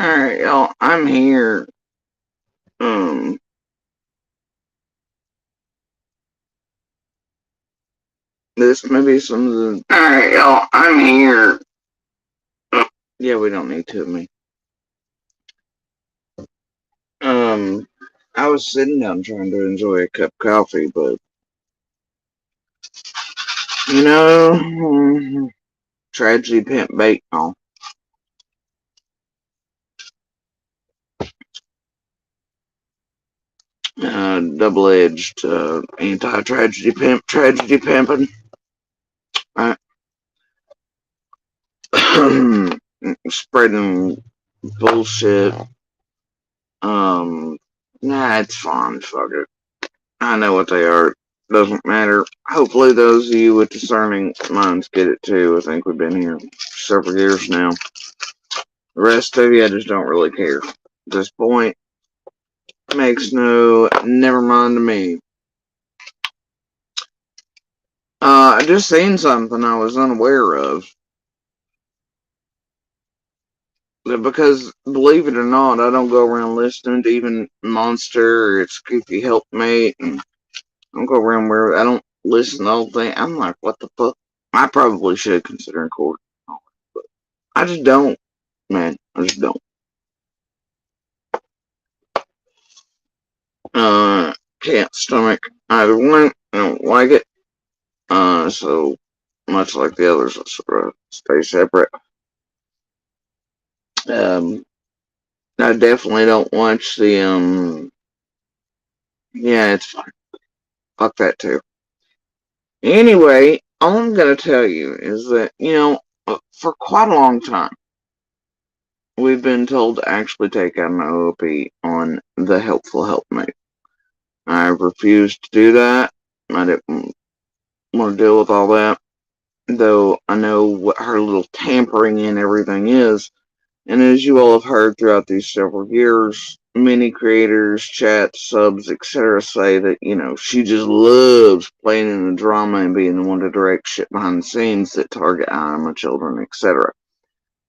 Alright, y'all, I'm here. Um, this may be some of the. Alright, y'all, I'm here. Yeah, we don't need to, me. Um, I was sitting down trying to enjoy a cup of coffee, but, you know, tragedy pimp bait on. Double-edged, anti-tragedy pimp, tragedy pimping. Right? Spreading bullshit. Um, nah, it's fine, fuck it. I know what they are. Doesn't matter. Hopefully, those of you with discerning minds get it too. I think we've been here several years now. The rest of you, I just don't really care. At this point, makes no never mind to me. I just seen something I was unaware of. Because, believe it or not, I don't go around listening to even Monster or its Goofy Helpmate. And I don't go around where I don't listen to the whole thing. I'm like, what the fuck? I probably should consider recording. But I just don't, man. I just don't. Uh, can't stomach either one. I don't like it. So much like the others, I sort of stay separate. Um, I definitely don't watch the Yeah, it's fine. Fuck that too. Anyway, all I'm gonna tell you is that for quite a long time we've been told to actually take out an OOP on the helpful helpmate. I refused to do that. I didn't want to deal with all that, though I know what her little tampering and everything is. And as you all have heard throughout these several years, many creators, chats, subs, etc. say that, she just loves playing in the drama and being the one to direct shit behind the scenes that target anima children, etc.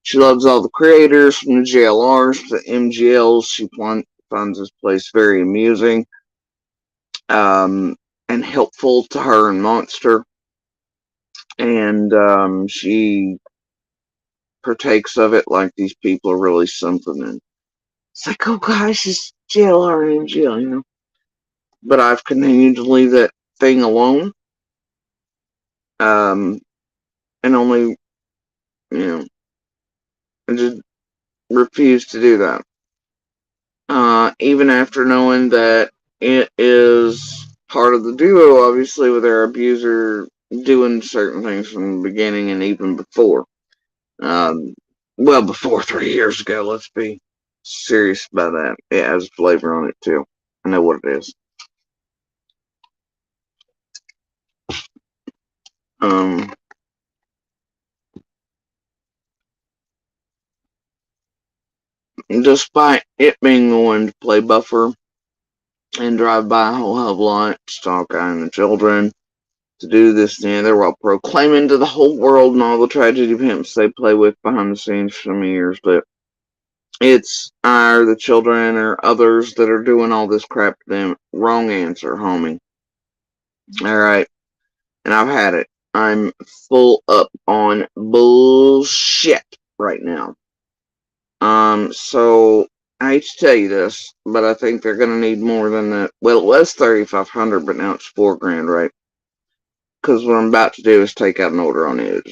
She loves all the creators, from the JLRs to the MGLs. She finds this place very amusing and helpful to her and Monster. And she partakes of it like these people are really something. And it's like, oh gosh, it's JLR and MGL. But I've continued to leave that thing alone. Um, and only, you know, I just refuse to do that. Even after knowing that it is part of the duo, obviously, with our abuser doing certain things from the beginning and even before. Um, well, before 3 years ago, let's be serious about that. It has flavor on it, too. I know what it is. Um, Despite it being the one to play buffer and drive by a whole hell of a lot, stalk and the children, to do this and the other while proclaiming to the whole world and all the tragedy pimps they play with behind the scenes for some years that it's our, the children, or others that are doing all this crap to them. Wrong answer, homie. Alright, and I've had it. I'm full up on bullshit right now. So I hate to tell you this, but I think they're gonna need more than that. Well, it was 3,500, but now it's $4,000, right? Because what I'm about to do is take out an order on it.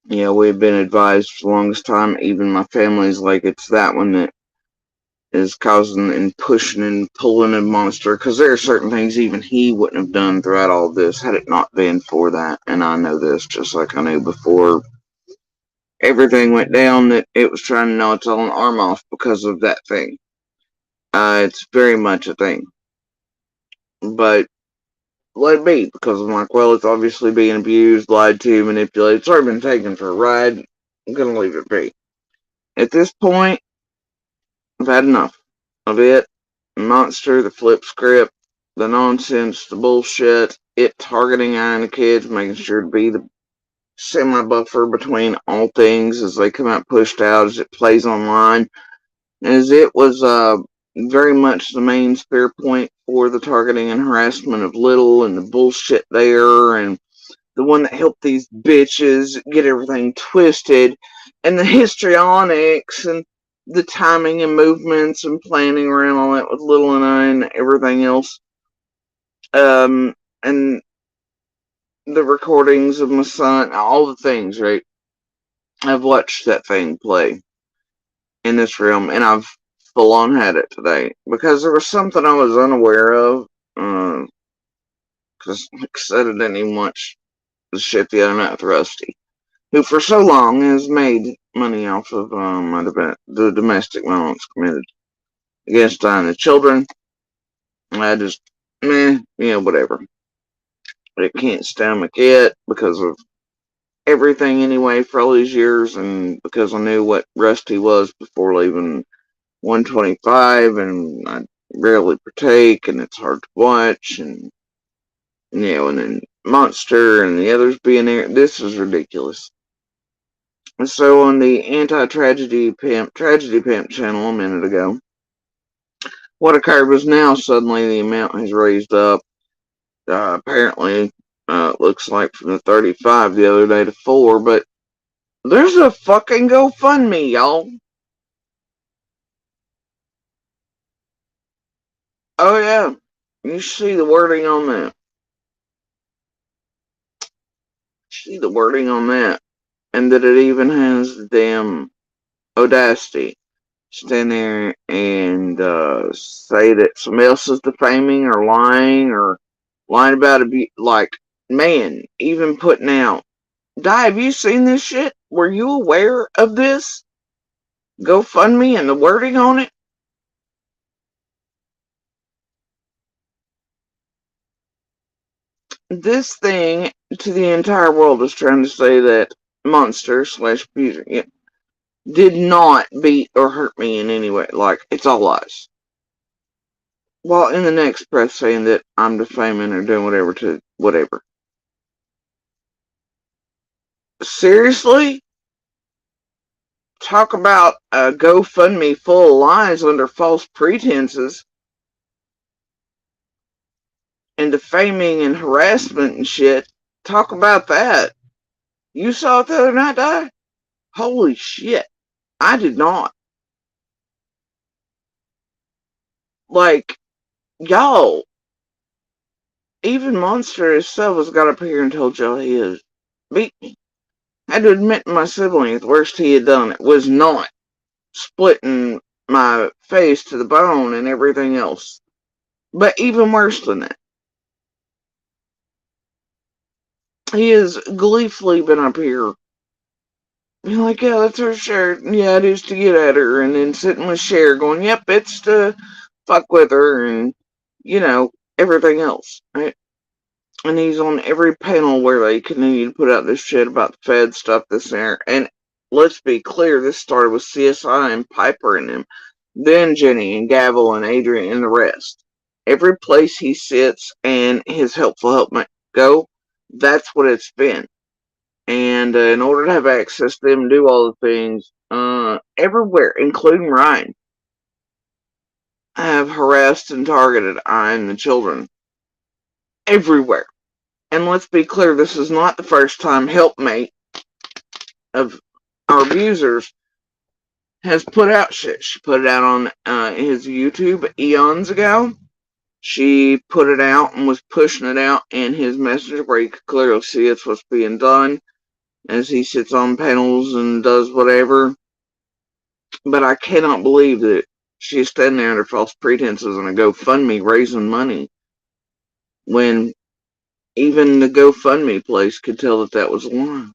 Yeah, we've been advised for the longest time. Even my family's like, it's that one that is causing and pushing and pulling a monster. Because there are certain things even he wouldn't have done throughout all of this had it not been for that. And I know this just like I knew before everything went down that it was trying to gnaw its own arm off because of that thing. It's very much a thing. But let it be, because I'm like, well, it's obviously being abused, lied to, manipulated. It's already been taken for a ride. I'm gonna leave it be. At this point, I've had enough of it. Monster, the flip script, the nonsense, the bullshit, it targeting the kids, making sure to be the semi-buffer between all things as they come out pushed out, as it plays online, as it was very much the main spear point for the targeting and harassment of Little and the bullshit there, and the one that helped these bitches get everything twisted, and the histrionics and the timing and movements and planning around all that with Little and I and everything else. And the recordings of my son, all the things, right? I've watched that thing play in this realm, and I've full on had it today because there was something I was unaware of. Because, like I said, I didn't even watch the shit the other night with Rusty, who for so long has made money off of the domestic violence committed against the children. I just, whatever. I can't stomach it because of everything anyway for all these years, and because I knew what Rusty was before leaving 125, and I rarely partake, and it's hard to watch, and and then Monster and the others being there. This is ridiculous. And so on the Tragedy Pimp channel a minute ago, what occurred was now suddenly the amount has raised up. Apparently, looks like from the 35 the other day to 4, but there's a fucking GoFundMe, y'all. Oh yeah, you see the wording on that. See the wording on that, and that it even has the damn audacity stand there and say that somebody else is defaming or lying about it. Like, man, even putting out. Di, have you seen this shit? Were you aware of this GoFundMe and the wording on it? This thing to the entire world is trying to say that Monster slash Abuser did not beat or hurt me in any way. Like, it's all lies. While in the next breath saying that I'm defaming or doing whatever to whatever. Seriously? Talk about a GoFundMe full of lies under false pretenses and defaming and harassment and shit. Talk about that. You saw it the other night, Di? Holy shit. I did not. Like, y'all, even Monster himself has got up here and told y'all he has beat me. I had to admit to my sibling the worst he had done it was not splitting my face to the bone and everything else. But even worse than that, he has gleefully been up here being like, yeah, that's her shirt. Yeah, it is to get at her. And then sitting with Cher going, yep, it's to fuck with her and, everything else, right? And he's on every panel where they continue to put out this shit about the Fed stuff, this and there. And let's be clear, this started with CSI and Piper and him. Then Jenny and Gavel and Adrian and the rest. Every place he sits and his helpful helpmate go, that's what it's been. And in order to have access to them and do all the things, everywhere, including Ryan, have harassed and targeted I and the children. Everywhere. And let's be clear, this is not the first time helpmate of our abusers has put out shit. She put it out on his YouTube eons ago. She put it out and was pushing it out in his messenger where you could clearly see it's what's being done as he sits on panels and does whatever. But I cannot believe that she's standing there under false pretenses on a GoFundMe raising money when even the GoFundMe place could tell that that was a lie.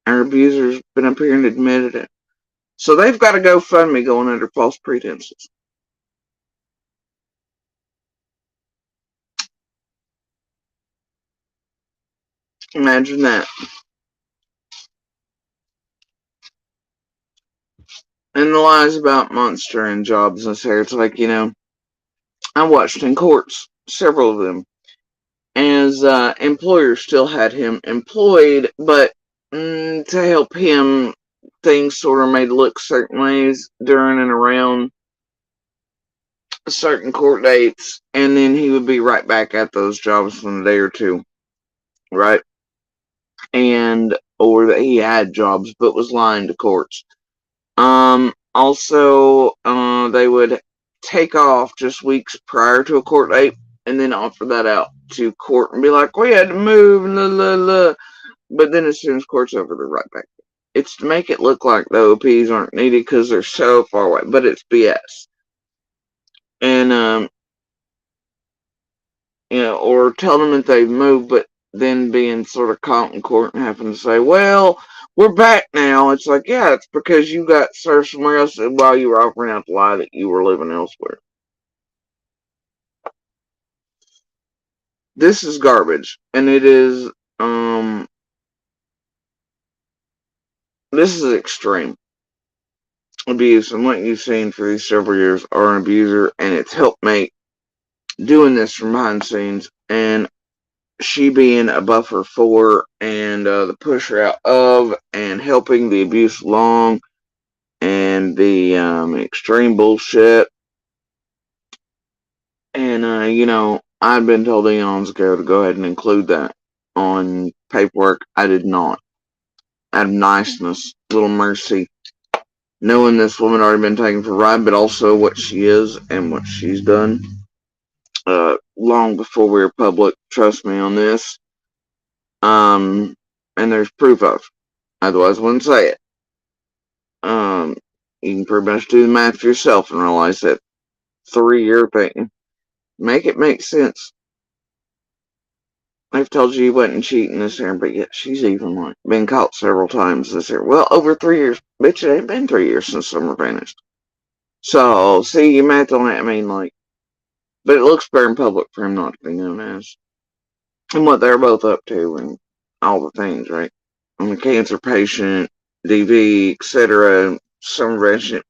Our abuser's been up here and admitted it. So they've got a GoFundMe going under false pretenses. Imagine that. And the lies about Monster and jobs and so it's like, I watched in courts, several of them, as employers still had him employed, but to help him, things sort of made look certain ways during and around certain court dates, and then he would be right back at those jobs in a day or two, right? And or that he had jobs but was lying to courts. Also, they would take off just weeks prior to a court date and then offer that out to court and be like, we had to move, and la la la. But then as soon as court's over, they're right back. It's to make it look like the OPs aren't needed because they're so far away, but it's BS. And, or tell them that they've moved, but then being sort of caught in court and having to say, well, we're back now. It's like, yeah, it's because you got served somewhere else while you were offering out the lie that you were living elsewhere. This is garbage, and it is, this is extreme abuse, and what you've seen for these several years are an abuser and its helpmate doing this from behind the scenes, and she being a buffer for and the pusher out of and helping the abuse along and the extreme bullshit. And, I'd been told eons ago to go ahead and include that on paperwork. I did not. Out of niceness, little mercy, knowing this woman already been taken for a ride, but also what she is and what she's done. Long before we were public, trust me on this. And there's proof of. Otherwise, I wouldn't say it. You can pretty much do the math yourself and realize that 3-year thing. Make it make sense. I've told you wasn't cheating this year, but yet she's even like been caught several times this year. Well, over 3 years. Bitch, it ain't been 3 years since summer vanished. So, see, you math on it, I mean, like, but it looks better in public for him not to be known as. And what they're both up to and all the things, right? I'm a cancer patient, DV, etc. Summer vanished,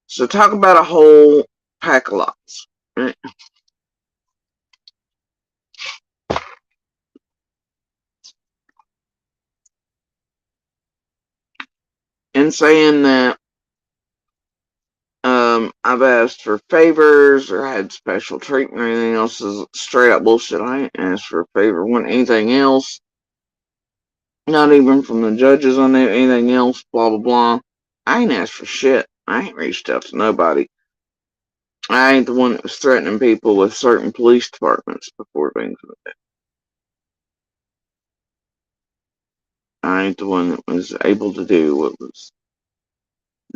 So talk about a whole pack of lies, right? And saying that I've asked for favors or had special treatment or anything else is straight up bullshit. I ain't asked for a favor, want anything else. Not even from the judges on anything else, blah blah blah. I ain't asked for shit. I ain't reached out to nobody. I ain't the one that was threatening people with certain police departments before things like that. I ain't the one that was able to do what was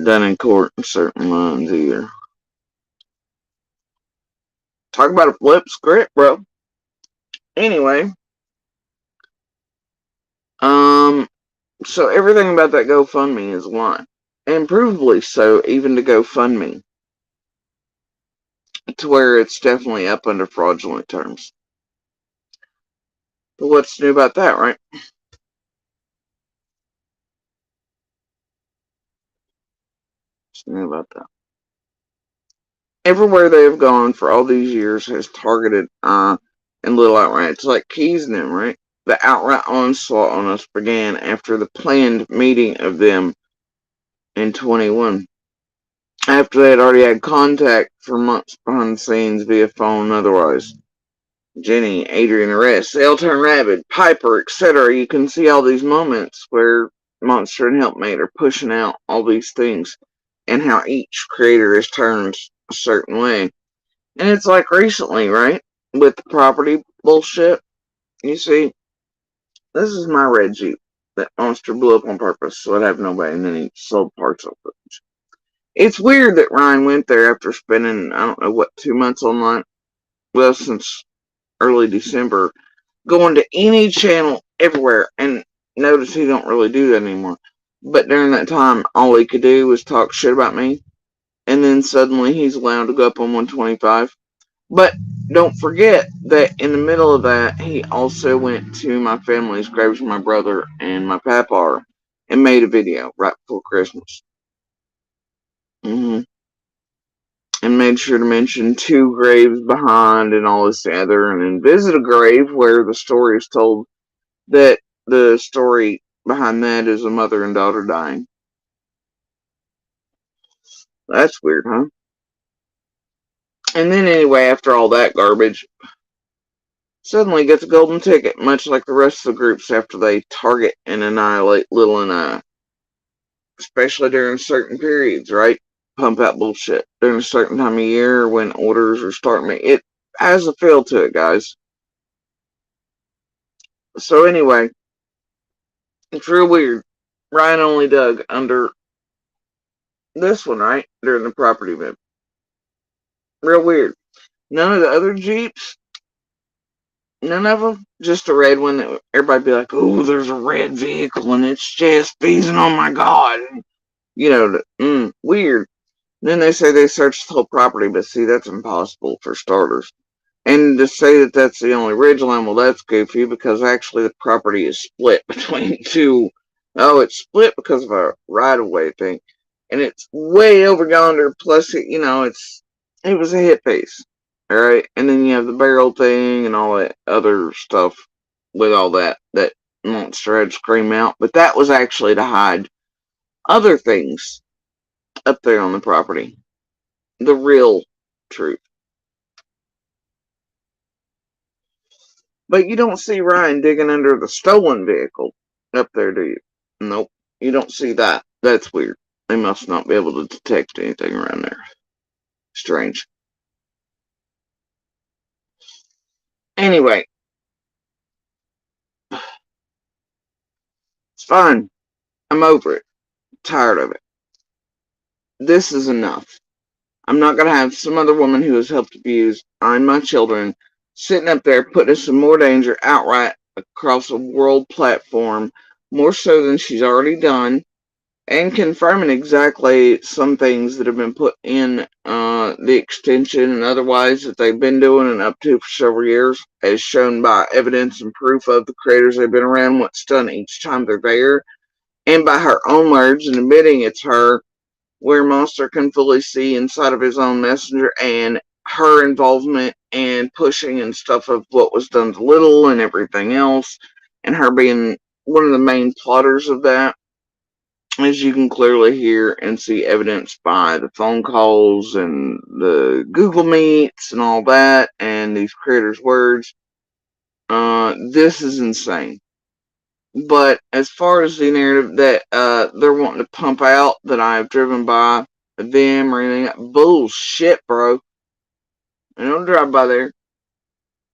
done in court in certain lines either. Talk about a flip script, bro. Anyway, so everything about that GoFundMe is a lie. And provably so, even to GoFundMe. To where it's definitely up under fraudulent terms. But what's new about that, right? What's new about that? Everywhere they have gone for all these years has targeted and Little Outright. It's like Keys and them, right? The outright onslaught on us began after the planned meeting of them in 21. After they had already had contact for months behind the scenes via phone and otherwise. Jenny, Adrian, the rest, they'll turn rabid, Piper, etc. You can see all these moments where Monster and Helpmate are pushing out all these things and how each creator is turned a certain way. And it's like recently, right? With the property bullshit. You see, this is my red Jeep that Monster blew up on purpose so I'd have nobody, and then he sold parts of it. It's weird that Ryan went there after spending, I don't know what, 2 months online? Well, since early December, going to any channel everywhere, and notice he don't really do that anymore. But during that time, all he could do was talk shit about me, and then suddenly he's allowed to go up on 125. But don't forget that in the middle of that, he also went to my family's graves with my brother and my papa and made a video right before Christmas. And made sure to mention 2 graves behind and all this other, and then visit a grave where the story is told that the story behind that is a mother and daughter dying. That's weird, huh? And then anyway, after all that garbage, suddenly gets a golden ticket, much like the rest of the groups after they target and annihilate Lil and I. Especially during certain periods, right? Pump out bullshit during a certain time of year when orders are starting. It has a feel to it, guys. So anyway, it's real weird. Ryan only dug under this one, right? During the property move. Real weird. None of the other Jeeps, none of them, just a red one that everybody be like, oh, there's a red vehicle and it's just beezing, oh my God. You know, weird. Then they say they searched the whole property, but see, that's impossible for starters. And to say that that's the only ridgeline, well, that's goofy because actually the property is split between two. Oh, it's split because of a right-of-way thing, and it's way over yonder. Plus, it was a hit piece, all right. And then you have the barrel thing and all that other stuff with all that monster had scream out. But that was actually to hide other things up there on the property. The real truth. But you don't see Ryan digging under the stolen vehicle up there, do you? Nope. You don't see that. That's weird. They must not be able to detect anything around there. Strange. Anyway. It's fine. I'm over it. Tired of it. This is enough. I'm not going to have some other woman who has helped abuse and my children sitting up there putting us in more danger outright across a world platform, more so than she's already done, and confirming exactly some things that have been put in the extension and otherwise that they've been doing and up to for several years, as shown by evidence and proof of the creators they've been around, what's done each time they're there, and by her own words and admitting it's her, where Monster can fully see inside of his own messenger and her involvement and pushing and stuff of what was done to Little and everything else, and her being one of the main plotters of that, as you can clearly hear and see evidenced by the phone calls and the Google Meets and all that, and these creators' words. This is insane. But as far as the narrative that they're wanting to pump out that I've driven by them or anything, bullshit, bro. I don't drive by there.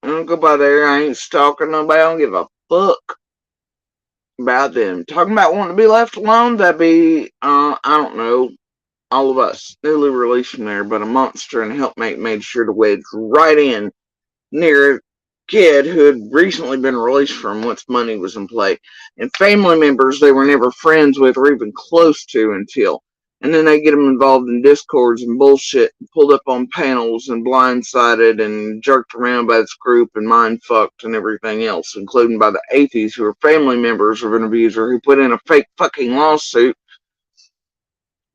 I don't go by there. I ain't stalking nobody. I don't give a fuck about them. Talking about wanting to be left alone, that'd be, I don't know, all of us. Newly released from there, but a monster and a helpmate made sure to wedge right in near a kid who had recently been released from once money was in play, and family members they were never friends with or even close to until. And then they get them involved in discords and bullshit, and pulled up on panels and blindsided and jerked around by this group and mind fucked and everything else, including by the atheists who are family members of an abuser who put in a fake fucking lawsuit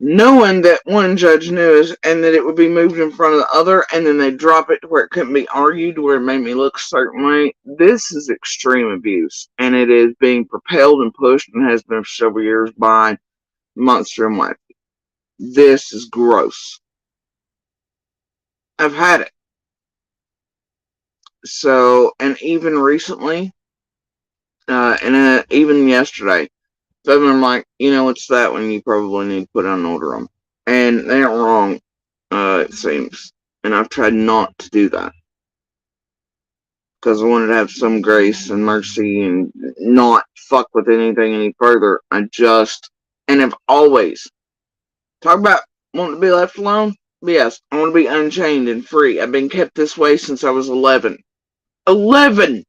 knowing that one judge knew us and that it would be moved in front of the other, and then they drop it to where it couldn't be argued, where it made me look a certain way. This is extreme abuse, and it is being propelled and pushed and has been for several years by Monster and Wife. This is gross. I've had it. So, and even recently, even yesterday, some of them are like, it's that one you probably need to put on an order on. And they aren't wrong, it seems. And I've tried not to do that. Because I wanted to have some grace and mercy and not fuck with anything any further. And have always, talk about wanting to be left alone? Yes, I want to be unchained and free. I've been kept this way since I was 11. 11!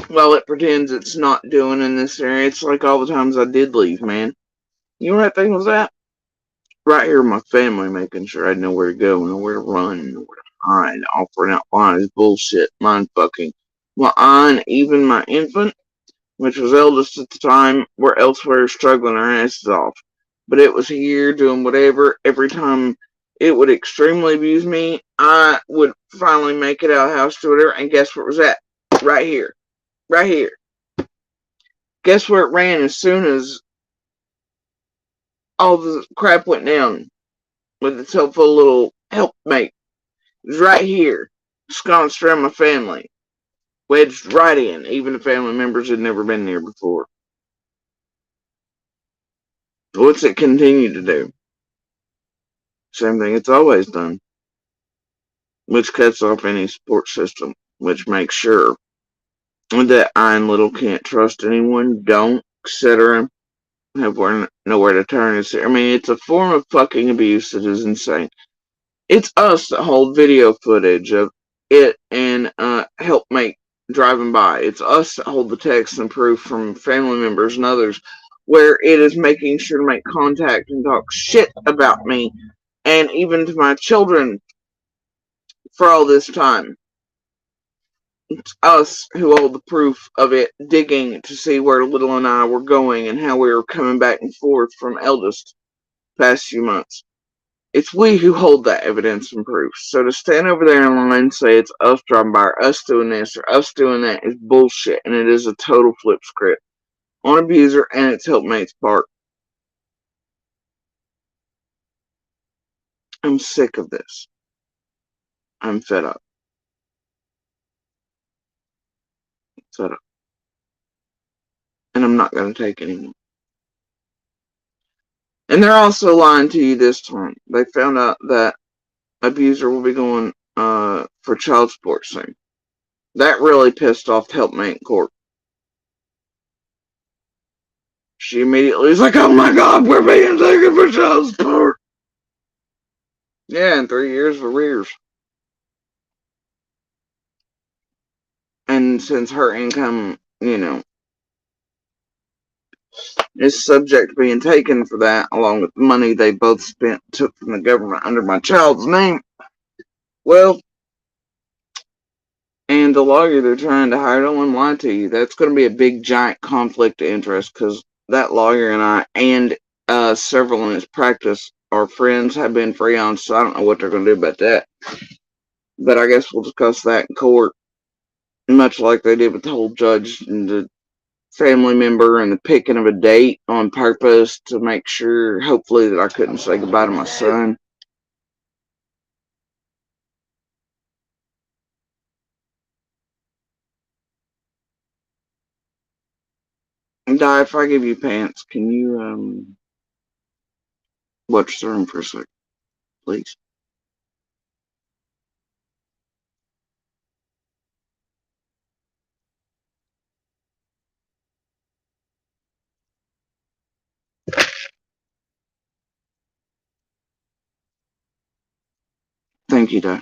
Well, it pretends it's not doing in this area. It's like all the times I did leave, man. You know what that thing was at? Right here with my family, making sure I know where to go, know where to run, know where to hide, offering out lies, bullshit, mind fucking. Well, I and even my infant, which was eldest at the time, were elsewhere struggling our asses off. but it was here doing whatever. Every time it would extremely abuse me, I would finally make it out of the house to whatever, and guess where it was at? Right here. Right here. Guess where it ran as soon as all the crap went down with its helpful little helpmate? It was right here, ensconced around my family, wedged right in, even if family members had never been there before. What's it continue to do? Same thing it's always done, which cuts off any support system, which makes sure that I and Little can't trust anyone, don't, etc. Have nowhere to turn. I mean, it's a form of fucking abuse that is insane. It's us that hold video footage of it and helpmate driving by. It's us that hold the text and proof from family members and others where it is making sure to make contact and talk shit about me and even to my children for all this time. It's us who hold the proof of it digging to see where Little and I were going and how we were coming back and forth from eldest past few months. It's we who hold that evidence and proof. So to stand over there in line and say it's us driving by or us doing this or us doing that is bullshit, and it is a total flip script on abuser and its helpmate's part. I'm sick of this. I'm fed up. Fed up. And I'm not going to take anymore. And they're also lying to you this time. They found out that abuser will be going for child support soon. That really pissed off the helpmate in court. She immediately was like, oh my god, we're being taken for child support. Yeah, in 3 years of arrears. And since her income, is subject to being taken for that, along with the money they both took from the government under my child's name, well, and the lawyer they're trying to hire, don't want to lie to you, that's going to be a big giant conflict of interest because that lawyer and I and several in his practice are friends, have been for eons, so I don't know what they're going to do about that. But I guess we'll discuss that in court, much like they did with the whole judge and the family member and the picking of a date on purpose to make sure, hopefully, that I couldn't say goodbye to my son. Di, if I give you pants, can you watch the room for a sec, please? Thank you, Di.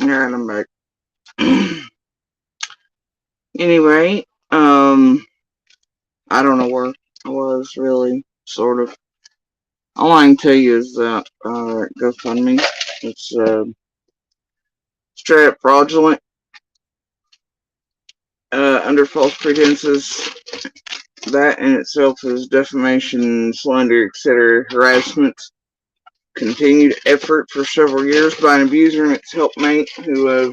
Alright, I'm back. Anyway, I don't know where I was really, sort of. All I can tell you is that GoFundMe, it's straight up fraudulent, under false pretenses. That in itself is defamation, slander, etc., harassment. Continued effort for several years by an abuser and its helpmate who have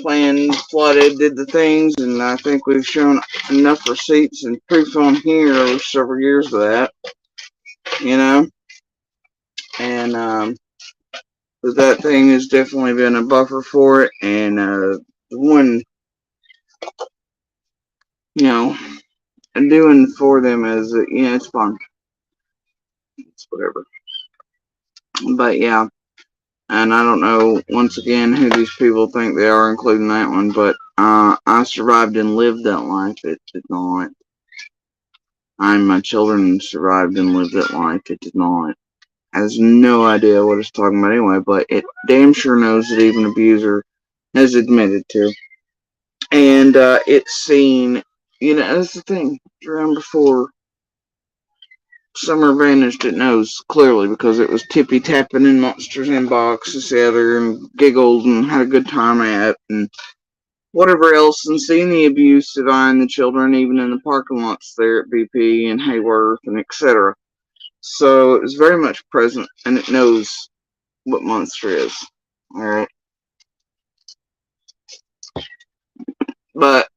planned, plotted, did the things, and I think we've shown enough receipts and proof on here over several years of that, you know, and that thing has definitely been a buffer for it, and the one, you know, doing for them is, it's fun, it's whatever, but yeah. And I don't know, once again, who these people think they are, including that one, but I survived and lived that life. It did not. I and my children survived and lived that life. It did not. Has no idea what it's talking about anyway, but it damn sure knows that even abuser has admitted to. And it's seen, that's the thing. Around before Summer vanished, it knows clearly because it was tippy tapping in Monster's inbox this other and giggled and had a good time at and whatever else, and seeing the abuse of I and the children even in the parking lots there at BP and Hayworth and etc. So it was very much present, and it knows what Monster is. Alright. But,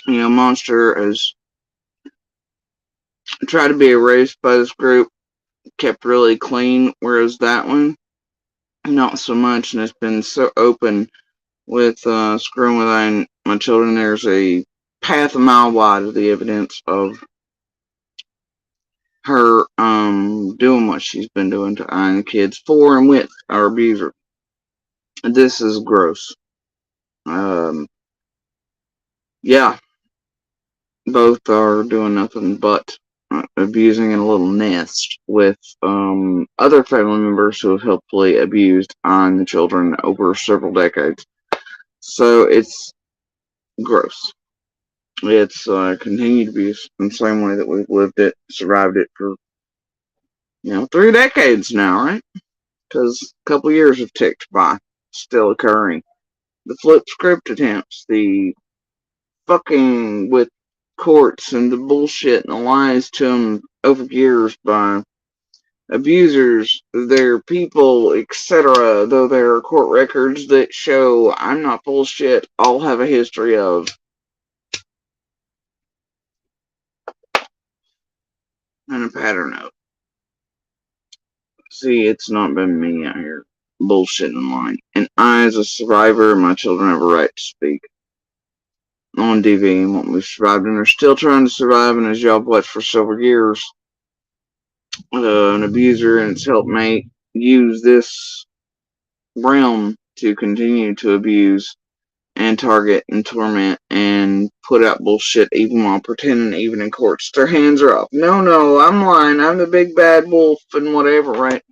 Monster has tried to be erased by this group, kept really clean, whereas that one, not so much, and it's been so open with screwing with my children. There's a path a mile wide of the evidence of her doing what she's been doing to I and the kids for and with our abuser. This is gross. Yeah, both are doing nothing but abusing in a little nest with other family members who have helpfully abused I and the children over several decades. So it's gross. It's continued abuse in the same way that we've lived it, survived it for 3 decades now, right? Because a couple years have ticked by, still occurring. The flip script attempts, the fucking with courts and the bullshit and the lies to them over years by abusers, their people, etc. Though there are court records that show I'm not bullshit, all have a history of. And a pattern of. See, it's not been me out here bullshitting online. And I, as a survivor, my children have a right to speak on DV and what we've survived, and are still trying to survive. And as y'all watched for several years, an abuser and its helpmate use this realm to continue to abuse and target and torment and put out bullshit even while pretending, even in courts, their hands are up. No, I'm lying. I'm the big bad wolf and whatever, right?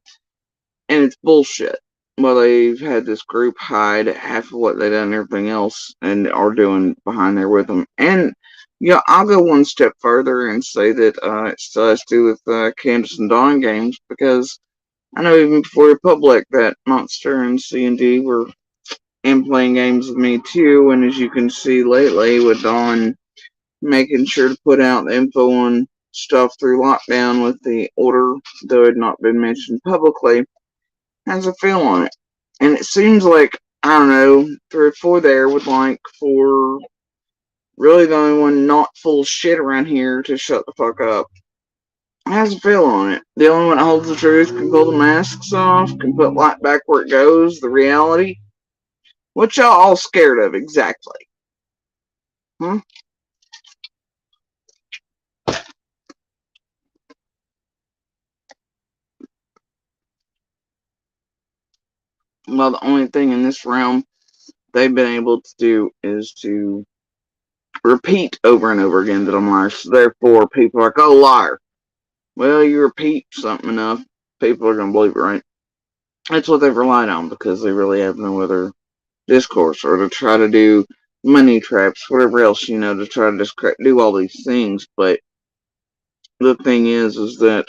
And it's bullshit. Well, they've had this group hide half of what they've done and everything else and are doing behind there with them. And, I'll go one step further and say that it still has to do with Candace and Dawn games, because I know even before the public that Monster and C&D were playing games with me too. And as you can see lately with Dawn making sure to put out the info on stuff through lockdown with the order, though it had not been mentioned publicly, has a feel on it. And it seems like, I don't know, 3 or 4 there would like for really the only one not full of shit around here to shut the fuck up. It has a feel on it. The only one that holds the truth, can pull the masks off, can put light back where it goes, the reality. What y'all all scared of exactly? Huh? Well, the only thing in this realm they've been able to do is to repeat over and over again that I'm liar. So therefore, people are like, oh, liar. Well, you repeat something enough, people are going to believe it, right? That's what they've relied on because they really have no other discourse, or to try to do money traps, whatever else, to try to do all these things. But the thing is that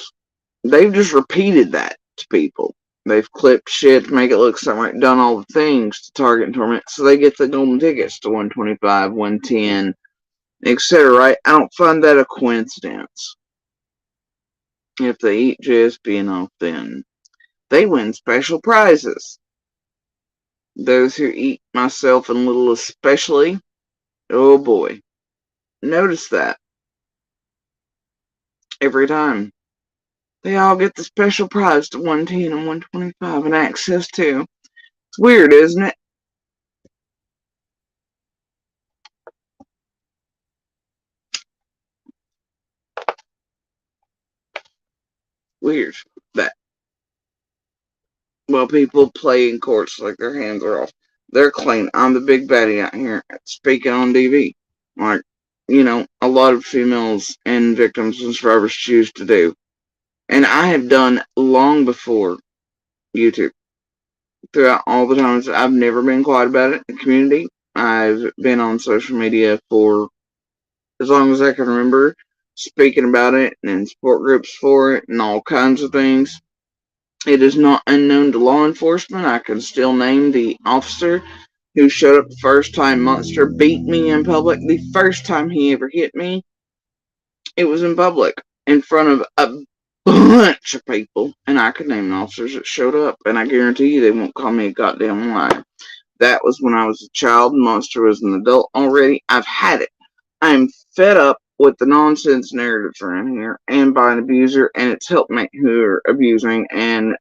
they've just repeated that to people. They've clipped shit to make it look like done all the things to target and torment, so they get the golden tickets to 125, 110, etc. Right? I don't find that a coincidence. If they eat GSP enough, then they win special prizes. Those who eat myself and Little especially, oh boy, notice that every time. They all get the special prize to 110 and 125 and access to. It's weird, isn't it? Weird that while people play in courts like their hands are off, they're claiming I'm the big baddie out here speaking on TV. Like, a lot of females and victims and survivors choose to do. And I have done long before YouTube. Throughout all the times, I've never been quiet about it in the community. I've been on social media for as long as I can remember, speaking about it and in support groups for it and all kinds of things. It is not unknown to law enforcement. I can still name the officer who showed up the first time Monster beat me in public. The first time he ever hit me, it was in public in front of a bunch of people, and I could name the officers that showed up, and I guarantee you they won't call me a goddamn liar. That was when I was a child. Monster was an adult already. I've had it. I'm fed up with the nonsense narratives around here and by an abuser and its helpmate who are abusing, and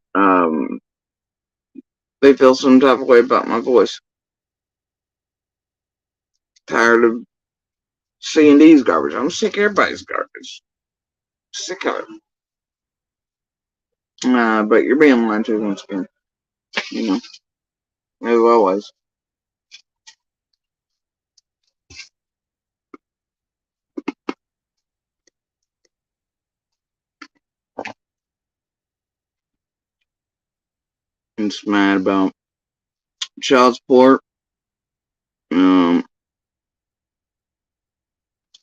they feel some type of way about my voice. Tired of seeing these garbage. I'm sick of everybody's garbage. Sick of it. But you're being lied to once again. As always. I'm just mad about child support.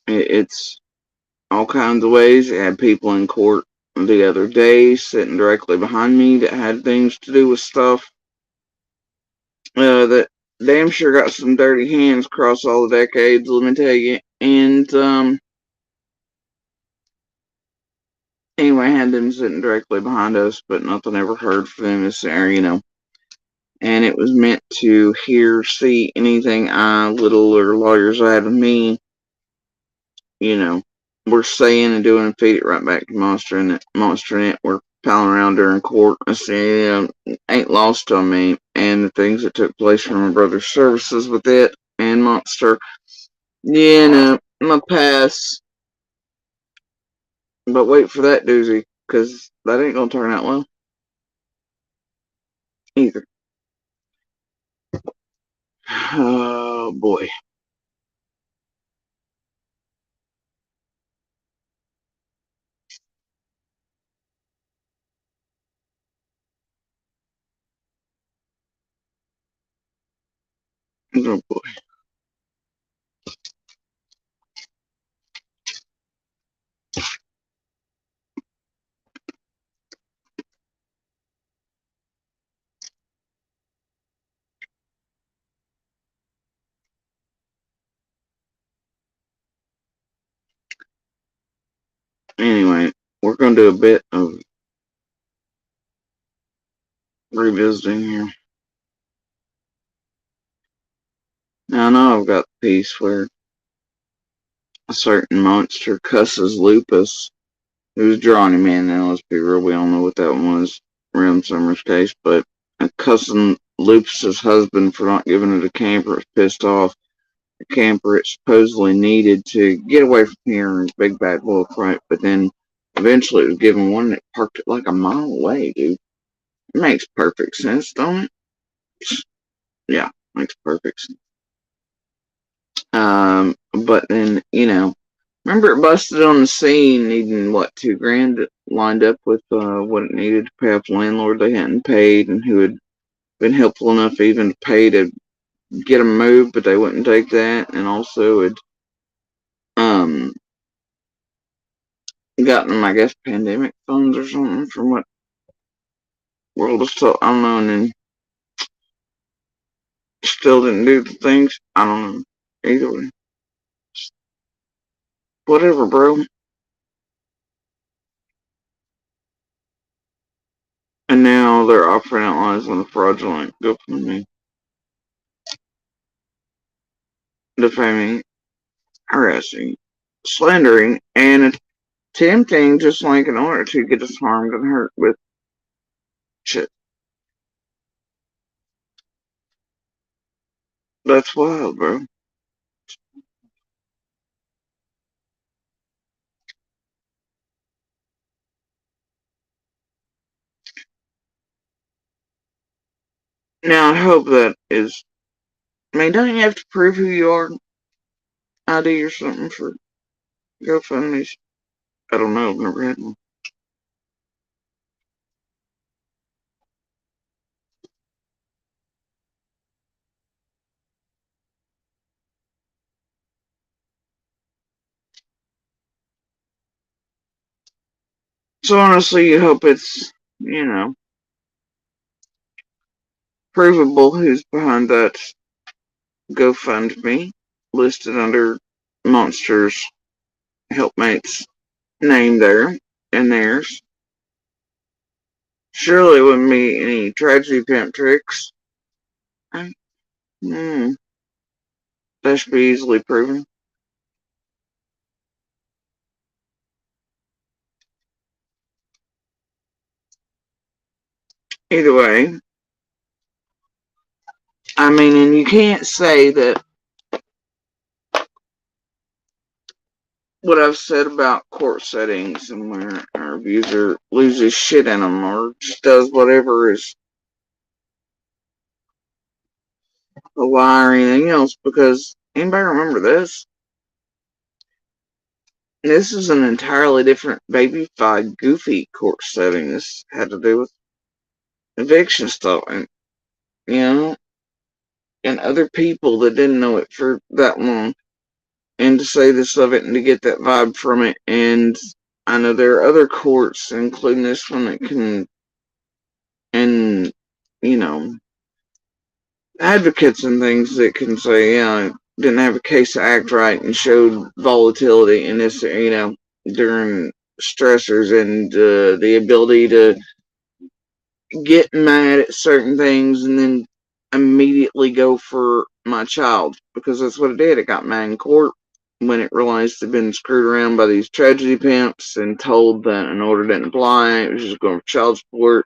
It's all kinds of ways. I had people in court the other day sitting directly behind me that had things to do with stuff that damn sure got some dirty hands across all the decades, let me tell you. And anyway, I had them sitting directly behind us, but nothing ever heard from them this year, And it was meant to hear, see anything little or lawyers had of me, we're saying and doing and feed it right back to Monster, and we're palling around during court. I say, ain't lost on me, and the things that took place from my brother's services with it and Monster, my pass. But wait for that doozy, because that ain't gonna turn out well either. Oh boy. Oh boy. Anyway, we're gonna do a bit of revisiting here. Now I know I've got the piece where a certain monster cusses Lupus, who's drawing him in. Now let's be real, we all know what that one was, Ram Summers' case, but cussing Lupus's husband for not giving it a camper. It's pissed off. The camper it supposedly needed to get away from here and his big bad wolf, right? But then eventually it was given one that parked it like a mile away, dude. It makes perfect sense, don't it? Yeah, makes perfect sense. But then, Remember it busted on the scene needing, what, $2,000 lined up with what it needed to pay off the landlord they hadn't paid and who had been helpful enough even to pay to get them moved, but they wouldn't take that, and also had um, gotten them, I guess, pandemic funds or something from what World was told. I don't know, and then still didn't do the things. I don't know. Either way. Whatever, bro. And now they're offering out lies on the fraudulent GoFundMe, defaming, harassing, slandering, and attempting just like in order to get us harmed and hurt with shit. That's wild, bro. Now I hope that is. I mean, don't you have to prove who you are? ID or something for GoFundMe's? I don't know. I've never had one. So honestly, you hope it's, provable who's behind that GoFundMe listed under Monsters Helpmates name there and theirs. Surely it wouldn't be any tragedy pimp tricks. Hmm, that should be easily proven. Either way, I mean, and you can't say that what I've said about court settings and where our abuser loses shit in them or just does whatever is a lie or anything else, because anybody remember this? This is an entirely different baby-fied, goofy court setting. This had to do with eviction stuff, and you know, and other people that didn't know it for that long, and to say this of it and to get that vibe from it. And I know there are other courts, including this one, that can, and you know, advocates and things that can say, yeah, didn't have a case to act right and showed volatility in this, during stressors and the ability to get mad at certain things and then immediately go for my child, because that's what it did. It got mad in court when it realized it'd been screwed around by these tragedy pimps and told that an order didn't apply. It was just going for child support.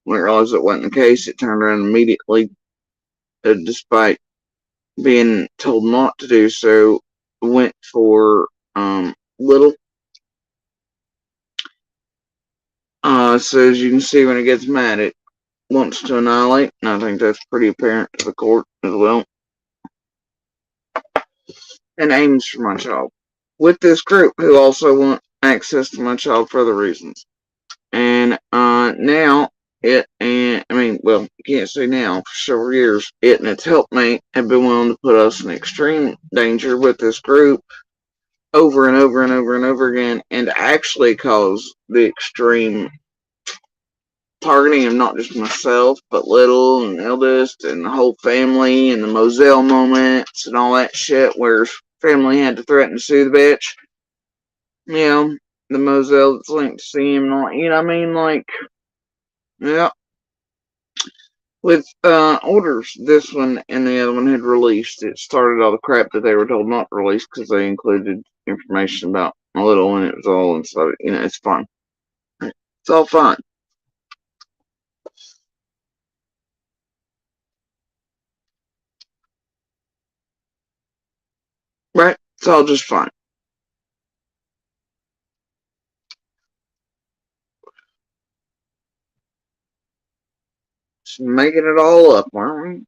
When it realized it wasn't the case, it turned around immediately, despite being told not to do so, went for little. So as you can see, when it gets mad, it wants to annihilate, and I think that's pretty apparent to the court as well, and aims for my child. With this group, who also want access to my child for other reasons. And now, it, and I mean, well, you can't say now, for several years, it and its helpmate have been willing to put us in extreme danger with this group over and over and over and over again, and actually cause the extreme targeting of not just myself, but Little and Eldest and the whole family and the Moselle moments and all that shit where family had to threaten to sue the bitch. You know, the Moselle that's linked to see him, you know what I mean? Like, yeah. With orders, this one and the other one had released. It started all the crap that they were told not to release because they included information about my Little, and it was all inside. It's fine. It's all fine. Right? It's all just fine. Just making it all up, aren't we?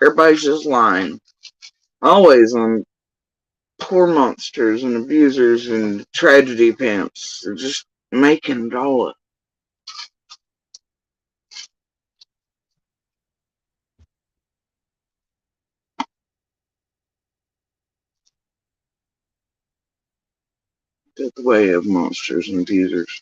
Everybody's just lying. Always on poor monsters and abusers and tragedy pimps. They're just making it all up. That's the way of monsters and abusers.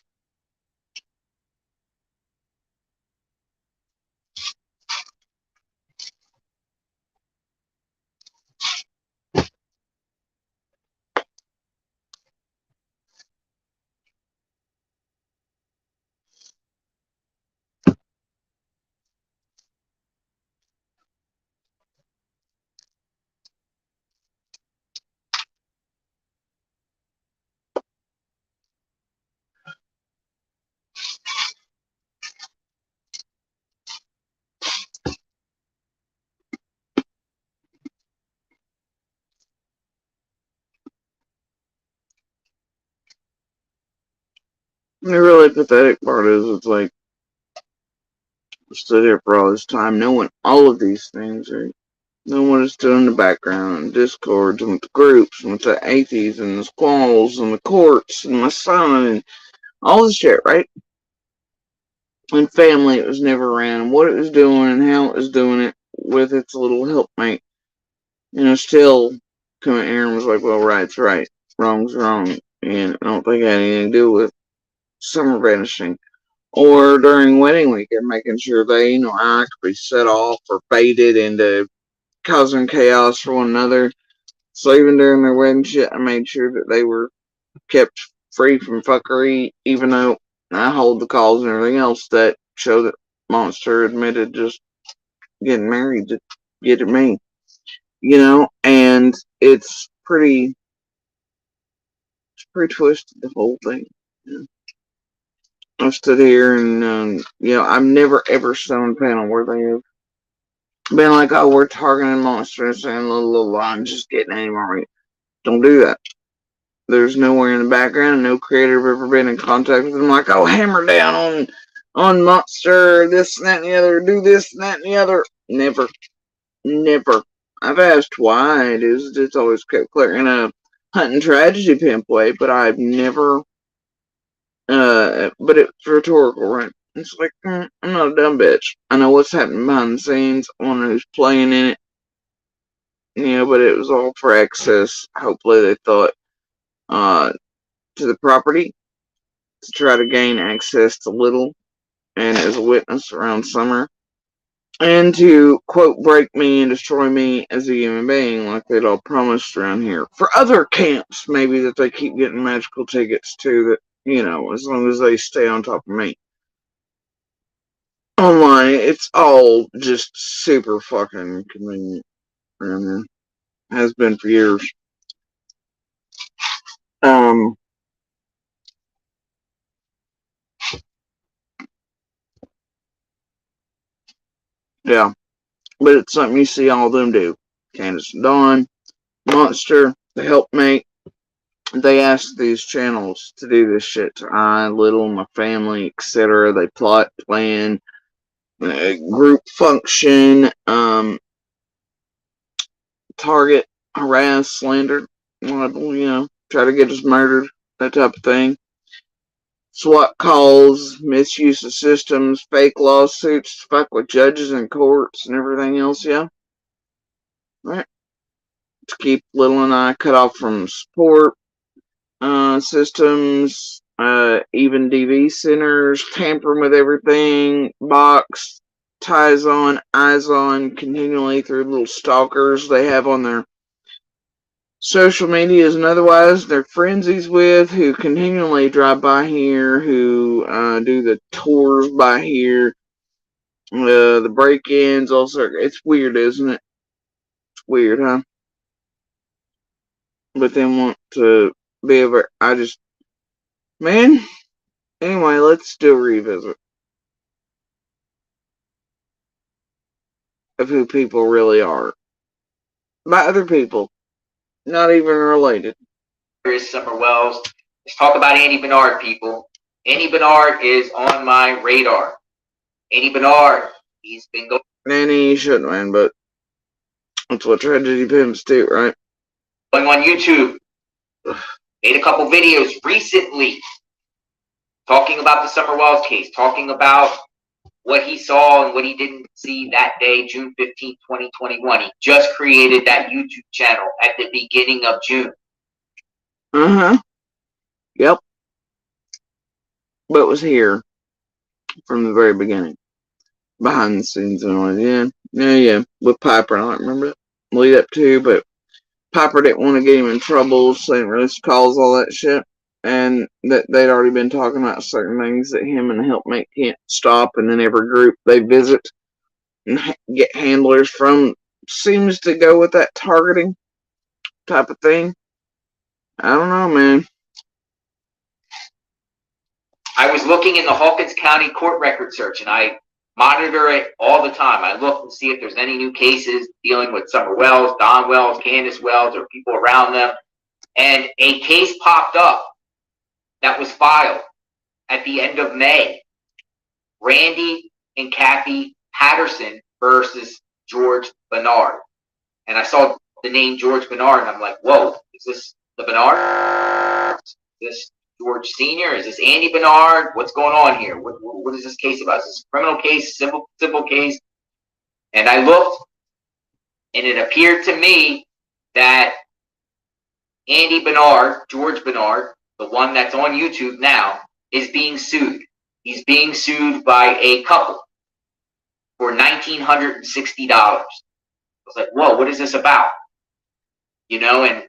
And the really pathetic part is, it's like, I stood here for all this time knowing all of these things, right? No one is still in the background, and discords, and with the groups, and with the atheists, and the squalls, and the courts, and my son, and all this shit, right? And family, it was never around, and what it was doing, and how it was doing it with its little helpmate. Still, Aaron was like, well, right's right, wrong's wrong, and I don't think it had anything to do with summer vanishing. Or during wedding weekend, making sure they, actively set off or baited into causing chaos for one another. So even during their wedding shit, I made sure that they were kept free from fuckery, even though I hold the calls and everything else that show that Monster admitted just getting married to get at me. And it's pretty twisted, the whole thing. I stood here and, I've never ever stood on a panel where they have been like, oh, we're targeting monsters and little I'm just getting any more. Don't do that. There's nowhere in the background, no creator have ever been in contact with them like, oh, hammer down on monster, this and that and the other, do this and that and the other. Never. Never. I've asked why it is, it's always kept clear in a hunting tragedy pimp way, but I've never, but it's rhetorical, right? It's like, I'm not a dumb bitch. I know what's happening behind the scenes. I wonder who's playing in it. But it was all for access. Hopefully they thought, to the property to try to gain access to Little and as a witness around summer. And to, quote, break me and destroy me as a human being like they'd all promised around here. For other camps, maybe, that they keep getting magical tickets to, that, as long as they stay on top of me. Online, it's all just super fucking convenient around here. Has been for years. Yeah. But it's something you see all of them do. Candace and Dawn, Monster, the Helpmate. They ask these channels to do this shit to I, Little, my family, etc. They plot, plan, group function, target, harass, slander, libel, try to get us murdered, that type of thing. SWAT calls, misuse of systems, fake lawsuits, fuck with judges and courts and everything else, yeah. Right. To keep Little and I cut off from support systems, even DV centers, tampering with everything, box, ties on, eyes on, continually through little stalkers they have on their social medias and otherwise, their frenzies with, who continually drive by here, who do the tours by here, the break-ins, also. It's weird, isn't it? It's weird, huh? But then want to be able, man, anyway, let's do a revisit of who people really are. By other people, not even related. Is Summer Wells. Let's talk about Andy Bernard, people. Andy Bernard is on my radar. Andy Bernard, he's been going. And he shouldn't, man, but that's what tragedy pimps do, right? going on YouTube, made a couple videos recently talking about the Summer Wells case, talking about what he saw and what he didn't see that day, June 15, 2021. He just created that YouTube channel at the beginning of June. Yep. But was here from the very beginning. Behind the scenes and all. Yeah. With Piper, I don't remember it. Lead up to, but Piper didn't want to get him in trouble, so they didn't release calls, all that shit. And that they'd already been talking about certain things that him and the helpmate can't stop, and then every group they visit and get handlers from seems to go with that targeting type of thing. I don't know, man. I was looking in the Hawkins County court record search, and I monitor it all the time. I look and see if there's any new cases dealing with Summer Wells, Don Wells, Candace Wells, or people around them. And a case popped up that was filed at the end of May. Randy and Kathy Patterson versus George Bernard. And I saw the name George Bernard, and I'm like, whoa, is this the Bernard? Is this George Sr.? Is this Andy Bernard? What's going on here? What is this case about? Is this a criminal case, civil case? And I looked, and it appeared to me that Andy Bernard, George Bernard, the one that's on YouTube now, is being sued. He's being sued by a couple for $1,960. I was like, whoa, what is this about? You know, and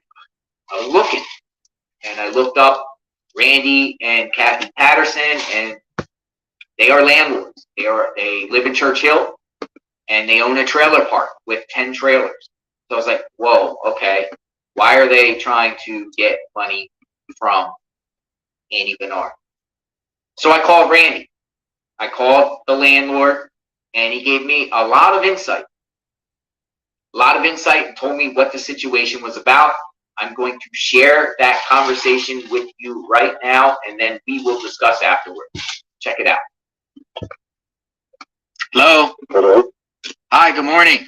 I was looking, and I looked up Randy and Kathy Patterson, and they are landlords. They live in Churchill, and they own a trailer park with 10 trailers. So I was like, whoa, okay. Why are they trying to get money from Andy Bernard? So I called Randy. I called the landlord, and he gave me a lot of insight. And told me what the situation was about. I'm going to share that conversation with you right now, and then we will discuss afterwards. Check it out. Hello? Hello? Hi, good morning.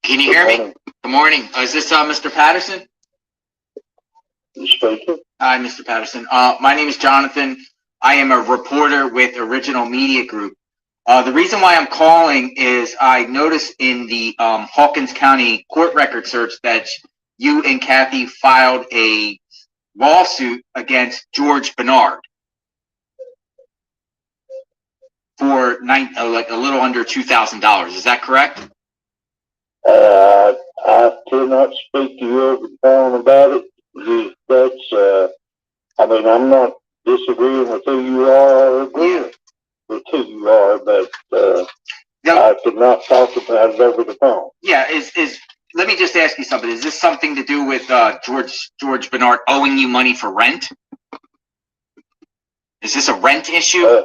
Can you hear me? Good morning. Is this Mr. Patterson? You speaking? Hi, Mr. Patterson. My name is Jonathan. I am a reporter with Original Media Group. The reason why I'm calling is I noticed in the Hawkins County court record search that you and Kathy filed a lawsuit against George Bernard for like a little under $2,000. Is that correct? I cannot speak to you over the phone about it. That's, I mean, I'm not disagreeing with who you are or agreeing with who you are, but I could not talk about it over the phone. Yeah, let me just ask you something. Is this something to do with George Bernard owing you money for rent? Is this a rent issue?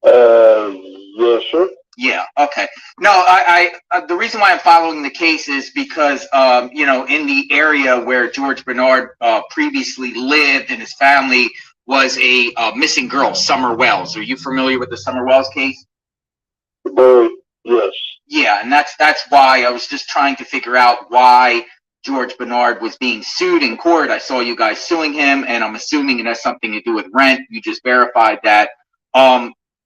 Yes, sir. Yeah. Okay. No, I the reason why I'm following the case is because you know, in the area where George Bernard previously lived and his family was a missing girl, Summer Wells. Are you familiar with the Summer Wells case? Yes. Yeah, and that's why I was just trying to figure out why George Bernard was being sued in court. I saw you guys suing him, and I'm assuming it has something to do with rent. You just verified that.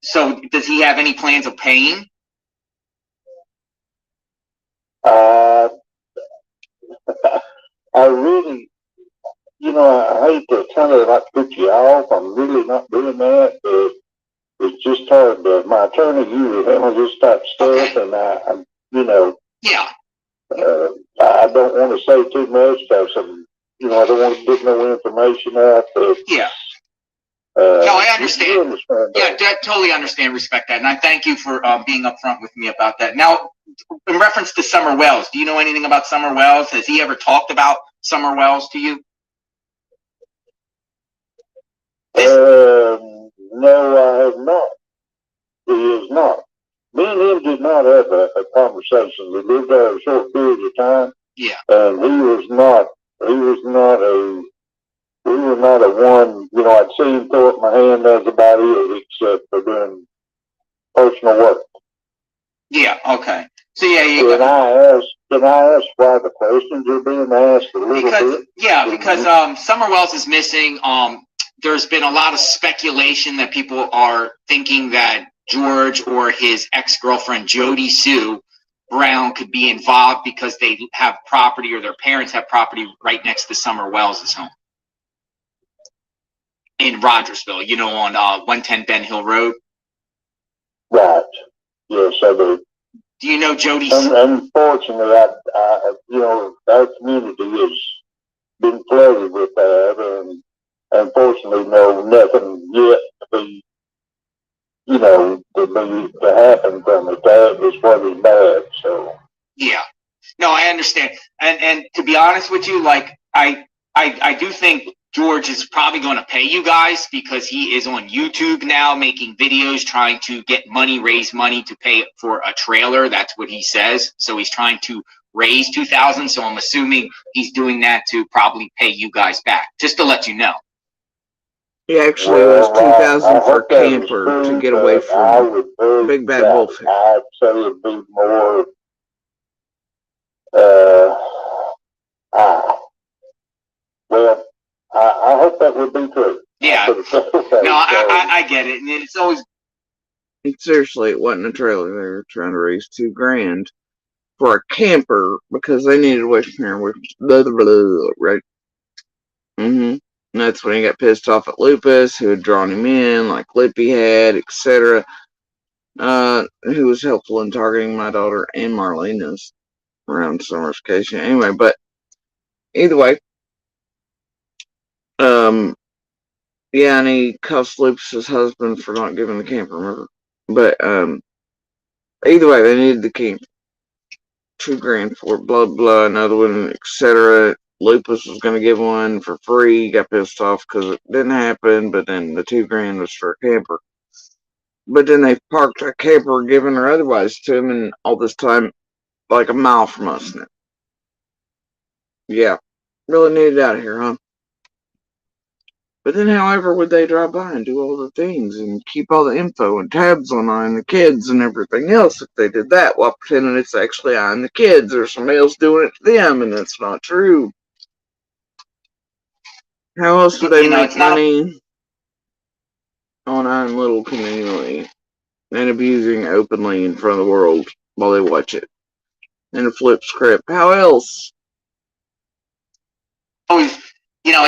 So does he have any plans of paying? I really, you know, I hate to kind of like put you off. I'm really not doing that, but it's just hard. My attorney usually handles this type of stuff, okay. And I, you know, yeah, I don't want to say too much. Have some, you know, I don't want to get no information out. But, yeah. No, I understand. Yeah, I totally understand, respect that. And I thank you for being upfront with me about that. Now, in reference to Summer Wells, do you know anything about Summer Wells? Has he ever talked about Summer Wells to you? No, I have not. He is not. Me and him did not have a conversation. We lived there a short period of time. Yeah. And we were not a one, you know, I'd seen him throw up my hand as about it, except for doing personal work. Yeah, okay. So yeah, Can I ask why the questions are being asked a little bit? Because Summer Wells is missing. There's been a lot of speculation that people are thinking that George or his ex-girlfriend Jody Sue Brown could be involved because they have property or their parents have property right next to Summer Wells' home in Rogersville, you know, on 110 Ben Hill Road. Right. Yes, I do. Do you know Jody Sue? Unfortunately, you know, our community has been flooded with that, and unfortunately, no, nothing yet to be, you know, to happen from it. That is what is bad. So Yeah. No, I understand. And to be honest with you, like I do think George is probably going to pay you guys because he is on YouTube now making videos trying to get money, raise money to pay for a trailer. That's what he says. So he's trying to raise $2,000. So I'm assuming he's doing that to probably pay you guys back, just to let you know. He actually was $2,000 for a camper to get away from Big Bad Wolf. I'd say it'd be more. Well, I hope that would be true. Yeah. No, I get it. And it's always. Seriously, it wasn't a trailer. They were trying to raise $2,000 for a camper because they needed away from here, which blah, blah, blah, right? And that's when he got pissed off at Lupus, who had drawn him in, like Lippy had, etc. Who was helpful in targeting my daughter and Marlena's around summer's vacation. Anyway, but either way, yeah, and he cussed Lupus's husband for not giving the camper, remember? But either way, they needed the camper. $2,000 for it, blah blah, another one, etc. Lupus was going to give one for free. He got pissed off because it didn't happen, but then the $2,000 was for a camper. But then they parked a camper, given or otherwise, to him, and all this time, like a mile from us now. Yeah, really needed out of here, huh? But then, however, would they drive by and do all the things and keep all the info and tabs on I and the kids and everything else if they did that while pretending it's actually I and the kids or somebody else doing it to them and that's not true? How else would they make money on I and Little continually and abusing openly in front of the world while they watch it? And a flip script. How else? Always. You know,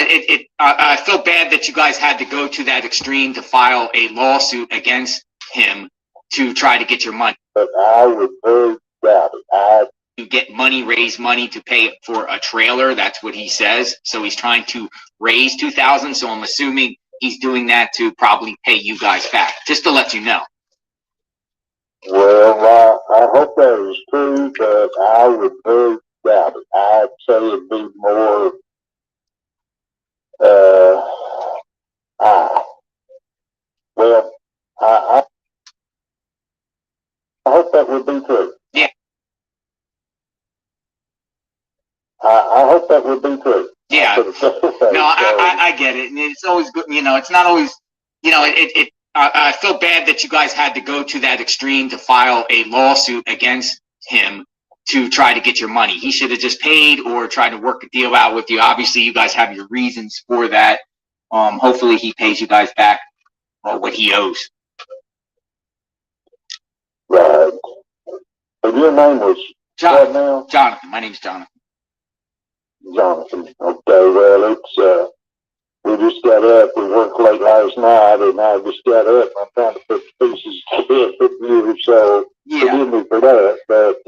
I feel bad that you guys had to go to that extreme to file a lawsuit against him to try to get your money. But I would very doubt it. You get money, raise money to pay for a trailer. That's what he says. So he's trying to raise $2,000. So I'm assuming he's doing that to probably pay you guys back, just to let you know. Well, I hope that is true, but I would very doubt it. I'd say it'd be more. Well, I hope that would be true. Yeah. I hope that would be true. Yeah. No, I get it. And it's always good, you know, it's not always, you know, I feel bad that you guys had to go to that extreme to file a lawsuit against him to try to get your money. He should have just paid or tried to work a deal out with you. Obviously, you guys have your reasons for that. Hopefully, he pays you guys back what he owes. Right. But your name was Jonathan. What now? Jonathan. My name's Jonathan. Jonathan. Okay. Well, it's we just got up. We worked late last night, and I just got up. And I'm trying to put the pieces together for you. So forgive me for that. But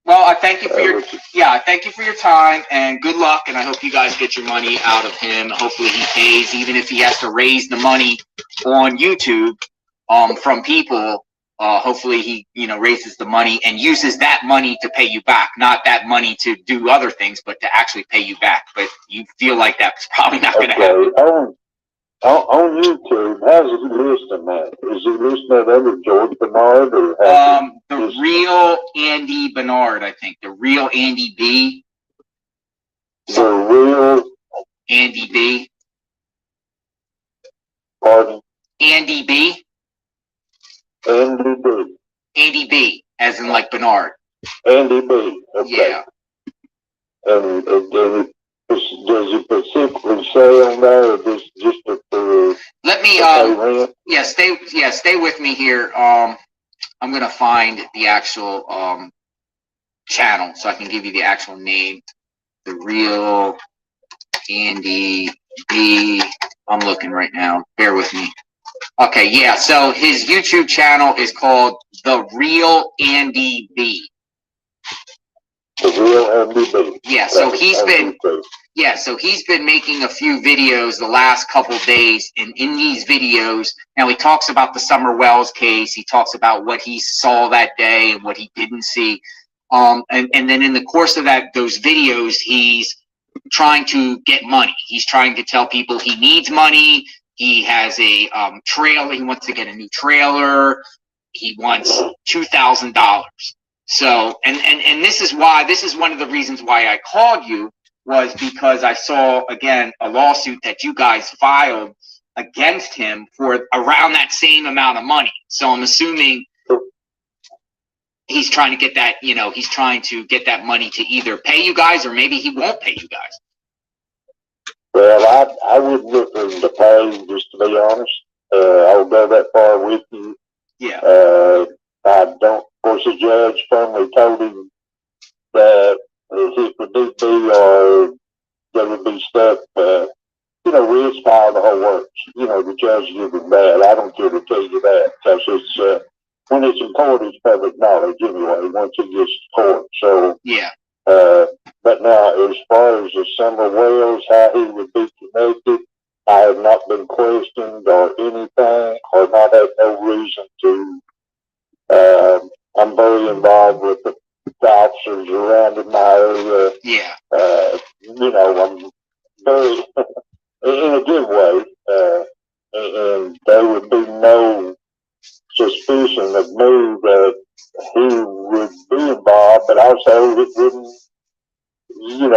well, I thank you for I thank you for your time and good luck. And I hope you guys get your money out of him. Hopefully, he pays, even if he has to raise the money on YouTube from people. Hopefully, he raises the money and uses that money to pay you back, not that money to do other things, but to actually pay you back. But you feel like that's probably not going to happen. On YouTube, how's he listing that? Is he listing that under George Bernard or the real Andy Bernard? I think the real Andy B. The real Andy B. Pardon? Andy B. Andy B. Andy B. As in like Bernard. Andy B. Okay. Yeah. And does it specifically say on there, or just for Let me, rent? stay with me here. I'm gonna find the actual, channel so I can give you the actual name. The Real Andy B. I'm looking right now. Bear with me. Okay, yeah. So his YouTube channel is called The Real Andy B. The Real Andy B. Yeah. So he's been making a few videos the last couple days, and in these videos, now he talks about the Summer Wells case. He talks about what he saw that day and what he didn't see. And then in the course of those videos, he's trying to get money. He's trying to tell people he needs money. He has a trailer. He wants to get a new trailer. He wants $2,000. So, and this is one of the reasons why I called you, was because I saw, again, a lawsuit that you guys filed against him for around that same amount of money. So I'm assuming he's trying to get that, he's trying to get that money to either pay you guys, or maybe he won't pay you guys. Well, I wouldn't look for him to pay, just to be honest. I would go that far with you. Yeah. I don't, of course, the judge firmly told him that if it would be, or there would be stuff, risk file the whole works. The judge did it bad. I don't care to tell you that, because it's, when it's in court, it's public knowledge anyway, once it gets to court. So, yeah. But now, as far as the Summer Wells, how he would be connected, I have not been questioned or anything, or not had no reason to. I'm very involved with the officers around in my area. Yeah. I'm very, in a good way, and there would be no suspicion of me that he would be involved, but also it wouldn't, you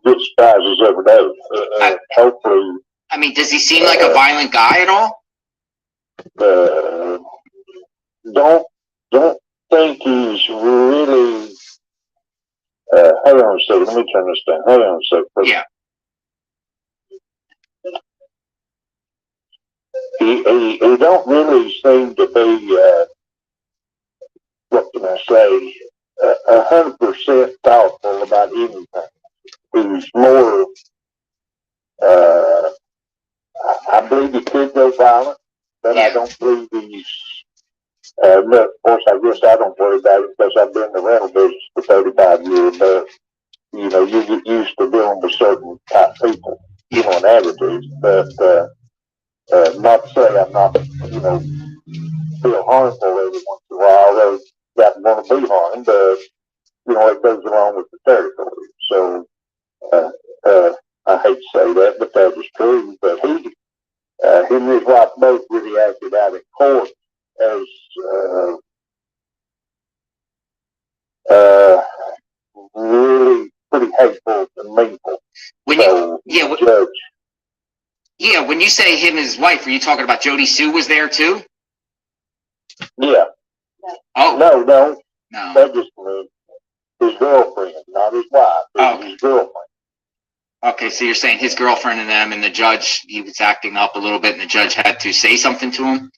get surprises every day. Hopefully. I mean, does he seem like a violent guy at all? Don't think he's really, hang on a second, let me turn this down. Hang on a second. Yeah. He don't really seem to be, what can I say, 100% thoughtful about anything. He's more, I believe he could go violent, but I don't believe he's, look, of course, I guess I don't worry about it because I've been in the rental business for 35 years, but, you get used to dealing with certain type of people, on average, but, not to say I'm not, feel harmful every once in a while, though that want to be harmed, it goes along with the territory. So, I hate to say that, but that is true. But him and his wife both really acted out in court as, really pretty hateful and meanful. When you say him and his wife, are you talking about Jody Sue was there too? Yeah. Oh. No. That just means his girlfriend, not his wife. His girlfriend. Okay, so you're saying his girlfriend and them, and the judge, he was acting up a little bit, and the judge had to say something to him?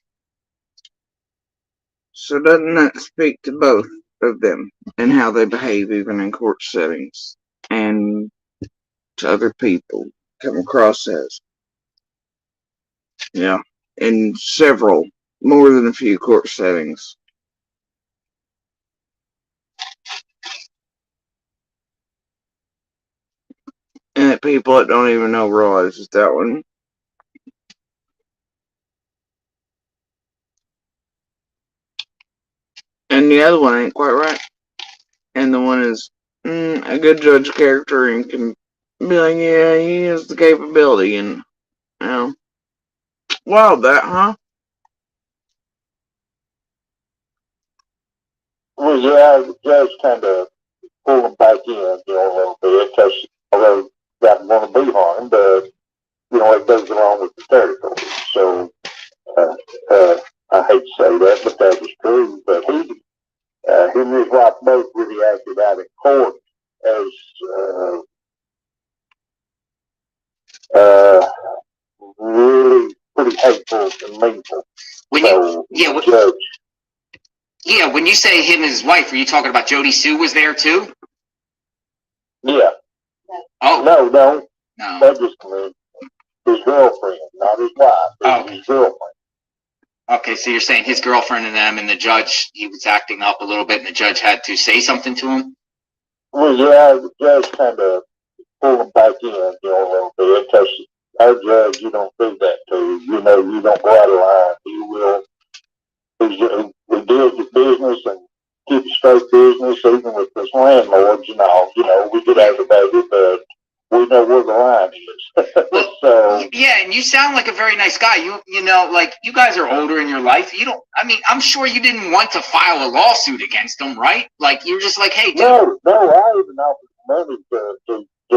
So doesn't that speak to both of them and how they behave even in court settings and to other people come across as? Yeah, in several, more than a few court settings. And people that don't even know realize it's that one. And the other one ain't quite right. And the one is a good judge character and can be like, yeah, he has the capability, and wow, that, huh? Well, yeah, the judge kind of pulled him back in, a little bit, because although that want to be harmed, it goes along with the territory. So, I hate to say that, but that is true. But him and his wife both really acted out in court as really pretty hateful and meanful. When So, you, when you say him and his wife, are you talking about Jody Sue was there too? Yeah. Oh. No. No. That just his girlfriend, not his wife. Okay. His girlfriend. Okay, so you're saying his girlfriend and them, and the judge, he was acting up a little bit, and the judge had to say something to him? Well, yeah, the judge kind of pulled him back in, a little bit, because our judge, you don't do that to. You don't go out of line. You will. We deal with business and keep straight business, even with this landlords and all. We get aggravated, but we know where the line is. Well, so yeah, and you sound like a very nice guy. You know, like you guys are older in your life. You don't. I mean, I'm sure you didn't want to file a lawsuit against them, right? Like you're just like, hey, dude. No, I even offered money to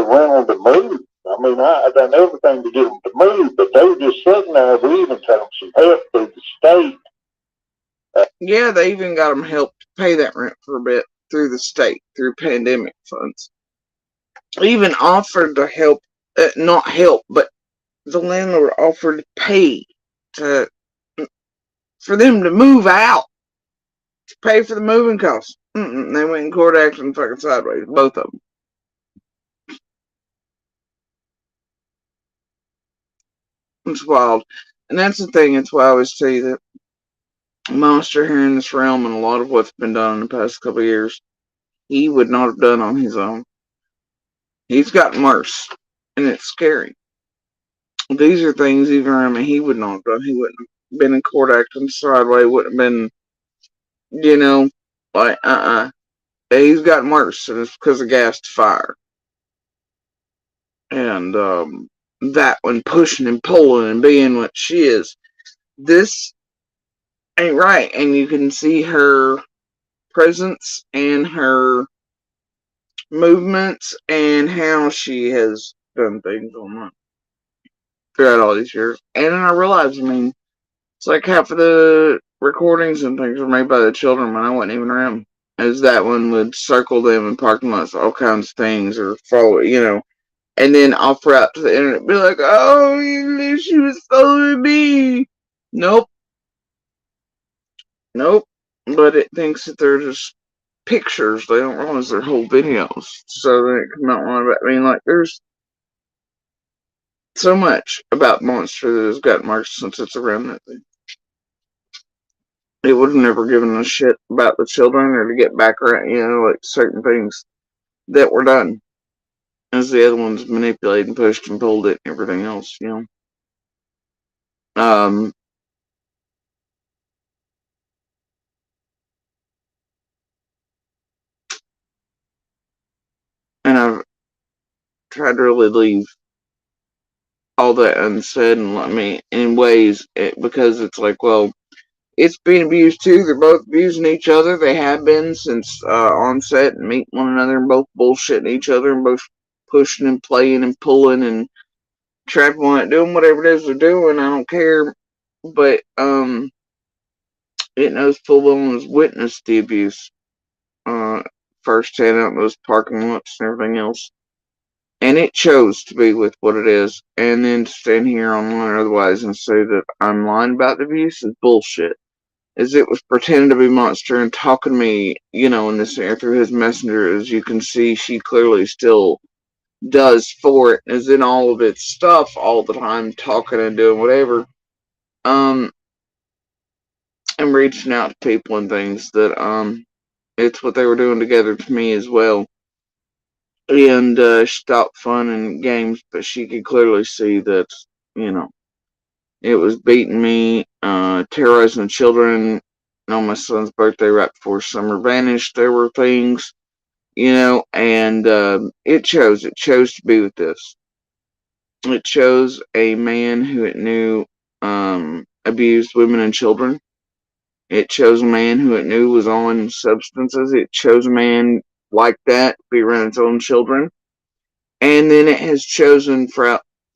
rent them to move. I mean, I done everything to get them to move, but they were just sitting there. We even got them some help through the state. Yeah, they even got them help to pay that rent for a bit through the state, through pandemic funds. Even offered to help, not help, but the landlord offered to pay for them to move out, to pay for the moving costs. They went in court acting fucking sideways, both of them. It's wild. And that's the thing, it's why I always tell you that Monster here in this realm and a lot of what's been done in the past couple of years, he would not have done on his own. He's gotten worse, and it's scary. These are things even he would not have done. He wouldn't have been in court acting sideways, wouldn't have been, like, He's gotten worse, and it's because of gas to fire. And, that one pushing and pulling and being what she is. This ain't right, and you can see her presence and her movements and how she has done things online throughout all these years. And then I realized, it's like half of the recordings and things were made by the children when I wasn't even around. As that one would circle them in parking lots, all kinds of things, or follow, and then offer out to the internet, be like, oh, she was following me. Nope. But it thinks that they're just pictures. They don't realize they're whole videos. So then it come out one about, there's so much about Monster that has gotten worse since it's around that thing. It would have never given a shit about the children or to get back around, like certain things that were done. As the other ones manipulated and pushed and pulled it and everything else, And I've tried to really leave all that unsaid and in ways, because it's like, well, it's being abused too. They're both abusing each other. They have been since onset and meeting one another and both bullshitting each other and both pushing and playing and pulling and trapping on it, doing whatever it is they're doing. I don't care. But it knows full well has witnessed the abuse firsthand out in those parking lots and everything else. And it chose to be with what it is. And then to stand here online or otherwise and say that I'm lying about the abuse is bullshit. As it was pretending to be Monster and talking to me, in this air through his messenger. As you can see, she clearly still does for it, is in all of its stuff all the time, talking and doing whatever. And reaching out to people and things that, it's what they were doing together to me as well. And she thought fun and games, but she could clearly see that, it was beating me, terrorizing the children. On my son's birthday right before summer vanished, there were things, and it chose to be with this. It chose a man who it knew abused women and children. It chose a man who it knew was on substances. It chose a man like that to be around its own children. And then it has chosen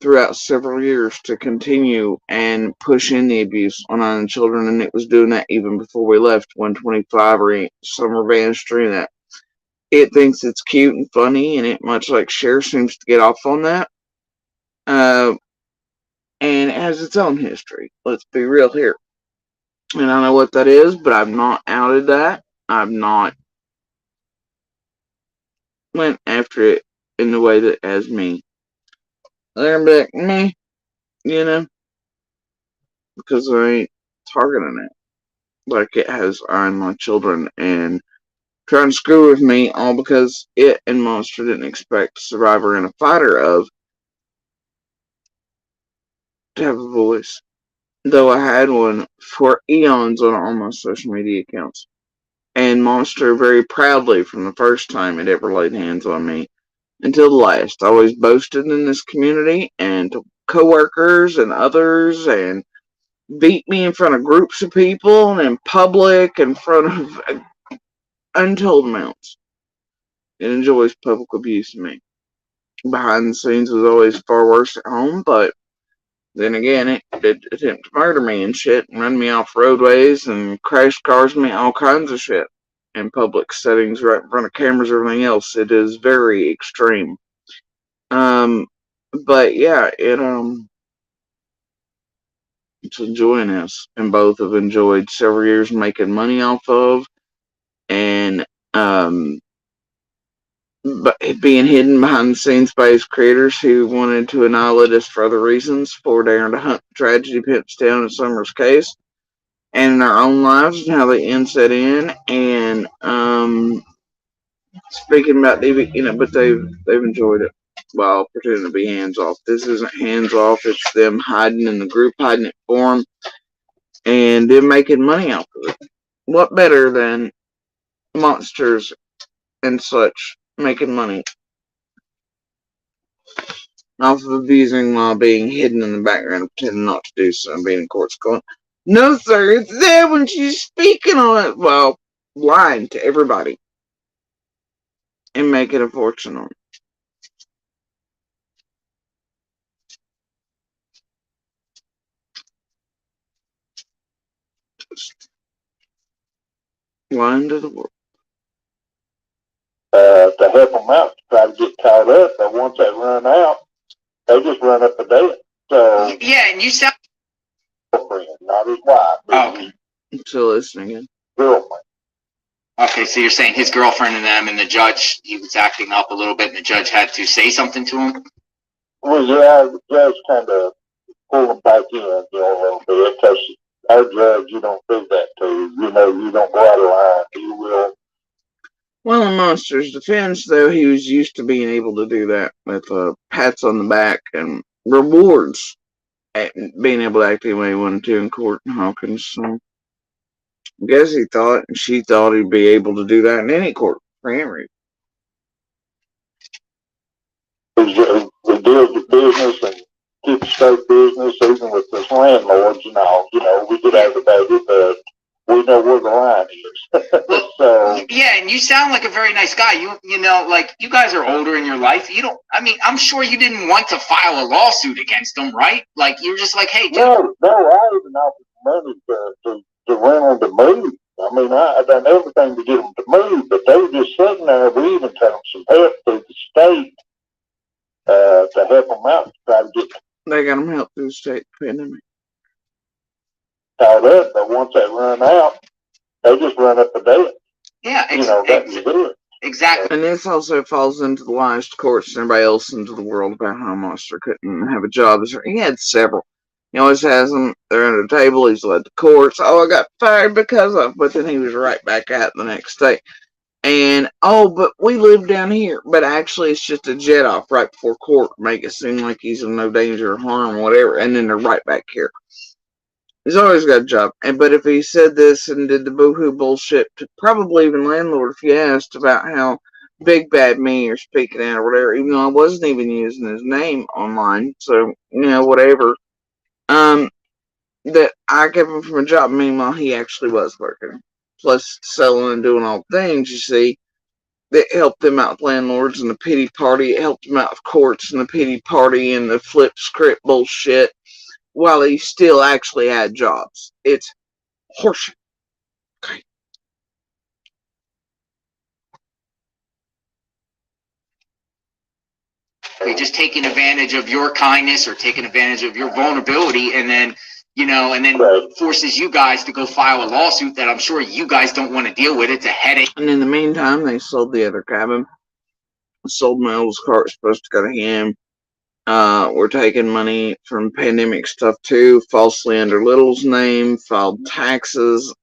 throughout several years to continue and push in the abuse on island children, and it was doing that even before we left 125 or Summer Bannister, that it thinks it's cute and funny, and it, much like Cher, seems to get off on that. And it has its own history. Let's be real here. And I know what that is, but I've not outed that. I've not went after it in the way that has me. They're like, me, you know, because I ain't targeting it like it has on my children and trying to screw with me, all because it and Monster didn't expect a survivor and a fighter of to have a voice. Though I had one for eons on all my social media accounts. And Monster very proudly, from the first time it ever laid hands on me until the last, always boasted in this community and to coworkers and others, and beat me in front of groups of people and in public in front of untold amounts. It enjoys public abuse of me. Behind the scenes was always far worse at home, but then again, it did attempt to murder me and shit, and run me off roadways and crash cars me, all kinds of shit in public settings, right in front of cameras, everything else. It is very extreme. But yeah, it's enjoying us, and both have enjoyed several years making money off of, and but being hidden behind the scenes by his creators who wanted to annihilate us for other reasons, for daring to hunt tragedy pimps down in Summer's case, and in our own lives and how they end set in, and speaking about but they've enjoyed it while pretending to be hands off. This isn't hands off, it's them hiding in the group, hiding it for them, and them making money off of it. What better than monsters and such making money off of abusing while being hidden in the background, pretending not to do so, and being in courts going, no sir, it's there when she's speaking on it, while lying to everybody and making a fortune on it. Just lying to the world. To help them out, to try to get caught up, but once they run out, they just run up the debt. So Yeah, and you sound girlfriend, not his wife. okay. Still listening in. Girlfriend. Okay, so you're saying his girlfriend and them, and the judge, he was acting up a little bit, and the judge had to say something to him? Well, yeah, the judge kind of pulled them back in, a little bit, because our judge, you don't do that to. You don't go out of line. You will. Well, in Monster's defense, though, he was used to being able to do that with pats on the back and rewards at being able to act the way he wanted to in court in Hawkins. So I guess he thought, and she thought, he'd be able to do that in any court for Henry. We deal with business and keep straight business, even with the landlords and all. We get aggravated, but we know where the line is. So yeah, and you sound like a very nice guy. You know, like, you guys are older in your life. You don't. I mean, I'm sure you didn't want to file a lawsuit against them, right? Like, you're just like, hey, dude. No, I even offered money to rent them to move. I mean, I done everything to get them to move, but they were just sitting there. We even took them some help through the state to help them out, to try to get. They got him help through the state pandemic. Caught up, but once they run out, they just run up the debt. Yeah, exactly. And this also falls into the lies to courts and everybody else into the world about how Monster couldn't have a job. He had several. He always has them. They're under the table. He's led to courts. Oh, I got fired because of. But then he was right back out the next day. And, oh, but we live down here. But actually, it's just a jet off right before court. Make it seem like he's in no danger or harm or whatever. And then they're right back here. He's always got a job. But if he said this and did the boohoo bullshit to probably even landlord, if you asked about how big bad me or speaking out or whatever, even though I wasn't even using his name online, so, whatever, that I kept him from a job. Meanwhile, he actually was working. Plus, selling and doing all the things, you see, It helped them out with landlords and the pity party. It helped them out with courts and the pity party and the flip script bullshit, while he still actually had jobs. It's horseshit. Okay. They're just taking advantage of your kindness or taking advantage of your vulnerability, and then, forces you guys to go file a lawsuit that I'm sure you guys don't want to deal with. It's a headache. And in the meantime, they sold the other cabin. Sold my oldest car. It's supposed to go to him. We're taking money from pandemic stuff too, falsely under Little's name, filed taxes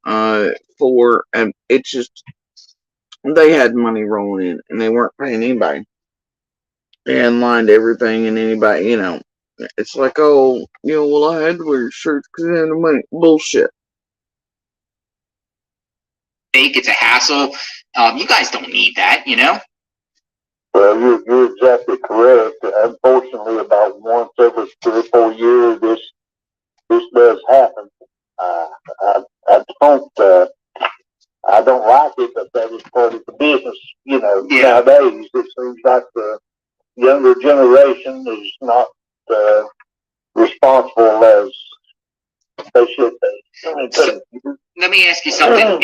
for, and it's just, they had money rolling in and they weren't paying anybody. And lined everything and anybody, it's like, oh, well, I had to wear shirts because I had the money. Bullshit. It's a hassle. You guys don't need that, Well, you're exactly correct. Unfortunately, about once every 3 or 4 years, this does happen. I don't like it, but that is part of the business. Nowadays it seems like the younger generation is not responsible as they should be. Let me ask you something.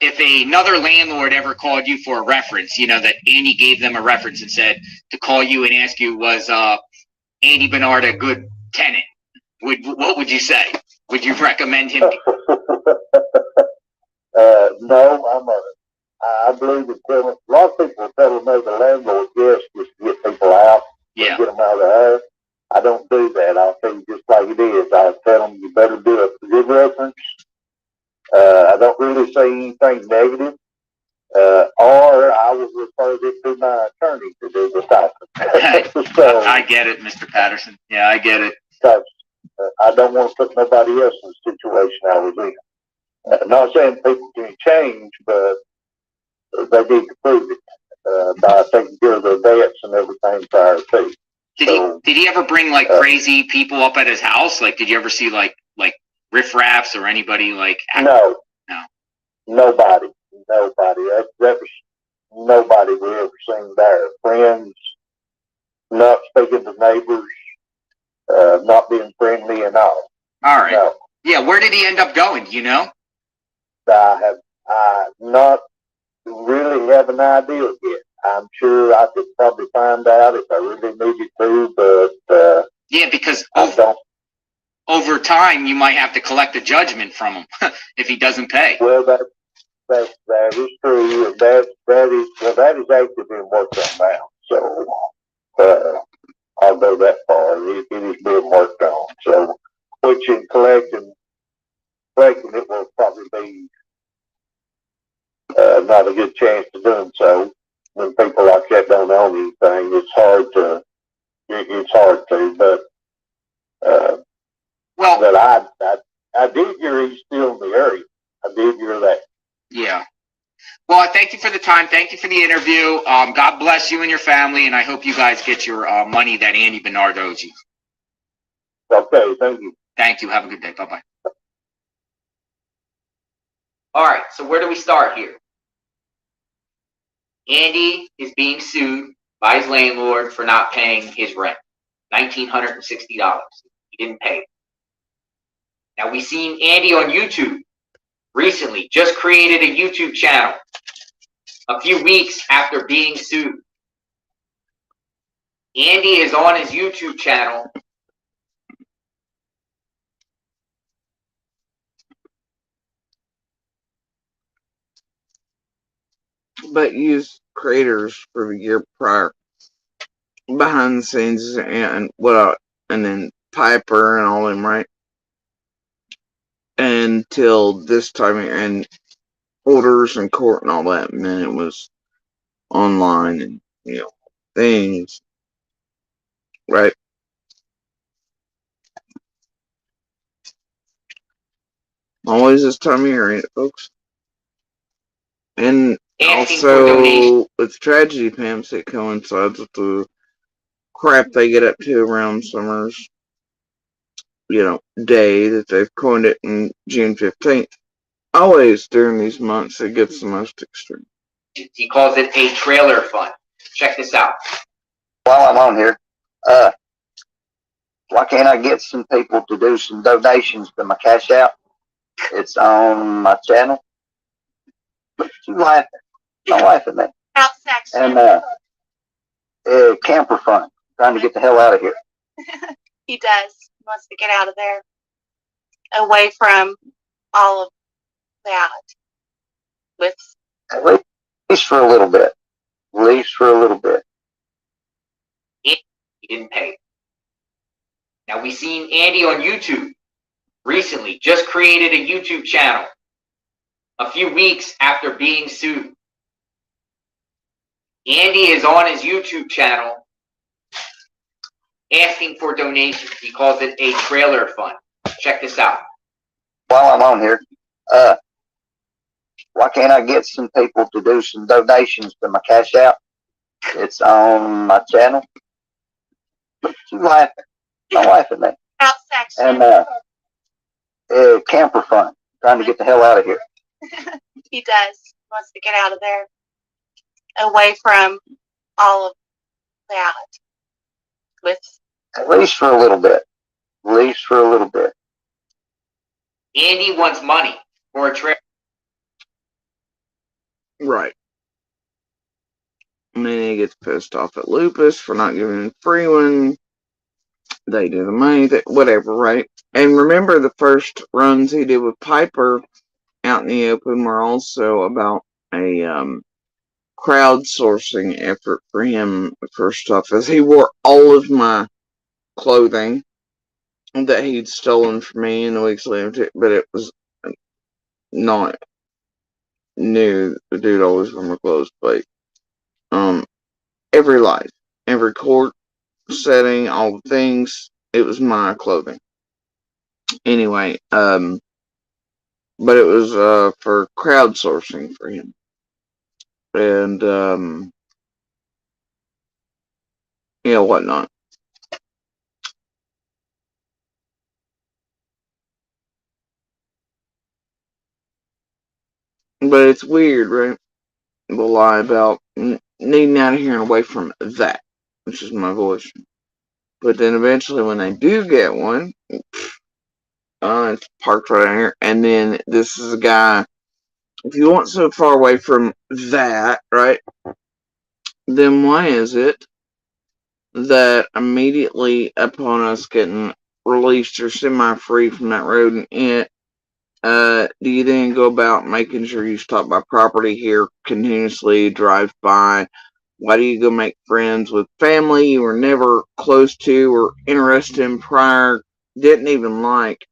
If another landlord ever called you for a reference, that Andy gave them a reference and said to call you and ask you, was Andy Bernard a good tenant? What would you say? Would you recommend him? No, I believe that a lot of people tell me the landlord, yes, just to get people out, get them out of the house. I don't do that. I'll tell you just like it is. I tell them you better do a good reference. I don't really say anything negative, or I would refer it to my attorney to do the talking. So, I get it, Mr. Patterson. Yeah, I get it. I don't want to put nobody else in the situation I was in. I'm not saying people can change, but they need to prove it by taking care of their debts and everything prior to. Did he ever bring crazy people up at his house? Did you ever see like riffraffs or anybody like? No. Nobody. That was nobody we ever seen there. Friends, not speaking to neighbors, not being friendly and all. All right. No. Yeah. Where did he end up going? Do you know? I not really have an idea yet. I'm sure I could probably find out if I really needed to, but yeah, because over time you might have to collect a judgment from him if he doesn't pay. Well, that is true. That is actually being worked on now. So I'll go that far. It is being worked on. So, which in collecting it will probably be not a good chance to doing so. When people like that don't own anything, it's hard to. But I did hear he's still in the area. I did hear that. Yeah. Well, thank you for the time. Thank you for the interview. God bless you and your family, and I hope you guys get your money that Andy Bernard owes you. Okay, thank you. Thank you. Have a good day. Bye-bye. All right, so where do we start here? Andy is being sued by his landlord for not paying his rent, $1,960. He didn't pay it. Now, we've seen Andy on YouTube recently, just created a YouTube channel a few weeks after being sued. Andy is on his YouTube channel but used creators for the year prior, behind the scenes, and and then Piper and all them, right? Until this time, and orders and court and all that, and then it was online and things, right? Always this time of year, ain't it, folks? And also, with tragedy pimps, it coincides with the crap they get up to around Summer's, day that they've coined it in June 15th. always during these months it gets the most extreme. He calls it a trailer fund. Check this out. While I'm on here, why can't I get some people to do some donations to my Cash App? It's on my channel. You laughing? Don't laugh at me. Out section. And camper fund. Trying to get the hell out of here. He does. He wants to get out of there. Away from all of that. With At least for a little bit. At least for a little bit. He didn't pay. Now we seen Andy on YouTube recently, just created a YouTube channel a few weeks after being sued. Andy is on his YouTube channel asking for donations. He calls it a trailer fund. Check this out. While I'm on here, why can't I get some people to do some donations to my Cash App? It's on my channel. You laughing? Don't laugh at me. out section. And camper fund. Trying to get the hell out of here. He does. He wants to get out of there. Away from all of that. With At least for a little bit. At least for a little bit. Andy wants money for a trailer. Right. And then he gets pissed off at Lupus for not giving him free one. They do the money, whatever, right? And remember, the first runs he did with Piper out in the open were also about a crowdsourcing effort for him. First off, as he wore all of my clothing that he'd stolen from me in the weeks later, but it was not new. The dude always wore my clothes, but every life, every court setting, all the things, it was my clothing. Anyway, but it was for crowdsourcing for him. And whatnot. But it's weird, right? The lie about needing out of here and away from that, which is my voice. But then eventually when they do get one, it's parked right out here. And then this is a guy, if you want so far away from that, right, then why is it that immediately upon us getting released or semi-free from that road and do you then go about making sure you stop by property here continuously, drive by? Why do you go make friends with family you were never close to or interested in prior, didn't even like?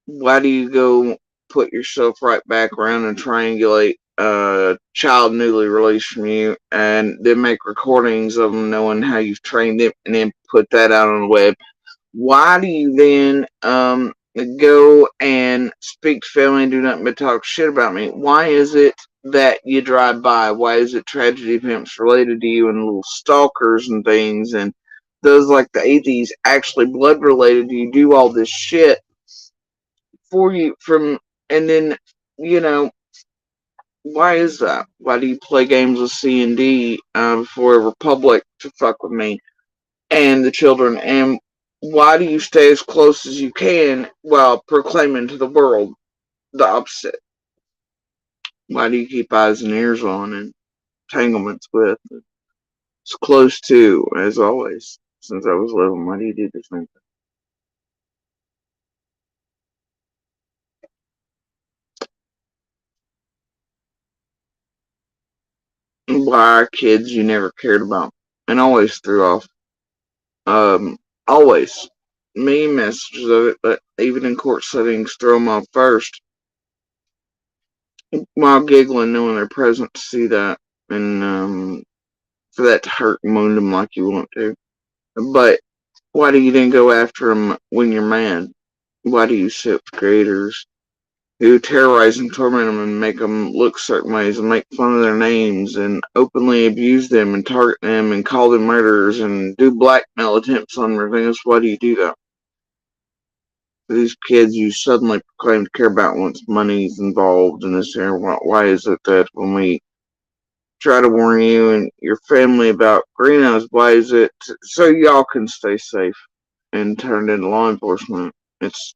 Why do you go put yourself right back around and triangulate a child newly released from you and then make recordings of them knowing how you've trained them and then put that out on the web? Why do you then go and speak to family and do nothing but talk shit about me? Why is it that you drive by? Why is it tragedy pimps related to you and little stalkers and things and those like the atheists actually blood related to you do all this shit for you and then, why is that? Why do you play games with C&D before a republic to fuck with me and the children? And why do you stay as close as you can while proclaiming to the world the opposite? Why do you keep eyes and ears on and entanglements with? It's close to, as always, since I was little. Why do you do the same thing? Why are kids you never cared about and always threw off? Always. Me messages of it, but even in court settings, throw them off first. While giggling, knowing they're present to see that, and for that to hurt and wound them like you want to. But why do you then go after them when you're mad? Why do you sit with creators who terrorize and torment them and make them look certain ways and make fun of their names and openly abuse them and target them and call them murderers and do blackmail attempts on them? Why do you do that? these kids you suddenly proclaim to care about once money's involved in this area? Why is it that when we try to warn you and your family about greenhouse, why is it so y'all can stay safe and turned into law enforcement? It's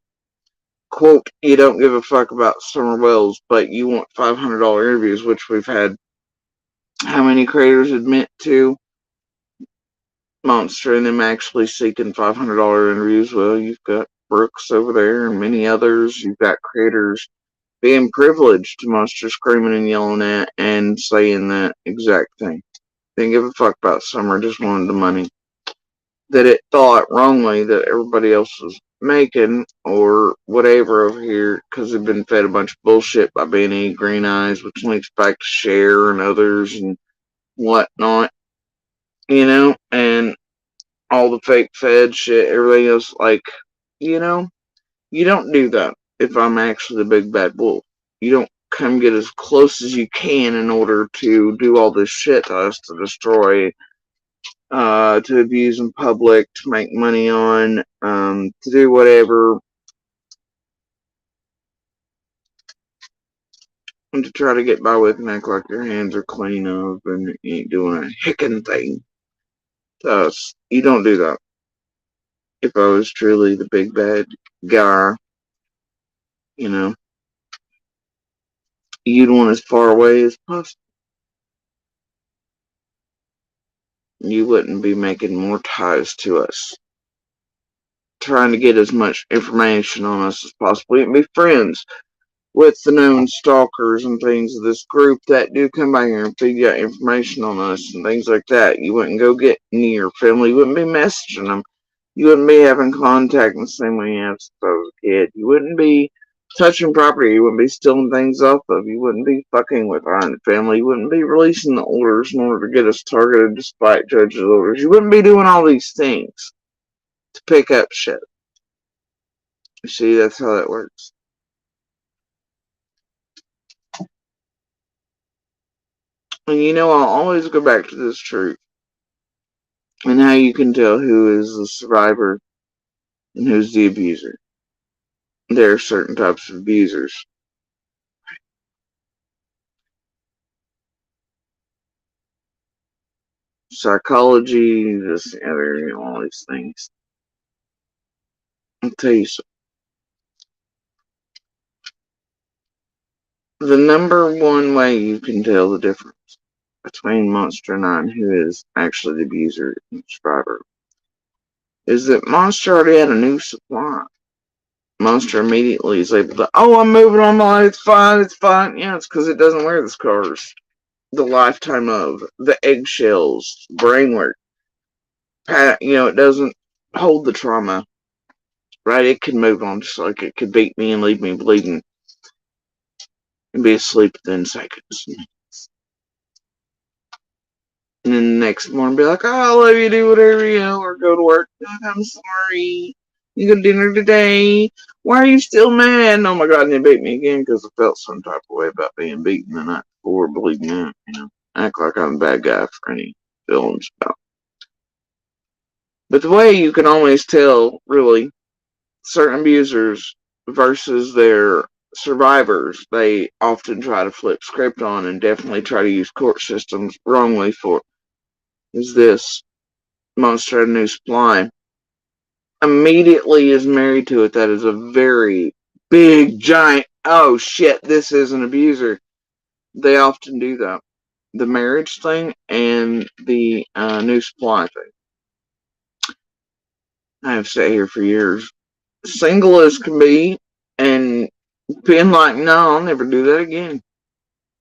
quote, you don't give a fuck about Summer Wells, but you want $500 interviews, which we've had how many creators admit to Monster and them actually seeking $500 interviews? Well, you've got Brooks over there and many others. You've got creators being privileged to Monster screaming and yelling at and saying that exact thing. Didn't give a fuck about Summer, just wanted the money that it thought wrongly that everybody else was making or whatever over here because they've been fed a bunch of bullshit by Benny, Green Eyes, which links back to Cher and others and whatnot, and all the fake Fed shit, everything else. Like, you know, you don't do that if I'm actually the big bad wolf. You don't come get as close as you can in order to do all this shit to us, to destroy, to abuse in public, to make money on, to do whatever, and to try to get by with and act like your hands are clean up and you ain't doing a hickin' thing to us. You don't do that. If I was truly the big bad guy, you know, you'd want as far away as possible. You wouldn't be making more ties to us, trying to get as much information on us as possible. You'd be friends with the known stalkers and things of this group that do come by here and feed you information on us and things like that. You wouldn't go get near your family. You wouldn't be messaging them. You wouldn't be having contact in the same way you have since I was a kid. You wouldn't be touching property. You wouldn't be stealing things off of. You wouldn't be fucking with our own family. You wouldn't be releasing the orders in order to get us targeted despite judges' orders. You wouldn't be doing all these things to pick up shit. You see, that's how that works. And I'll always go back to this truth and how you can tell who is the survivor and who's the abuser. There are certain types of abusers. Psychology, this, other, all these things. I'll tell you something. The number one way you can tell the difference between Monster and I and who is actually the abuser and the survivor is that Monster already had a new supply. Monster immediately is able to, I'm moving on my life, it's fine, it's fine. Yeah, it's because it doesn't wear the scars. The lifetime of, the eggshells, brain work. It doesn't hold the trauma, right? It can move on just like it could beat me and leave me bleeding and be asleep within seconds. And then the next morning be like, I love you, do whatever, or go to work. I'm sorry. You go to dinner today. Why are you still mad? And, oh my God, and they beat me again because I felt some type of way about being beaten the night before, bleeding out, Act like I'm a bad guy for any feelings about. But the way you can always tell, really, certain abusers versus their survivors, they often try to flip script on and definitely try to use court systems wrongly for, is this. Monster had a new supply. Immediately is married to it. That is a very big, giant, oh shit, this is an abuser. They often do that. The marriage thing and the new supply thing. I have sat here for years, single as can be, and being like, no, I'll never do that again.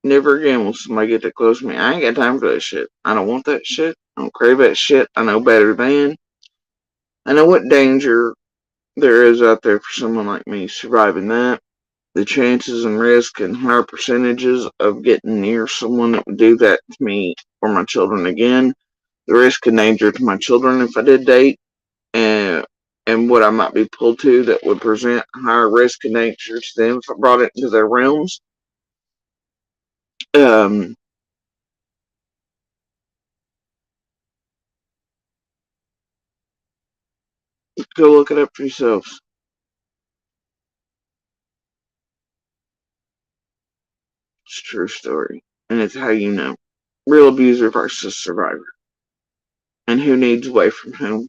Never again will somebody get that close to me. I ain't got time for that shit. I don't want that shit. I don't crave that shit. I know better than. I know what danger there is out there for someone like me surviving that. The chances and risk and higher percentages of getting near someone that would do that to me or my children again. The risk and danger to my children if I did date, and what I might be pulled to that would present higher risk and danger to them if I brought it into their realms. Go look it up for yourselves. true story. And it's how you know. Real abuser versus survivor. And who needs away from whom.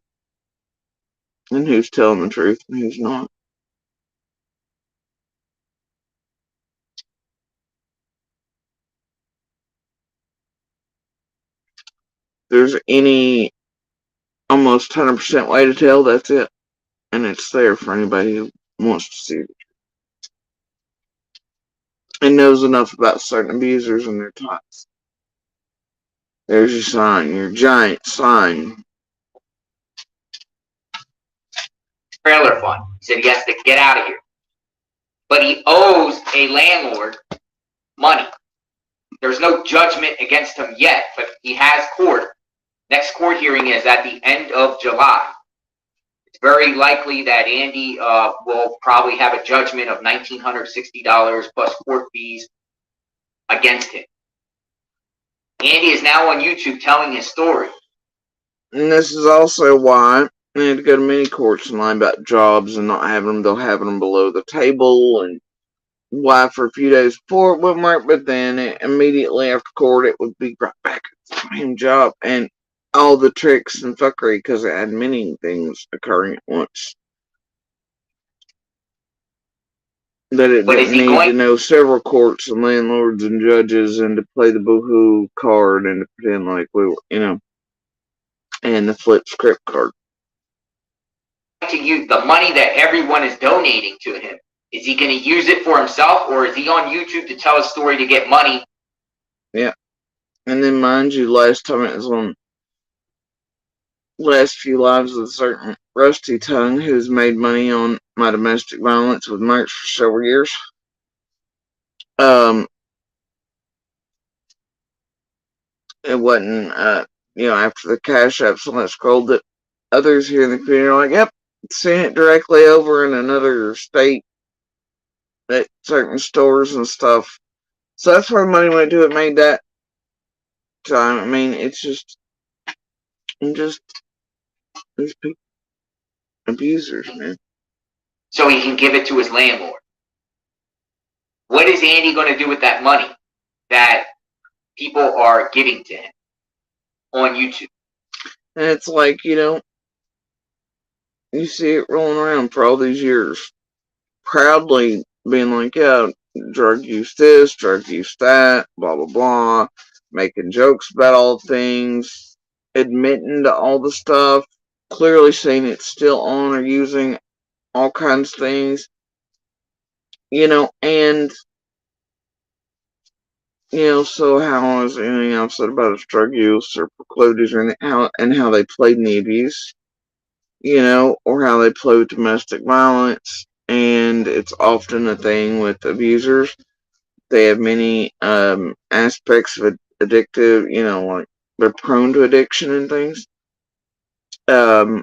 And who's telling the truth and who's not. If there's any almost 100% way to tell, that's it. And it's there for anybody who wants to see it. And knows enough about certain abusers and their types. There's your sign, your giant sign. Trailer fund. He said he has to get out of here. But he owes a landlord money. There's no judgment against him yet, but he has court. Next court hearing is at the end of July. It's very likely that Andy will probably have a judgment of $1,960 plus court fees against him. Andy is now on YouTube telling his story. And this is also why they had to go to many courts and lie about jobs and not having them. They'll have them below the table, and why for a few days before it wouldn't work, but then immediately after court it would be right back at the same job. And all the tricks and fuckery because it had many things occurring at once. That it didn't need to know several courts and landlords and judges and to play the boohoo card and to pretend like we were, and the flip script card. To use the money that everyone is donating to him. Is he going to use it for himself, or is he on YouTube to tell his story to get money? Yeah. And then mind you, last time it was on Last Few Lives with a certain Rusty Tongue who's made money on my domestic violence with merch for several years. It wasn't, after the Cash Apps on that scroll that others here in the community are like, yep, seeing it directly over in another state at certain stores and stuff. So that's where the money went to. It made that time. I mean, it's just these people, abusers, man. So he can give it to his landlord. What is Andy going to do with that money that people are giving to him on YouTube? And it's like, you see it rolling around for all these years, proudly being like, yeah, drug use this, drug use that, blah, blah, blah, making jokes about all things, admitting to all the stuff, clearly saying it's still on or using all kinds of things, and, so how is anything else said about his drug use or proclivities or anything, how they played in the abuse, or how they play with domestic violence. And it's often a thing with abusers. They have many aspects of addictive, like they're prone to addiction and things. How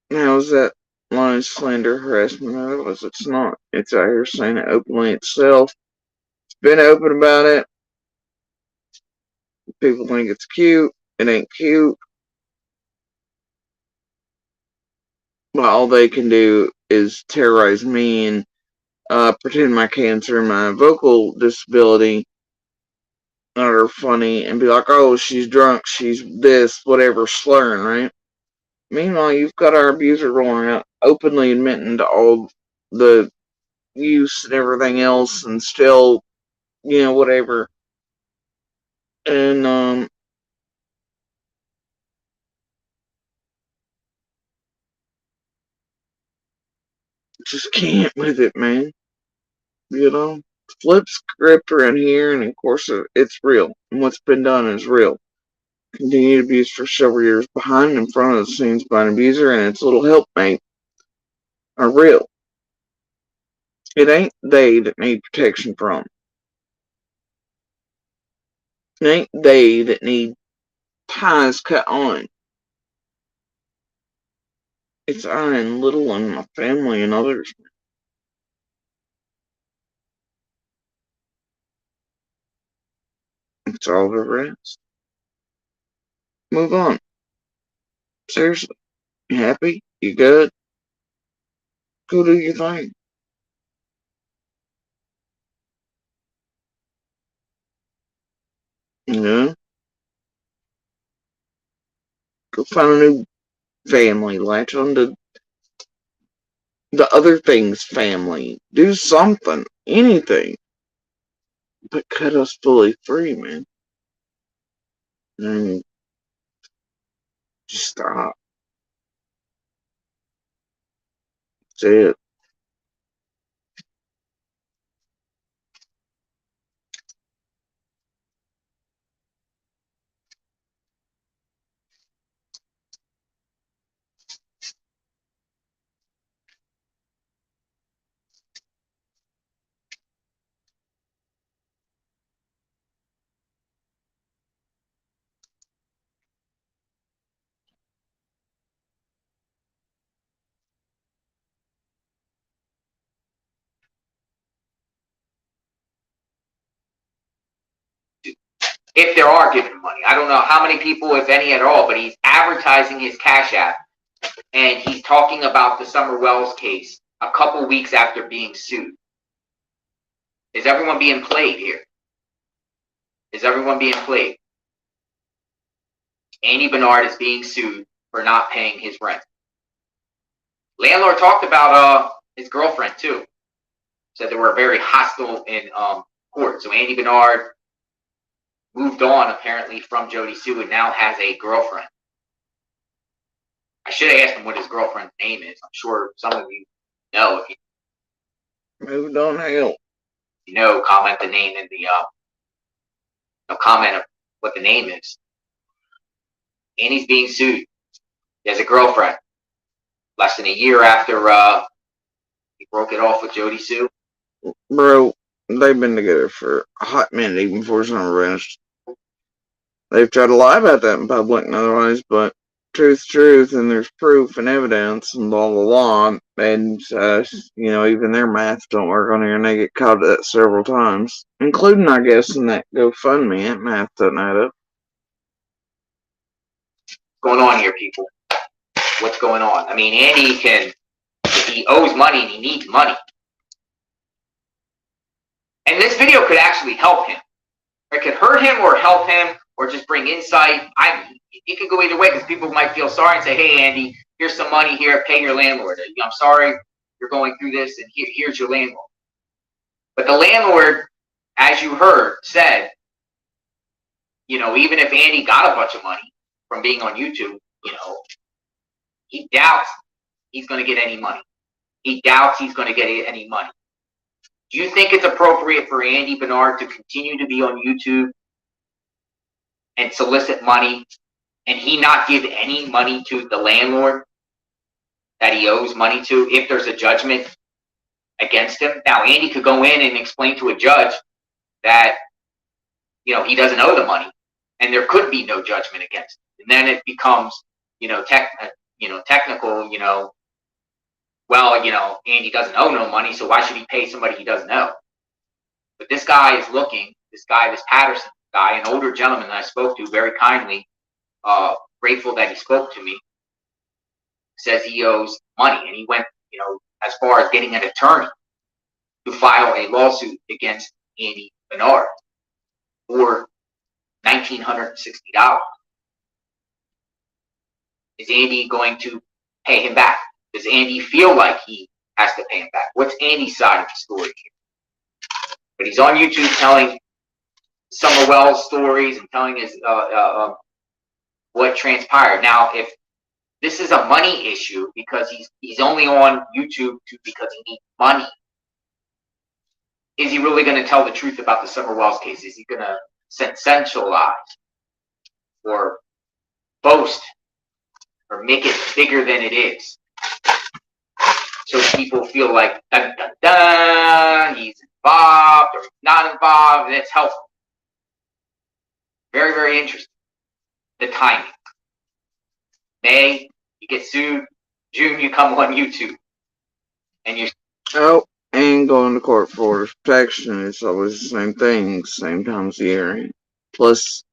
is that line of slander harassment? No, it's not. It's out here saying it openly itself. It's been open about it. People think it's cute. It ain't cute. But all they can do is terrorize me and pretend my cancer and my vocal disability are funny and be like, oh, she's drunk, she's this, whatever, slurring, right? Meanwhile, you've got our abuser rolling out, openly admitting to all the use and everything else, and still, whatever. And, just can't with it, man. Flip script around here, and of course, it's real. And what's been done is real. Continued abuse for several years behind and in front of the scenes by an abuser and its little helpmate are real. It ain't they that need protection from. It ain't they that need ties cut on. It's I and little and my family and others. It's all the rest. Move on. Seriously. You happy? You good? Go do your thing. You know? Go find a new family. Latch on to the other thing's family. Do something. Anything. But cut us fully free, man. And just stop. That's it. If there are giving money, I don't know how many people, if any at all, but he's advertising his Cash App, and he's talking about the Summer Wells case a couple weeks after being sued. Is everyone being played here? Is everyone being played? Andy Bernard is being sued for not paying his rent. Landlord talked about his girlfriend too. Said they were very hostile in court. So Andy Bernard moved on apparently from Jody Sue and now has a girlfriend. I should have asked him what his girlfriend's name is. I'm sure some of you know. If Moved on hell. you know, comment the name in the comment of what the name is. Andy's being sued. He has a girlfriend. Less than a year after he broke it off with Jody Sue. Bro, they've been together for a hot minute even before summer arrest. They've tried to lie about that in public and otherwise, but truth's truth, and there's proof and evidence and blah blah blah. And even their math don't work on here, and they get caught at that several times, including, I guess, in that GoFundMe. That math doesn't add up. What's going on here, people? What's going on? I mean, Andy if he owes money and he needs money. And this video could actually help him. It could hurt him or help him or just bring insight. It could go either way because people might feel sorry and say, hey, Andy, here's some money here, pay your landlord. I'm sorry you're going through this, and here's your landlord. But the landlord, as you heard, said, even if Andy got a bunch of money from being on YouTube, he doubts he's going to get any money. He doubts he's going to get any money. Do you think it's appropriate for Andy Bernard to continue to be on YouTube and solicit money and he not give any money to the landlord that he owes money to if there's a judgment against him? Now, Andy could go in and explain to a judge that, he doesn't owe the money and there could be no judgment against him. And then it becomes, technical, Andy doesn't owe no money, so why should he pay somebody he doesn't owe? But this guy is this Patterson guy, an older gentleman that I spoke to very kindly, grateful that he spoke to me, says he owes money. And he went, as far as getting an attorney to file a lawsuit against Andy Bernard for $1,960. Is Andy going to pay him back? Does Andy feel like he has to pay him back? What's Andy's side of the story here? But he's on YouTube telling Summer Wells stories and telling his what transpired. Now, if this is a money issue because he's only on YouTube because he needs money, is he really going to tell the truth about the Summer Wells case? Is he going to sensationalize or boast or make it bigger than it is? So people feel like, dun, dun, dun, he's involved or not involved. That's helpful. Very, very interesting. The timing. May, you get sued. June, you come on YouTube. And you... Oh, and going to court for order protection. It's always the same thing, same times of year. Plus,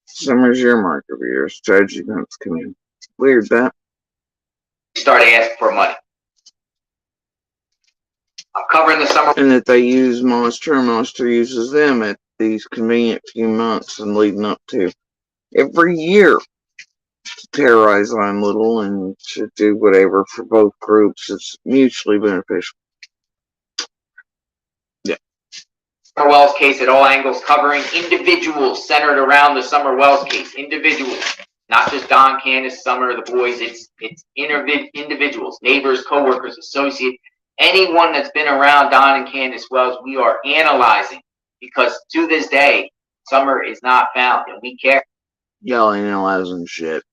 summer's your mark every year. Strategy events come in. Weird that. Start asking for money. I'm covering the summer. And that they use Monster uses them at these convenient few months and leading up to every year to terrorize Lime Little and to do whatever for both groups. It's mutually beneficial. Yeah. Summer Wells case at all angles, covering individuals centered around the Summer Wells case. Individuals, not just Don, Candace, Summer, the boys. It's individuals, neighbors, coworkers, associates, anyone that's been around Don and Candace Wells. We are analyzing because to this day, Summer is not found, and we care. Y'all analyzing shit.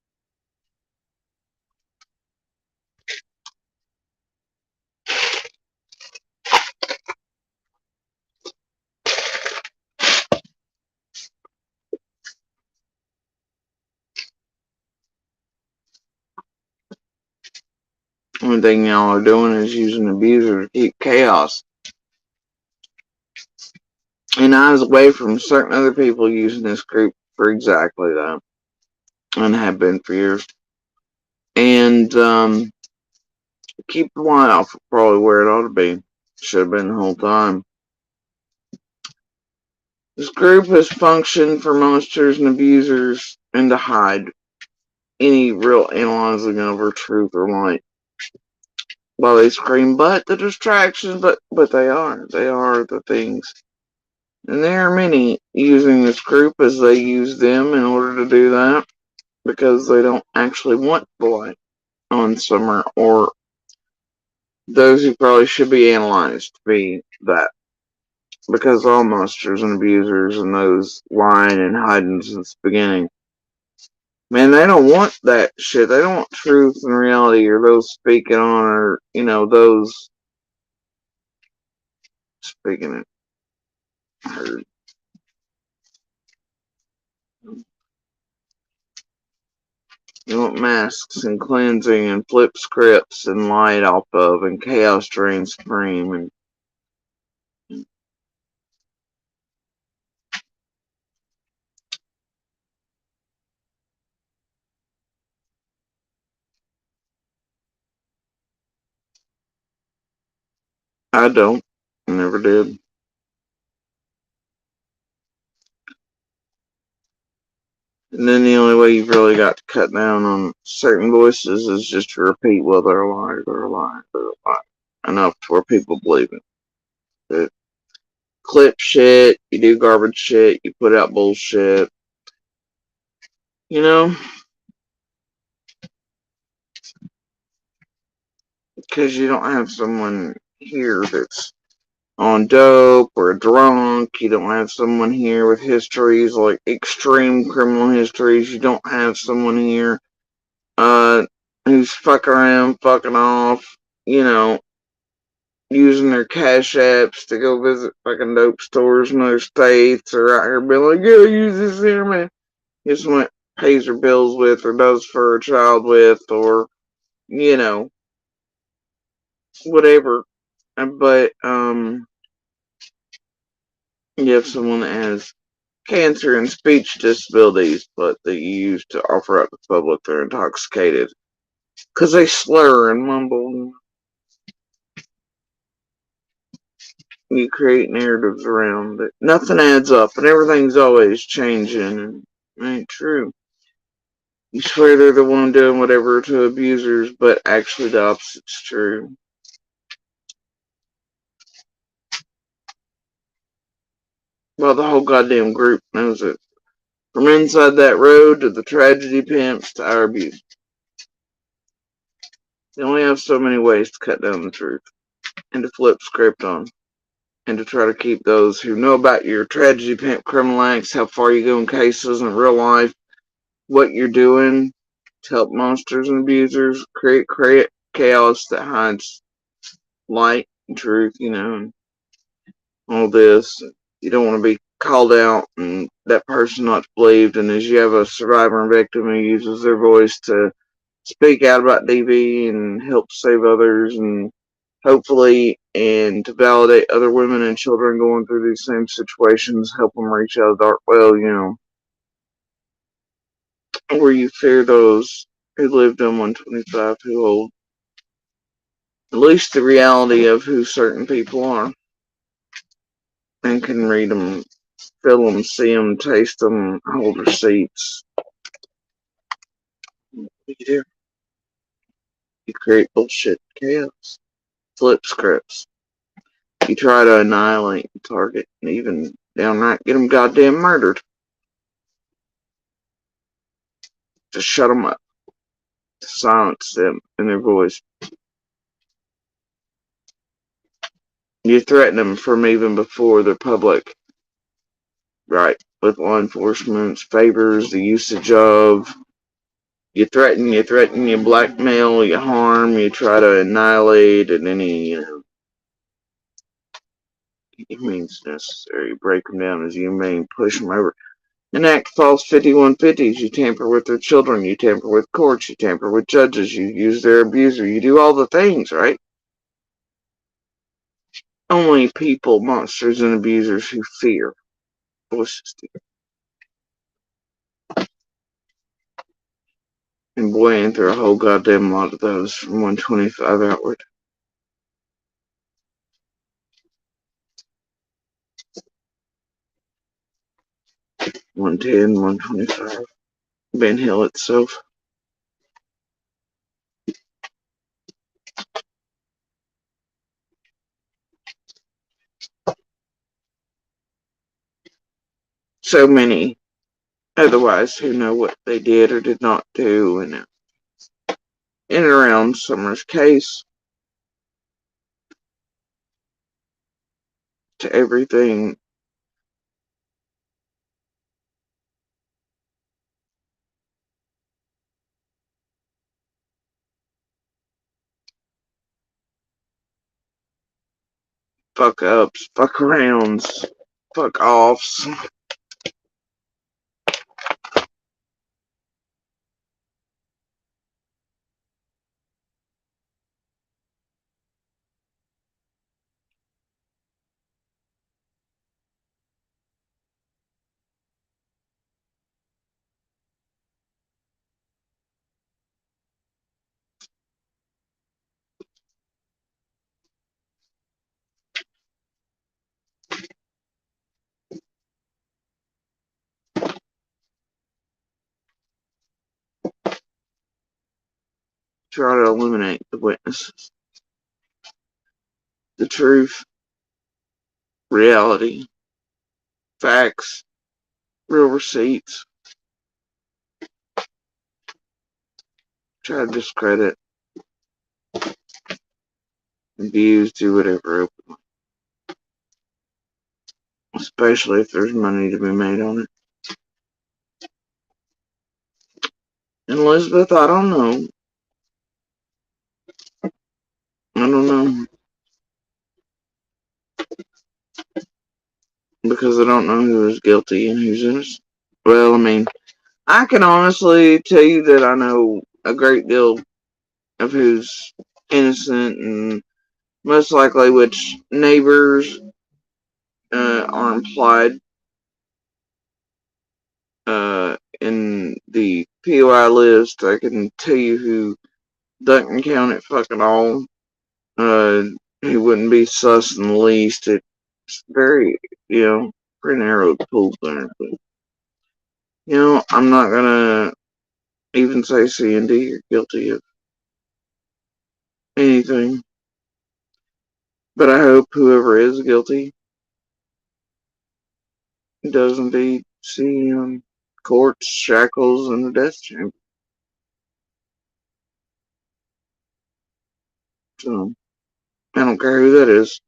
Only thing y'all are doing is using abuser to keep chaos. And I was away from certain other people using this group for exactly that. And have been for years. And keep the light off probably where it ought to be. Should have been the whole time. This group has functioned for monsters and abusers and to hide any real analyzing of truth or light. Well, they scream, but the distractions, but they are the things. And there are many using this group as they use them in order to do that, because they don't actually want the light on Summer or those who probably should be analyzed to be that. Because all monsters and abusers and those lying and hiding since the beginning, man, they don't want that shit. They don't want truth and reality or those speaking on or, those speaking it. Heard. You want masks and cleansing and flip scripts and light off of and chaos reign supreme and I don't. I never did. And then the only way you've really got to cut down on certain voices is just to repeat, well, they're a liar, they're a liar, they're a liar. Enough to where people believe it. But clip shit, you do garbage shit, you put out bullshit. Because you don't have someone here that's on dope or drunk. You don't have someone here with histories like extreme criminal histories. You don't have someone here who's fucking around, fucking off, using their cash apps to go visit fucking dope stores in other states or out here being like, yeah, use this here, man. Just what pays her bills with or does for a child with or, whatever. But, you have someone that has cancer and speech disabilities, but that you use to offer up to the public they're intoxicated. Because they slur and mumble. You create narratives around it. Nothing adds up, and everything's always changing, and it ain't true. You swear they're the one doing whatever to abusers, but actually the opposite's true. Well, the whole goddamn group knows it. From inside that road to the tragedy pimps to our abuse. They only have so many ways to cut down the truth and to flip script on and to try to keep those who know about your tragedy pimp criminal acts, how far you go in cases in real life, what you're doing to help monsters and abusers create chaos that hides light and truth, and all this. You don't want to be called out and that person not believed, and as you have a survivor and victim who uses their voice to speak out about DV and help save others and hopefully and to validate other women and children going through these same situations, help them reach out of the dark well, where you fear those who lived on 125 who hold at least the reality of who certain people are and can read them feel them, see them, taste them, hold receipts. What do you do? You create bullshit, chaos, flip scripts. You try to annihilate the target and even downright get them goddamn murdered. To shut them up. To silence them in their voice. You threaten them from even before the public. Right. With law enforcement's favors, the usage of. You threaten, you blackmail, you harm, you try to annihilate at any, means necessary. Break them down as you may, push them over. Enact false 5150s. You tamper with their children. You tamper with courts. You tamper with judges. You use their abuser. You do all the things, right? Only people, monsters, and abusers who fear voices do. And boy, ain't there a whole goddamn lot of those from 125 outward. $110, $125. Ben Hill itself. So many otherwise who know what they did or did not do, and in and around Summers' case, to everything. Fuck ups, fuck arounds, fuck offs. Try to eliminate the witnesses. The truth, reality, facts, real receipts. Try to discredit, abuse, do whatever openly. Especially if there's money to be made on it. And Elizabeth, I don't know. I don't know. Because I don't know who is guilty and who's innocent. Well, I mean, I can honestly tell you that I know a great deal of who's innocent and most likely which neighbors are implied in the POI list. I can tell you who doesn't count it fucking all. He wouldn't be sus in the least. It's very, pretty narrow pool there. But, I'm not gonna even say C and D are guilty of anything. But I hope whoever is guilty does indeed see courts, shackles, and the death chamber. So, I don't care who that is.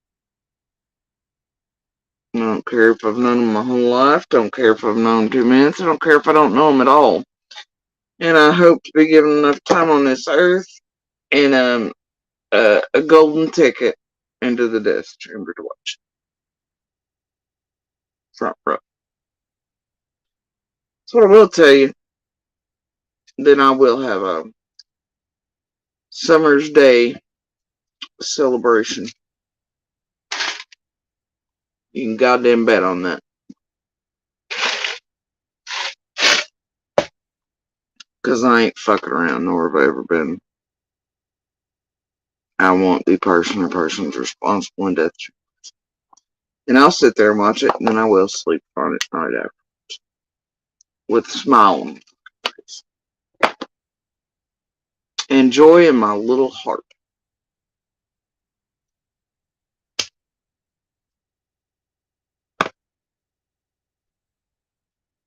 I don't care if I've known him my whole life. Don't care if I've known him 2 minutes. I don't care if I don't know him at all. And I hope to be given enough time on this earth and a golden ticket into the death chamber to watch. Front row. So what I will tell you, then I will have a Summer's Day celebration. You can goddamn bet on that. Because I ain't fucking around, nor have I ever been. I want the person or persons responsible in death. And I'll sit there and watch it, and then I will sleep on it night after with a smile on my face. And joy in my little heart.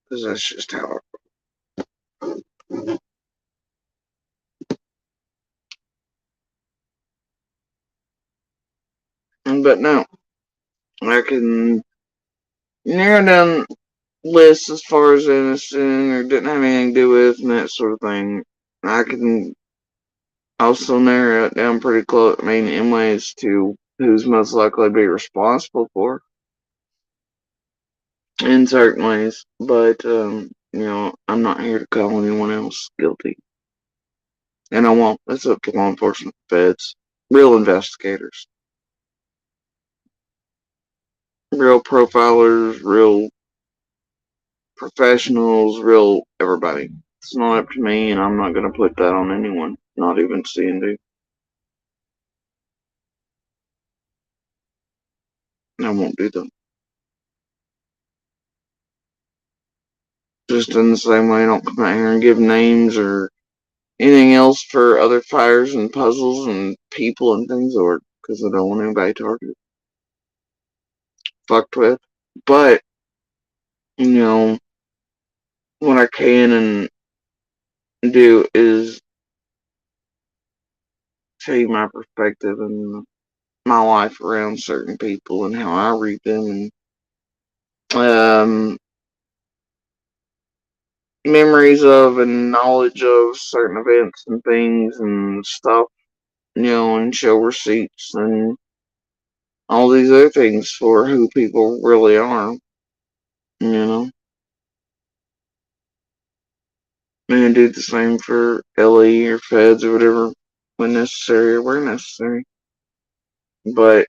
Because that's just how But no, I can narrow down lists as far as innocent or didn't have anything to do with and that sort of thing. I can also narrow it down pretty close, I mean, in ways to who's most likely to be responsible for in certain ways. But, I'm not here to call anyone else guilty. And I won't. That's up to law enforcement, feds, real investigators, real profilers, real professionals, real everybody. It's not up to me, and I'm not going to put that on anyone, not even C&D. I won't do that. Just in the same way, I don't come out here and give names or anything else for other fires and puzzles and people and things, or because I don't want anybody targeted, fucked with. But, what I can and do is tell you my perspective and my life around certain people and how I read them and memories of and knowledge of certain events and things and stuff, and show receipts and all these other things for who people really are, and do the same for LE or feds or whatever when necessary or where necessary. But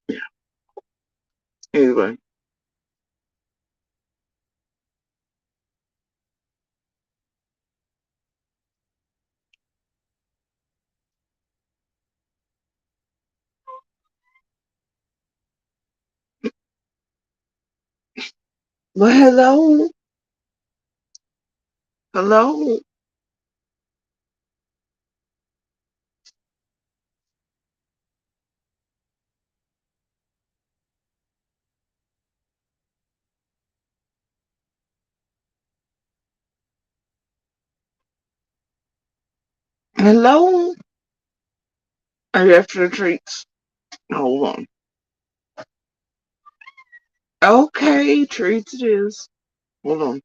yeah, anyway. Well, hello. Hello. Hello. Are you after the treats? Hold on. Okay, treats it is. Hold on.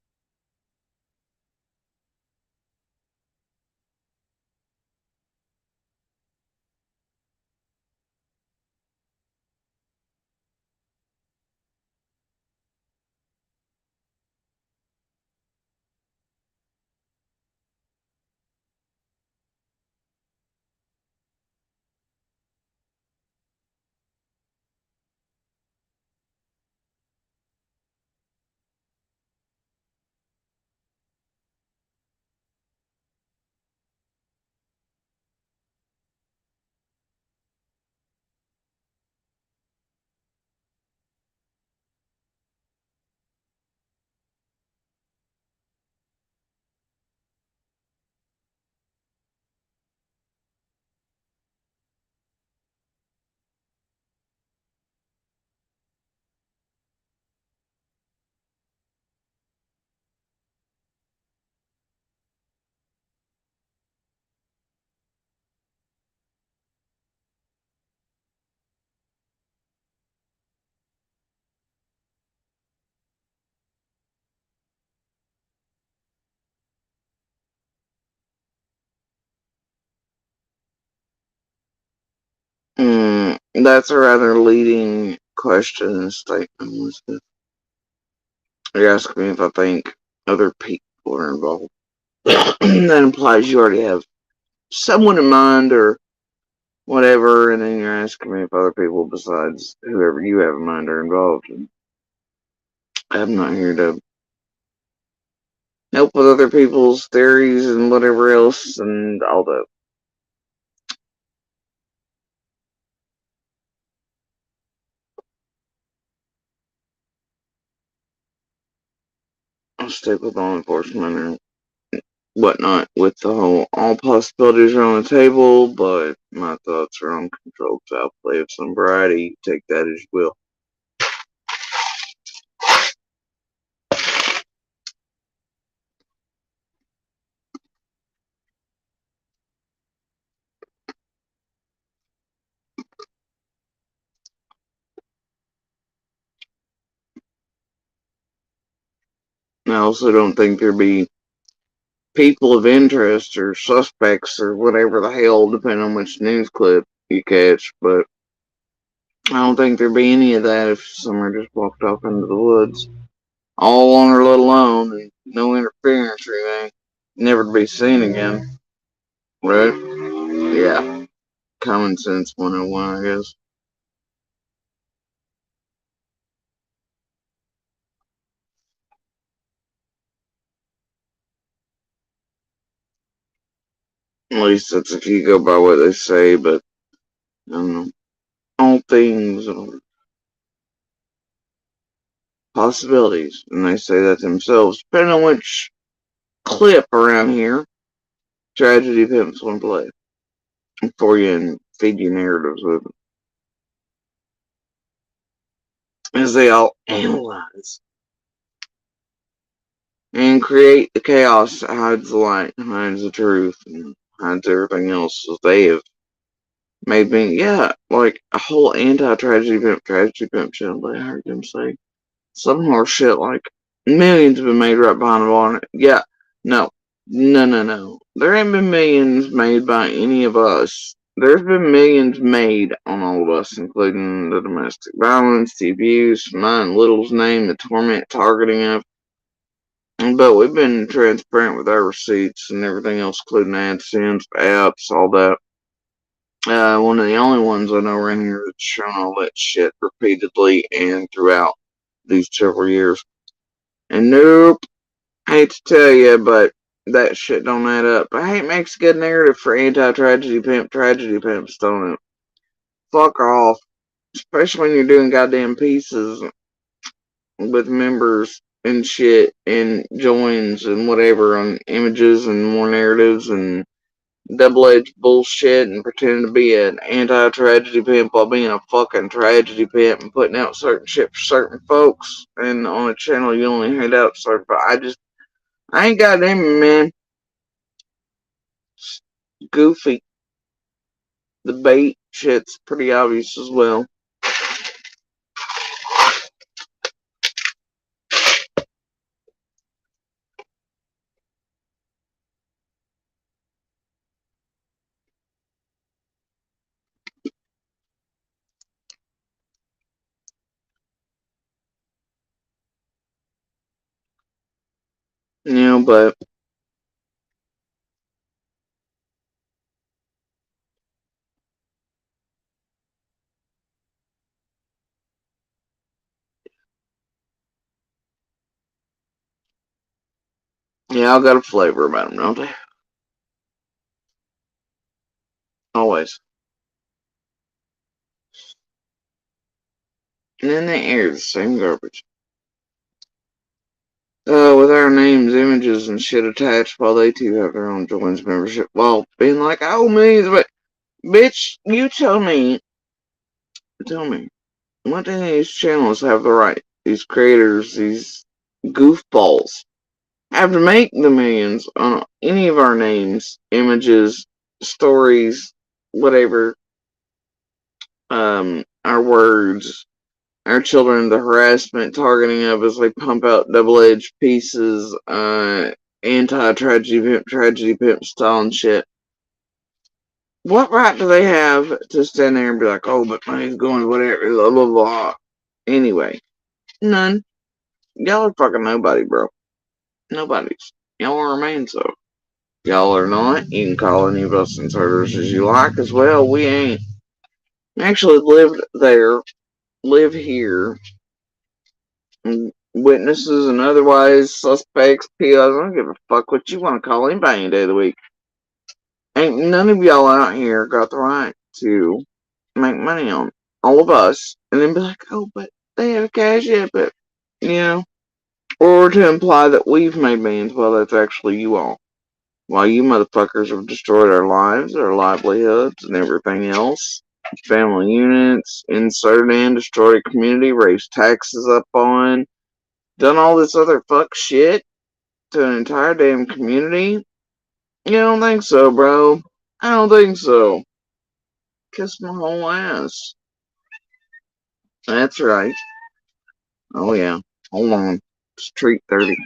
That's a rather leading question and statement, Elizabeth. You're asking me if I think other people are involved. That implies you already have someone in mind or whatever, and then you're asking me if other people besides whoever you have in mind are involved. And I'm not here to help with other people's theories and whatever else and all that. I'll stick with law enforcement or whatnot with the whole all possibilities are on the table, but my thoughts are on controlled foul play of some variety. Take that as you will. I also don't think there'd be people of interest or suspects or whatever the hell, depending on which news clip you catch, but I don't think there'd be any of that if someone just walked off into the woods. All on her little own and no interference or anything. Never to be seen again. Right? Yeah. Common sense 101, I guess. At least that's if you go by what they say, but I don't know. All things are possibilities. And they say that themselves. Depending on which clip around here, tragedy pimps want to play for you and feed you narratives with it. As they all analyze and create the chaos that hides the light, hides the truth, and hides everything else as they have made me, yeah, like a whole anti-tragedy pimp channel. I heard them say some horse shit like millions have been made right behind the wall. Yeah, no. There ain't been millions made by any of us. There's been millions made on all of us, including the domestic violence, the abuse, mine Little's name, the torment, targeting of. But we've been transparent with our receipts and everything else, including AdSense, apps, all that. One of the only ones I know around here that's shown all that shit repeatedly and throughout these several years. And nope, hate to tell you, but that shit don't add up. But hey, it makes a good narrative for anti-tragedy pimps, don't it? Fuck off. Especially when you're doing goddamn pieces with members and shit and joins and whatever on images and more narratives and double-edged bullshit and pretending to be an anti-tragedy pimp while being a fucking tragedy pimp and putting out certain shit for certain folks. And on a channel you only hand out certain. But I ain't got them, man. It's goofy. The bait shit's pretty obvious as well. You know, but yeah, I got a flavor about them, don't they? Always. And then they air the same garbage. With our names, images, and shit attached while they too have their own joins membership. While being like, oh, millions, but bitch, you tell me, what do these channels have the right, these creators, these goofballs, have to make the millions on any of our names, images, stories, whatever, our words, our children, the harassment, targeting of as they pump out double-edged pieces, anti-tragedy pimp style and shit. What right do they have to stand there and be like, oh, but money's going whatever, blah, blah, blah. Anyway, none. Y'all are fucking nobody, bro. Nobody's. Y'all will remain so. Y'all are not. You can call any of us inserters as you like as well. We ain't. Actually lived there, live here, witnesses and otherwise suspects, POs. I don't give a fuck what you want to call anybody any day of the week. Ain't none of y'all out here got the right to make money on all of us and then be like, oh, but they have cash yet, but, you know, or to imply that we've made millions. Well, that's actually you all. While you motherfuckers have destroyed our lives, our livelihoods, and everything else, family units, inserted in, destroyed a community, raised taxes up on, done all this other fuck shit to an entire damn community. You don't think so, bro? I don't think so. Kiss my whole ass. That's right. Oh yeah. Hold on. Street 30.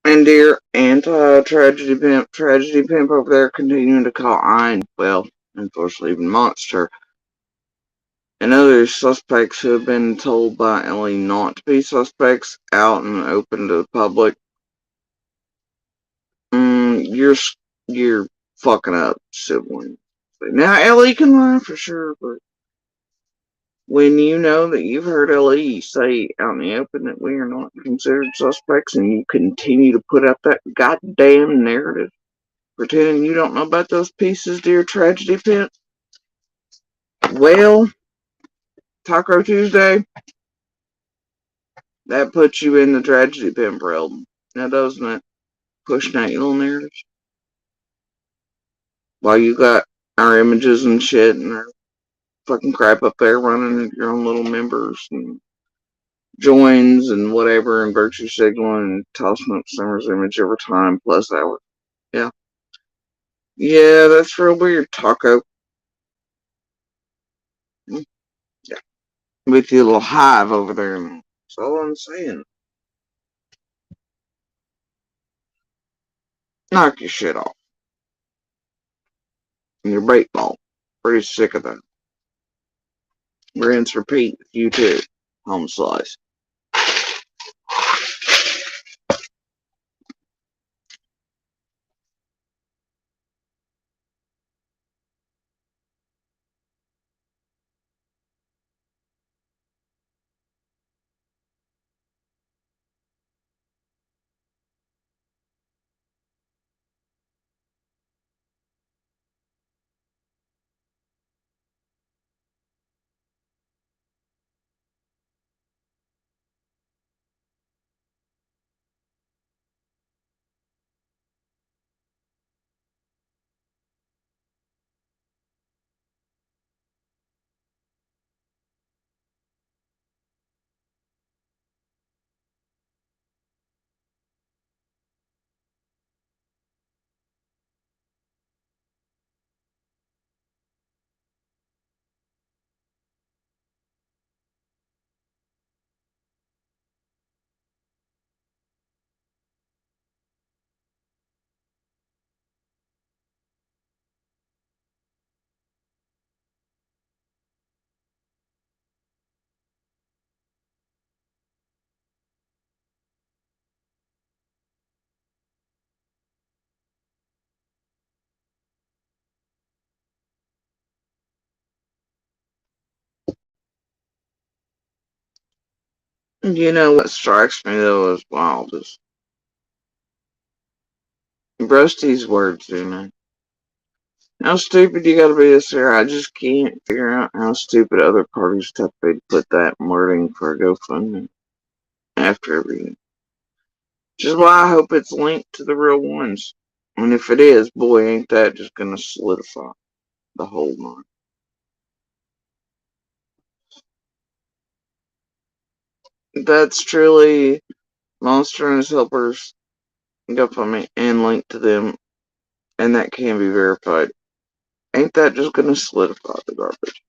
And dear tragedy pimp over there continuing to call Ein, well, unfortunately even Monster, and other suspects who have been told by Ellie not to be suspects out and open to the public. You're fucking up, sibling. Now Ellie can lie for sure, but when you know that you've heard Ellie say out in the open that we are not considered suspects, and you continue to put out that goddamn narrative, pretending you don't know about those pieces, dear tragedy pimp. Well, Taco Tuesday, that puts you in the tragedy pimp realm. Now doesn't it? Pushing out your little narratives. While you got our images and shit and our fucking crap up there running your own little members and joins and whatever and virtue signaling and tossing up Summer's image every time plus hour. Yeah. Yeah, that's real weird, Taco. Yeah. With your little hive over there. That's all I'm saying. Knock your shit off. And your bait ball. Pretty sick of that. Rinse, repeat. You too. Home slice. You know what strikes me though as wild is Rusty's words, man. How stupid you gotta be this year. I just can't figure out how stupid other parties have to put that wording for a GoFundMe after everything. Which is why I hope it's linked to the real ones. And if it is, boy, ain't that just gonna solidify the whole one. That's truly Monster and his helpers GoFundMe and linked to them, and that can be verified. Ain't that just gonna solidify the garbage?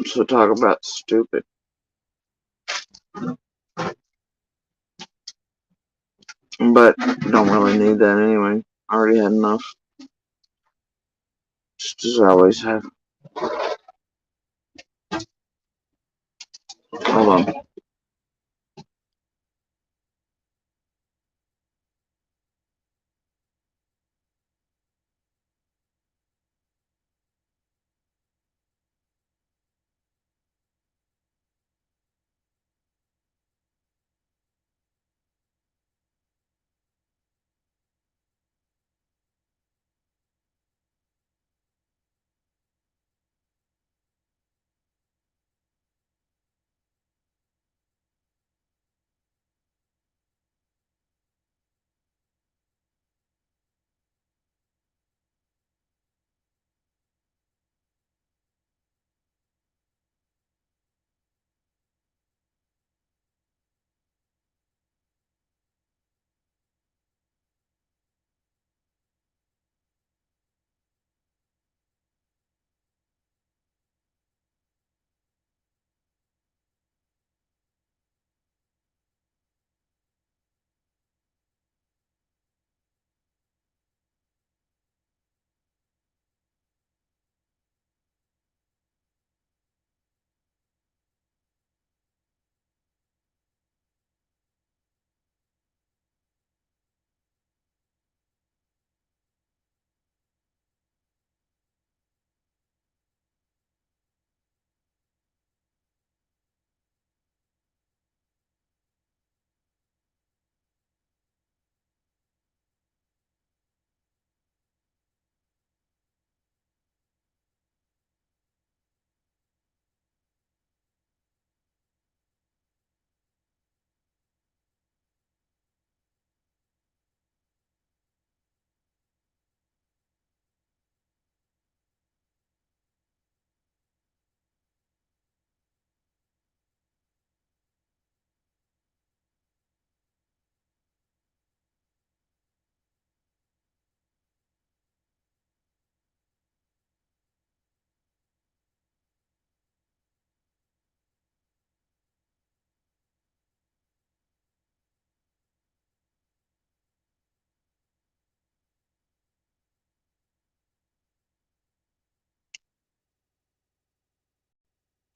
So talk about stupid. But don't really need that anyway. I already had enough. Just as I always have. Hold on.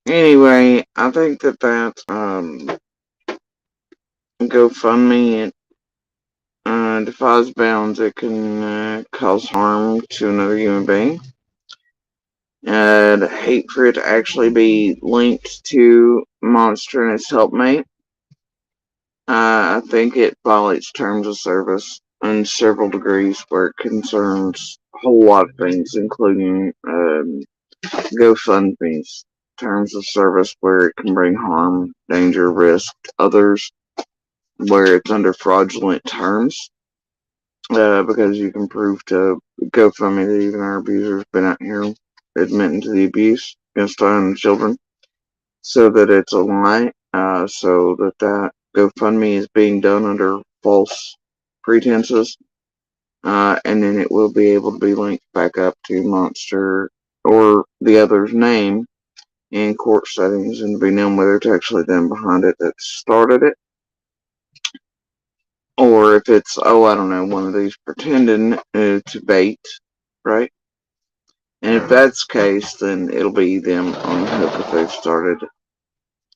Anyway, I think that GoFundMe defies bounds. It can cause harm to another human being. I'd hate for it to actually be linked to Monster and its helpmate. I think it violates terms of service in several degrees where it concerns a whole lot of things, including GoFundMe's terms of service where it can bring harm, danger, risk to others, where it's under fraudulent terms. Because you can prove to GoFundMe that even our abuser's been out here admitting to the abuse against our children, so that it's a lie, so that GoFundMe is being done under false pretenses, and then it will be able to be linked back up to Monster or the other's name in court settings and be known whether it's actually them behind it that started it, or if it's, oh, I don't know, one of these pretending to bait, right? And if that's the case, then it'll be them on the hook if they've started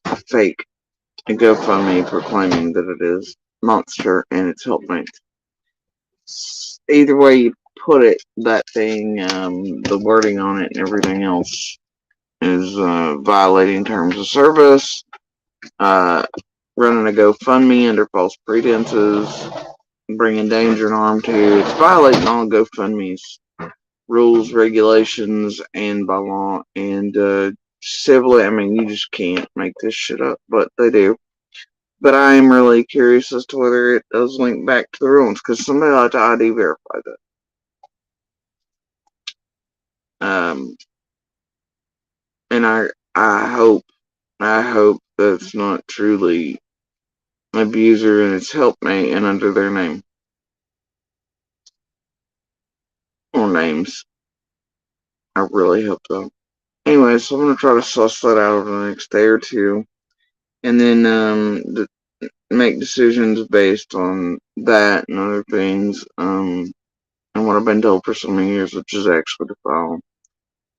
a fake GoFundMe proclaiming that it is Monster and its helpmate. Either way you put it, that thing, the wording on it and everything else is violating terms of service, running a GoFundMe under false pretenses, bringing danger and harm to. It's violating all GoFundMe's rules, regulations, and by law, and civilly. I mean, you just can't make this shit up, but they do. But I am really curious as to whether it does link back to the rules, because somebody like to ID verify that. And I hope that's not truly abuser and it's helpmate and under their name or names. I really hope so. Anyway, so I'm gonna try to suss that out over the next day or two, and then make decisions based on that and other things, and what I've been told for so many years, which is actually to file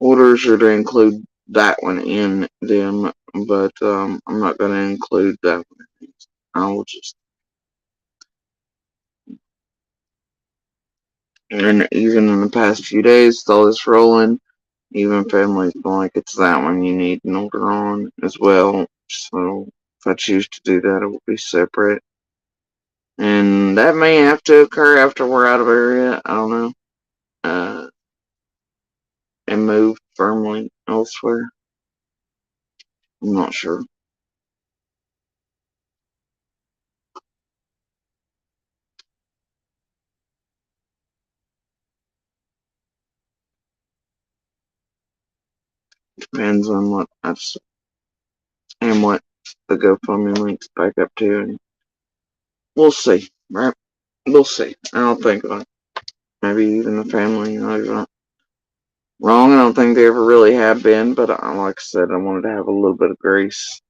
orders or to include that one in them, but I'm not going to include that one. I will just, and even in the past few days, with all this rolling, even families feel like it's that one you need an order on as well. So if I choose to do that, it will be separate. And that may have to occur after we're out of area. I don't know. And move firmly elsewhere. I'm not sure. Depends on what I've and what the GoFundMe links back up to, and we'll see. Right? We'll see. I don't think maybe even the family, they're not wrong. I don't think they ever really have been, but like I said, I wanted to have a little bit of grace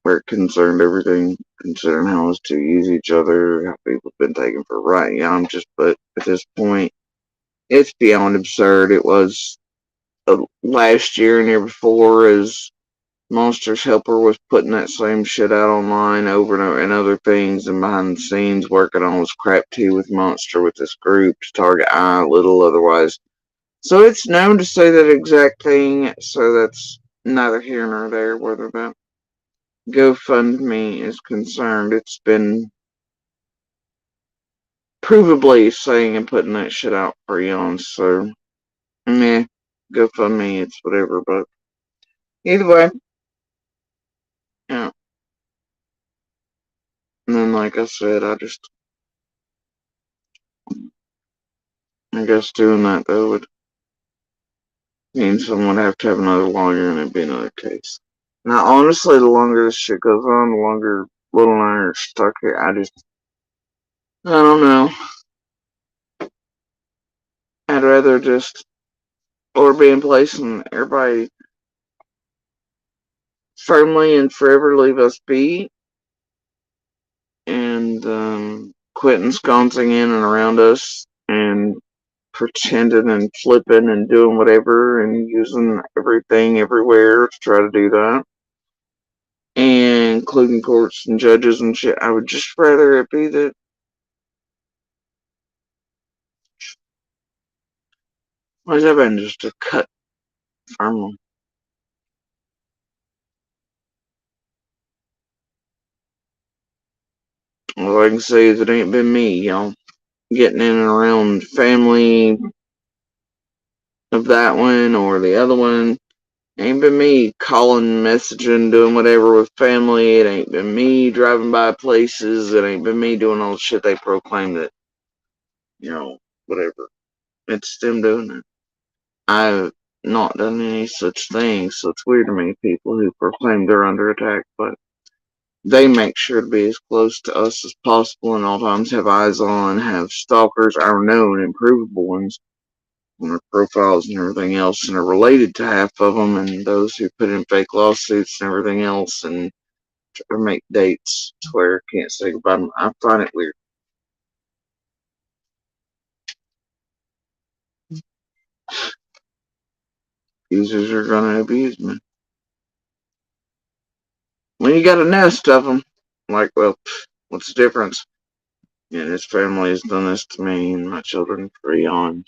where it concerned everything, considering how those two use each other, how people have been taken for right. Yeah, but at this point, it's beyond absurd. It was last year and year before, as Monsters Helper was putting that same shit out online over and over, and other things, and behind the scenes working on this crap too with Monster with this group to target little otherwise. So it's known to say that exact thing, so that's neither here nor there whether that GoFundMe is concerned. It's been provably saying and putting that shit out for eons, so GoFundMe, it's whatever, but either way, yeah. And then, like I said, I guess doing that though would mean someone would have to have another lawyer and it'd be another case. Now, honestly, the longer this shit goes on, the longer Little and I are stuck here. I don't know. I'd rather just order be in place and everybody firmly and forever leave us be and quit ensconcing in and around us and pretending and flipping and doing whatever and using everything everywhere to try to do that, and including courts and judges and shit. I would just rather it be that why is that been just a cut firmly? All I can say is it ain't been me, y'all. Getting in and around family of that one or the other one. Ain't been me calling, messaging, doing whatever with family. It ain't been me driving by places. It ain't been me doing all the shit they proclaim that, whatever. It's them doing it. I've not done any such thing, so it's weird to me, people who proclaim they're under attack, but they make sure to be as close to us as possible and all times have eyes on, have stalkers, our known and provable ones, on their profiles and everything else, and are related to half of them, and those who put in fake lawsuits and everything else, and try to make dates to where I can't say goodbye. I find it weird. Users are gonna abuse me. When you got a nest of them, like, well, what's the difference? And his family has done this to me and my children for eons.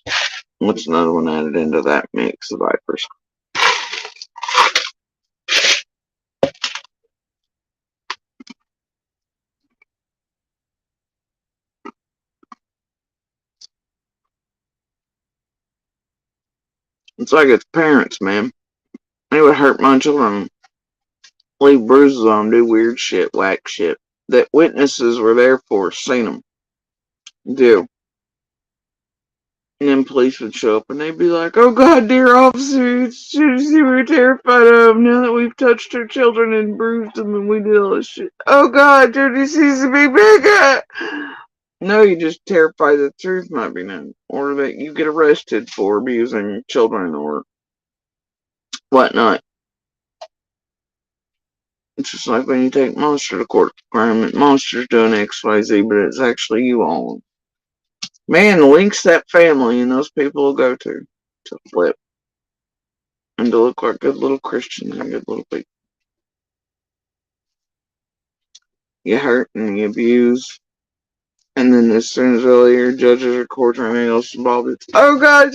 What's another one added into that mix of vipers? It's like it's parents, man. They would hurt my children, leave bruises on them, do weird shit, whack shit that witnesses were there for, seen them do. And then police would show up and they'd be like, "Oh God, dear officer, we're terrified of him now that we've touched our children and bruised them and we did all this shit. Oh God, Jody sees a big bad guy." No, you just terrified the truth might be known, or that you get arrested for abusing children or whatnot. It's just like when you take Monster to court for crime, and Monster's doing XYZ, but it's actually you all. Man, the links that family and those people will go to flip and to look like good little Christians and good little people. You hurt and you abuse, and then as soon as all your judges or courts or anything else involved, it's, "Oh God,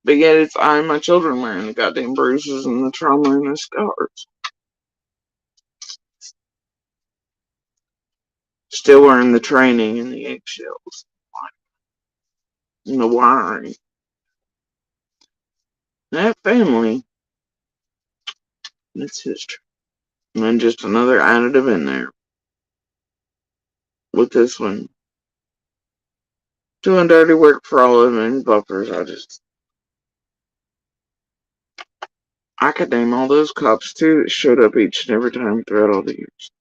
but yet it's I and my children wearing the goddamn bruises and the trauma and the scars. Still wearing the training and the eggshells and the wiring. That family, that's history. And then just another additive in there. With this one. Doing dirty work for all of them and buffers, I could name all those cops too that showed up each and every time throughout all the years.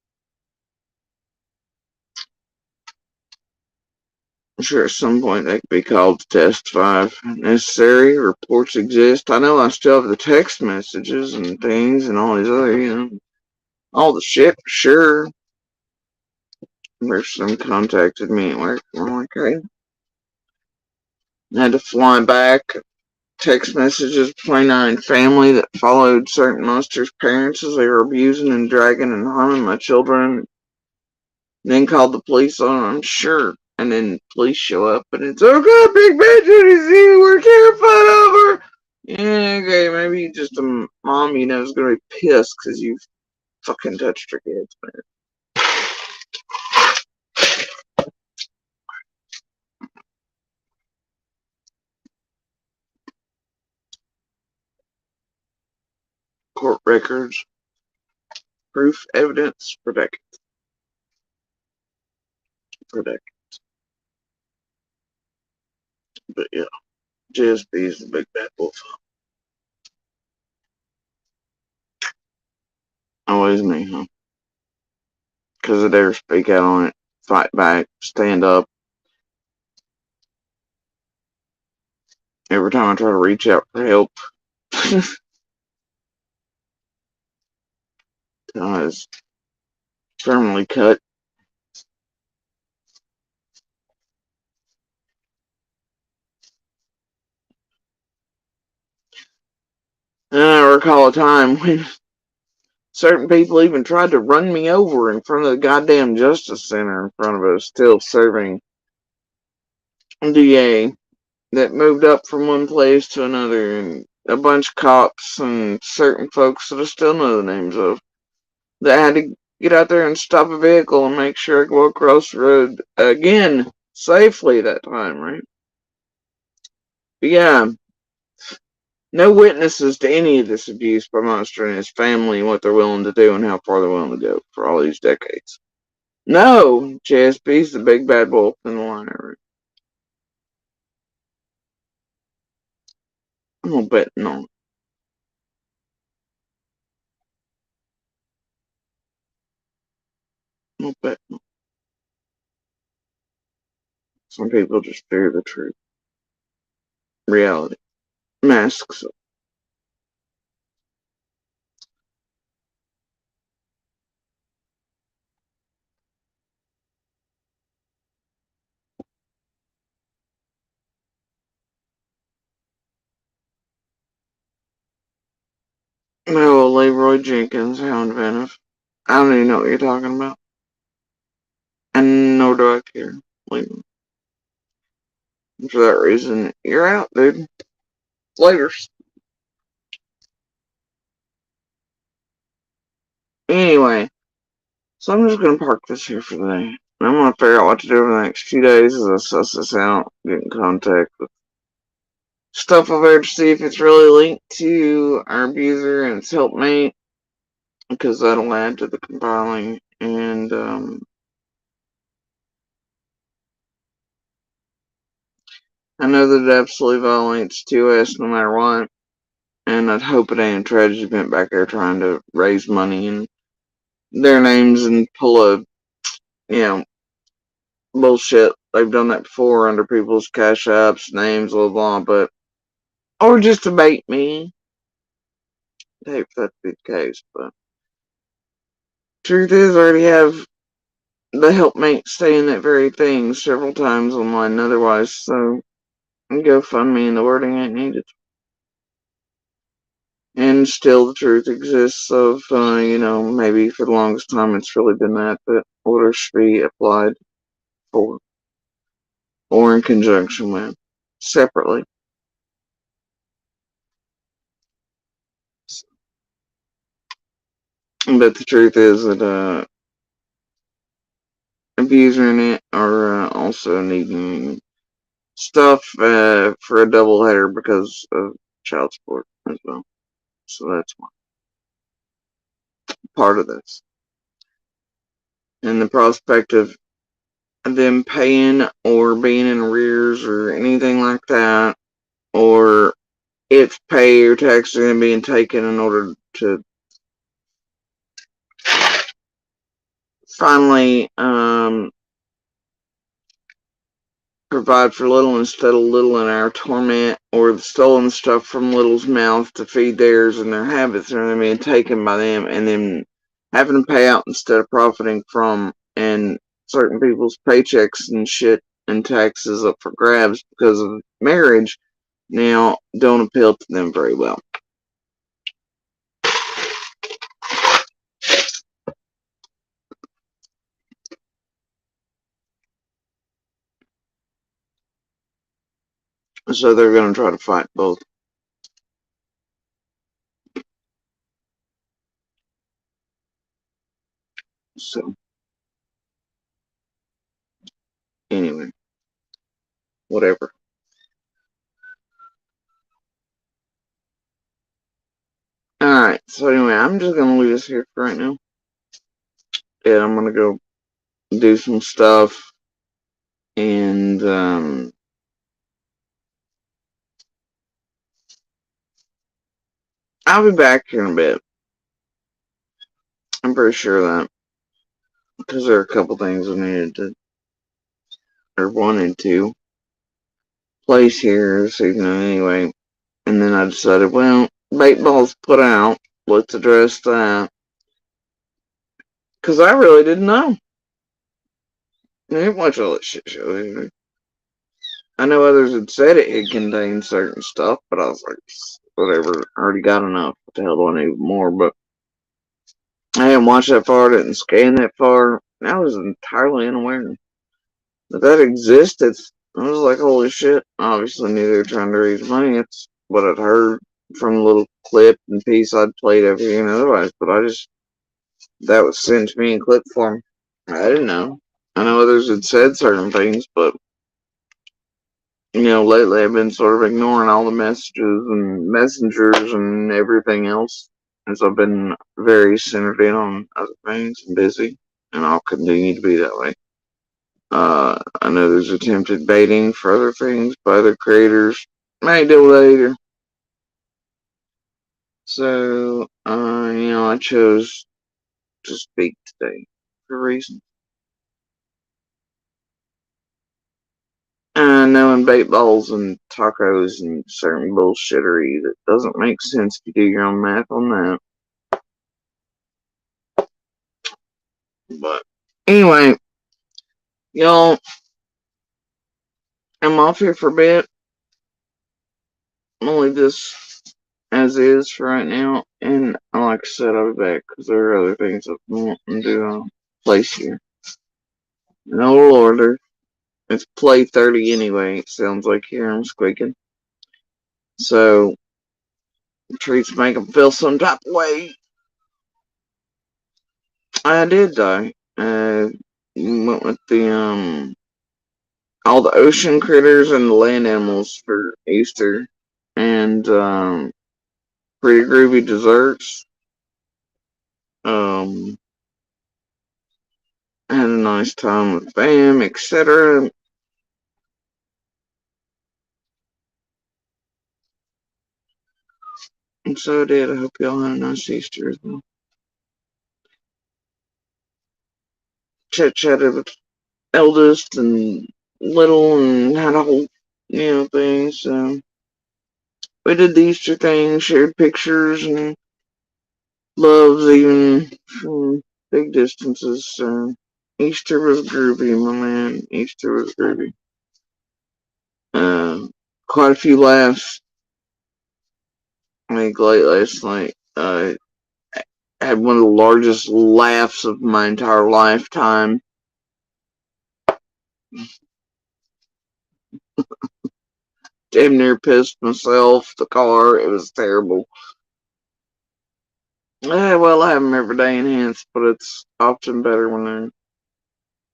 I'm sure at some point they could be called to testify if necessary. Reports exist. I know I still have the text messages and things and all these other, all the shit, sure. There's some contacted me at work. I'm like, hey. I had to fly back. Text messages between my family that followed certain monsters' parents as they were abusing and dragging and harming my children. Then called the police on them, sure. And then police show up and it's, "Oh God, Big Bad Judy's here, we're terrified of her." Yeah, okay, maybe just a mom is gonna be pissed because you fucking touched her kids, man. Court records, proof, evidence, for decades. But yeah, JSB is the big bad wolf. Always me, huh? Because I dare speak out on it, fight back, stand up. Every time I try to reach out for help, I was firmly cut. And I recall a time when certain people even tried to run me over in front of the goddamn Justice Center in front of a still serving DA that moved up from one place to another, and a bunch of cops and certain folks that I still know the names of that had to get out there and stop a vehicle and make sure I could walk across the road again safely that time, right? But yeah, no witnesses to any of this abuse by Monster and his family and what they're willing to do and how far they're willing to go for all these decades. No, JSB's the big bad wolf in the line. I'm gonna bet no. I'm gonna bet no. Some people just fear the truth. Reality. Masks. No, Leroy Jenkins, Hound Venom. I don't even know what you're talking about. And nor do I care. Like, for that reason, you're out, dude. Later. Anyway, so I'm just gonna park this here for the day. And I'm gonna figure out what to do over the next few days as I suss this out, get in contact with stuff over there to see if it's really linked to our abuser and its helpmate, because that'll add to the compiling. And I know that it absolutely violates TOS no matter what, and I'd hope it ain't a tragedy event back there trying to raise money in their names and pull a, you know, bullshit. They've done that before under people's cash apps, names, blah, blah, but, or just to bait me. I hate for that to be the case, but truth is, I already have the helpmate saying that very thing several times online and otherwise, so GoFundMe and the wording ain't needed. And still the truth exists of, maybe for the longest time it's really been that orders should be applied for, or in conjunction with, separately. But the truth is that, abuser in it are also needing stuff for a double header because of child support as well. So that's one part of this. And the prospect of them paying or being in arrears or anything like that, or if pay or taxes are being taken in order to finally provide for little instead of little in our torment, or the stolen stuff from little's mouth to feed theirs and their habits are being taken by them, and then having to pay out instead of profiting from, and certain people's paychecks and shit and taxes up for grabs because of marriage now don't appeal to them very well. So they're going to try to fight both. So, anyway, whatever. Alright, so anyway, I'm just going to leave this here for right now. And I'm going to go do some stuff. And, I'll be back here in a bit. I'm pretty sure of that. Because there are a couple things I needed to, or wanted to, place here this evening anyway. And then I decided, well, bait ball's put out. Let's address that. Because I really didn't know. I didn't watch all that shit show either. I know others had said it contained certain stuff, but I was like, whatever, I already got enough. What the hell do I need more? But I didn't watch that far, didn't scan that far. I was entirely unaware that that existed. I was like, holy shit. Obviously knew they were trying to raise money. It's what I'd heard from the little clip and piece I'd played over here and otherwise, but that was sent to me in clip form. I didn't know. I know others had said certain things, but lately I've been sort of ignoring all the messages and messengers and everything else, as I've been very centered in on other things and busy, and I'll continue to be that way. I know there's attempted baiting for other things by other creators. May deal with that either. So, I chose to speak today for a reason. Knowing bait balls and tacos and certain bullshittery that doesn't make sense if you do your own math on that. But anyway, y'all, I'm off here for a bit. I'm gonna leave this as is for right now, and like I said, I'll be back because there are other things I want to do place here. Oh Lord, it's play 30 anyway. It sounds like here I'm squeaking. So treats make them feel some type of way. I did though. Went with the all the ocean critters and the land animals for Easter, and pretty groovy desserts. Um, had a nice time with fam, etc. And so I did. I hope y'all had a nice Easter as well. Chatted with eldest and little and had a whole, thing. So we did the Easter thing, shared pictures and loves even from big distances. So Easter was groovy, my man. Easter was groovy. Quite a few laughs. I think late last night, I had one of the largest laughs of my entire lifetime. Damn near pissed myself. The car, it was terrible. Well, I have them every day enhanced, but it's often better when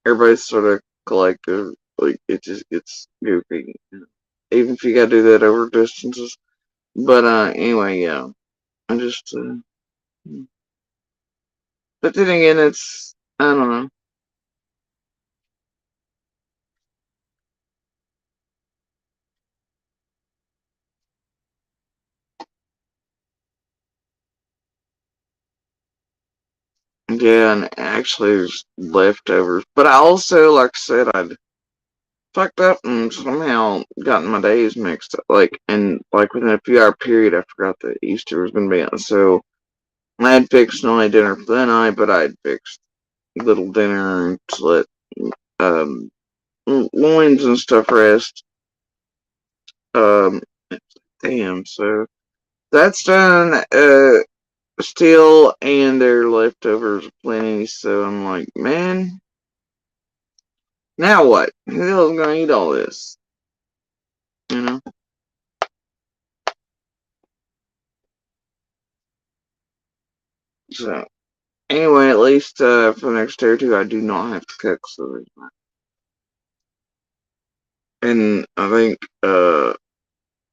everybody's sort of collective. Like, it just gets goofy. Even if you gotta do that over distances. But, anyway, yeah. I just, but then again, I don't know. Yeah, and actually there's leftovers. But I also, like I said, I'd fucked up and somehow gotten my days mixed up. And within a few hour period, I forgot that Easter was going to be on. So I had fixed not only dinner for that night, but I had fixed little dinner to let um, loins and stuff rest. Um, damn, so that's done. Still, and their leftovers plenty. So I'm like, man, now what? Who the hell's gonna eat all this? You know? So, anyway, at least for the next day or two, I do not have to cook. So there's that. And I think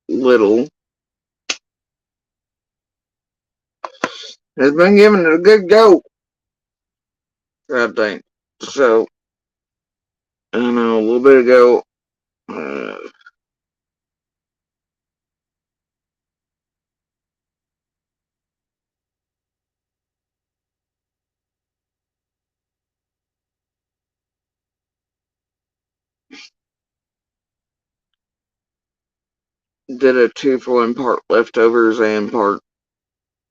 Little has been giving it a good go. I think so. I don't know, a little bit ago, uh, did a 2-for-1 part leftovers and part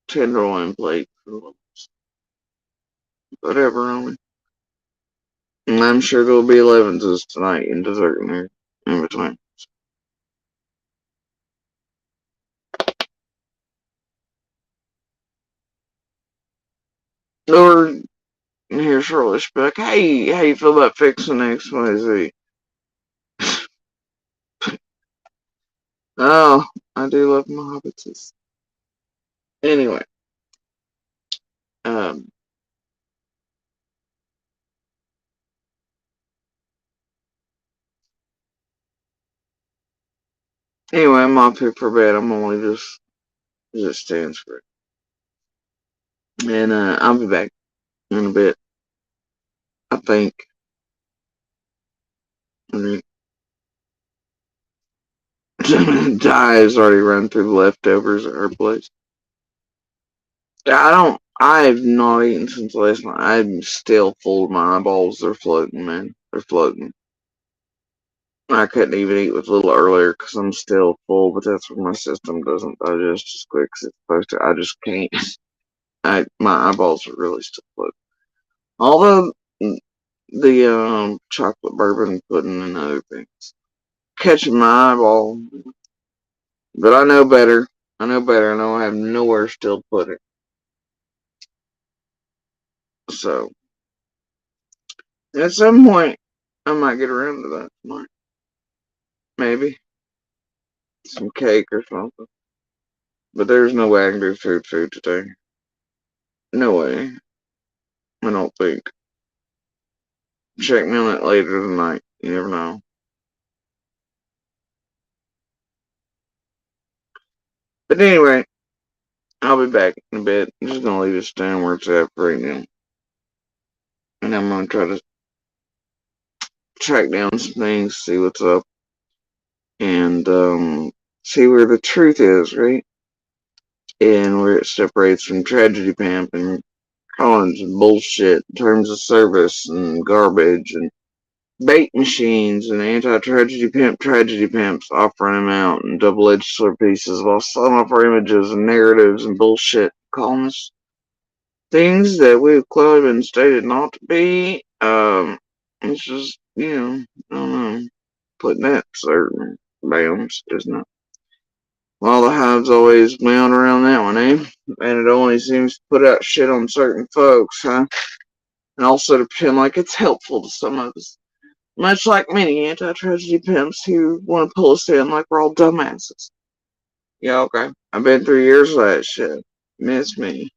tenderloin plate. Whatever on it. And I'm sure there'll be 11s tonight in dessert in there in between. Or here shortly, she'll be like, hey, how you feel about fixing XYZ? Oh, I do love my hobbitses. Anyway, um, I'm off here for bed. I'm only just as it stands for it. And I'll be back in a bit. I think. Ty has already run through the leftovers at her place. I've not eaten since last night. I'm still full of my eyeballs. They're floating, man. They're floating. I couldn't even eat with a little earlier because I'm still full, but that's when my system doesn't digest as quick as it's supposed to. I just can't. My eyeballs are really still floating. Although the chocolate bourbon pudding and other things catching my eyeball, but I know better. I know better. I know I have nowhere still to put it. So at some point, I might get around to that tonight. Maybe. Some cake or something. But there's no way I can do food today. No way. I don't think. Check me on that later tonight. You never know. But anyway, I'll be back in a bit. I'm just gonna leave this down where it's at right now. And I'm gonna try to track down some things, see what's up, and see where the truth is, right? And where it separates from tragedy pimp and Collins and bullshit in terms of service and garbage and bait machines and anti-tragedy tragedy pimps offering them out and double-edged sword pieces while selling off our images and narratives and bullshit, calling us things that we've clearly been stated not to be. It's just, I don't know, putting that certain bounds, isn't it? Well, the hive's always wound around that one, eh? And it only seems to put out shit on certain folks, huh? And also to pretend like it's helpful to some of us. Much like many anti-tragedy pimps who want to pull us in like we're all dumbasses. Yeah, okay. I've been through years of that shit. Miss me.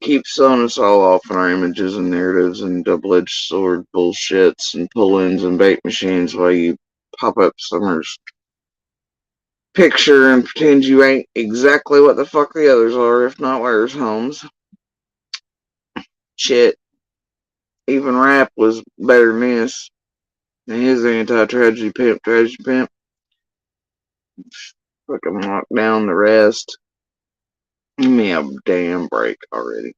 Keep selling us all off in our images and narratives and double-edged sword bullshits and pull-ins and bait machines while you pop up Summer's picture and pretend you ain't exactly what the fuck the others are, if not worse, Holmes. Shit. Even Rap was better than this. And his anti-tragedy pimp, tragedy pimp. Fucking lock down the rest. Give me a damn break already.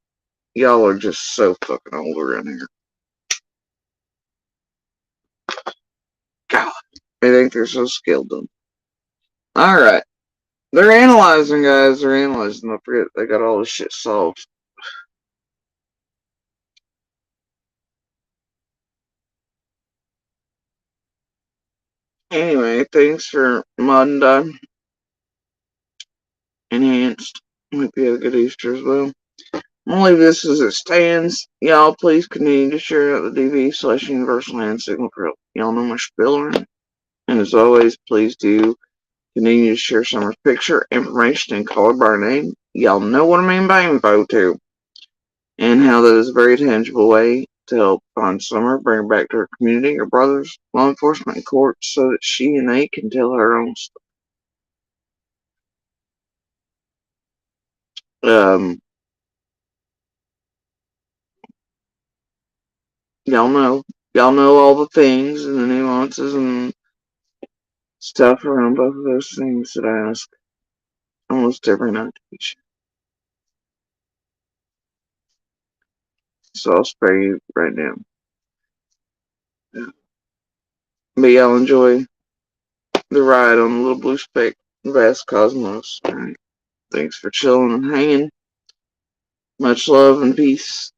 Y'all are just so fucking old around here. God, they think they're so skilled though. Alright. They're analyzing, guys. They're analyzing. Don't forget, they got all this shit solved. Anyway, thanks for modding. Enhanced. Hope you have a good Easter as well. I'm gonna leave this as it stands. Y'all, please continue to share out the DV/Universal Hand Signal Trail. Y'all know my spiel. And as always, please do continue to share Summer's picture, information, and color by her name. Y'all know what I mean by info too. And how that is a very tangible way to help find Summer, bring her back to her community, her brothers, law enforcement, and courts, so that she and they can tell her own story. Y'all know all the things and the nuances and stuff around both of those things that I ask almost every night to each. So I'll spare you right now. But y'all enjoy the ride on the little blue speck vast cosmos. Alright. Thanks for chilling and hanging. Much love and peace.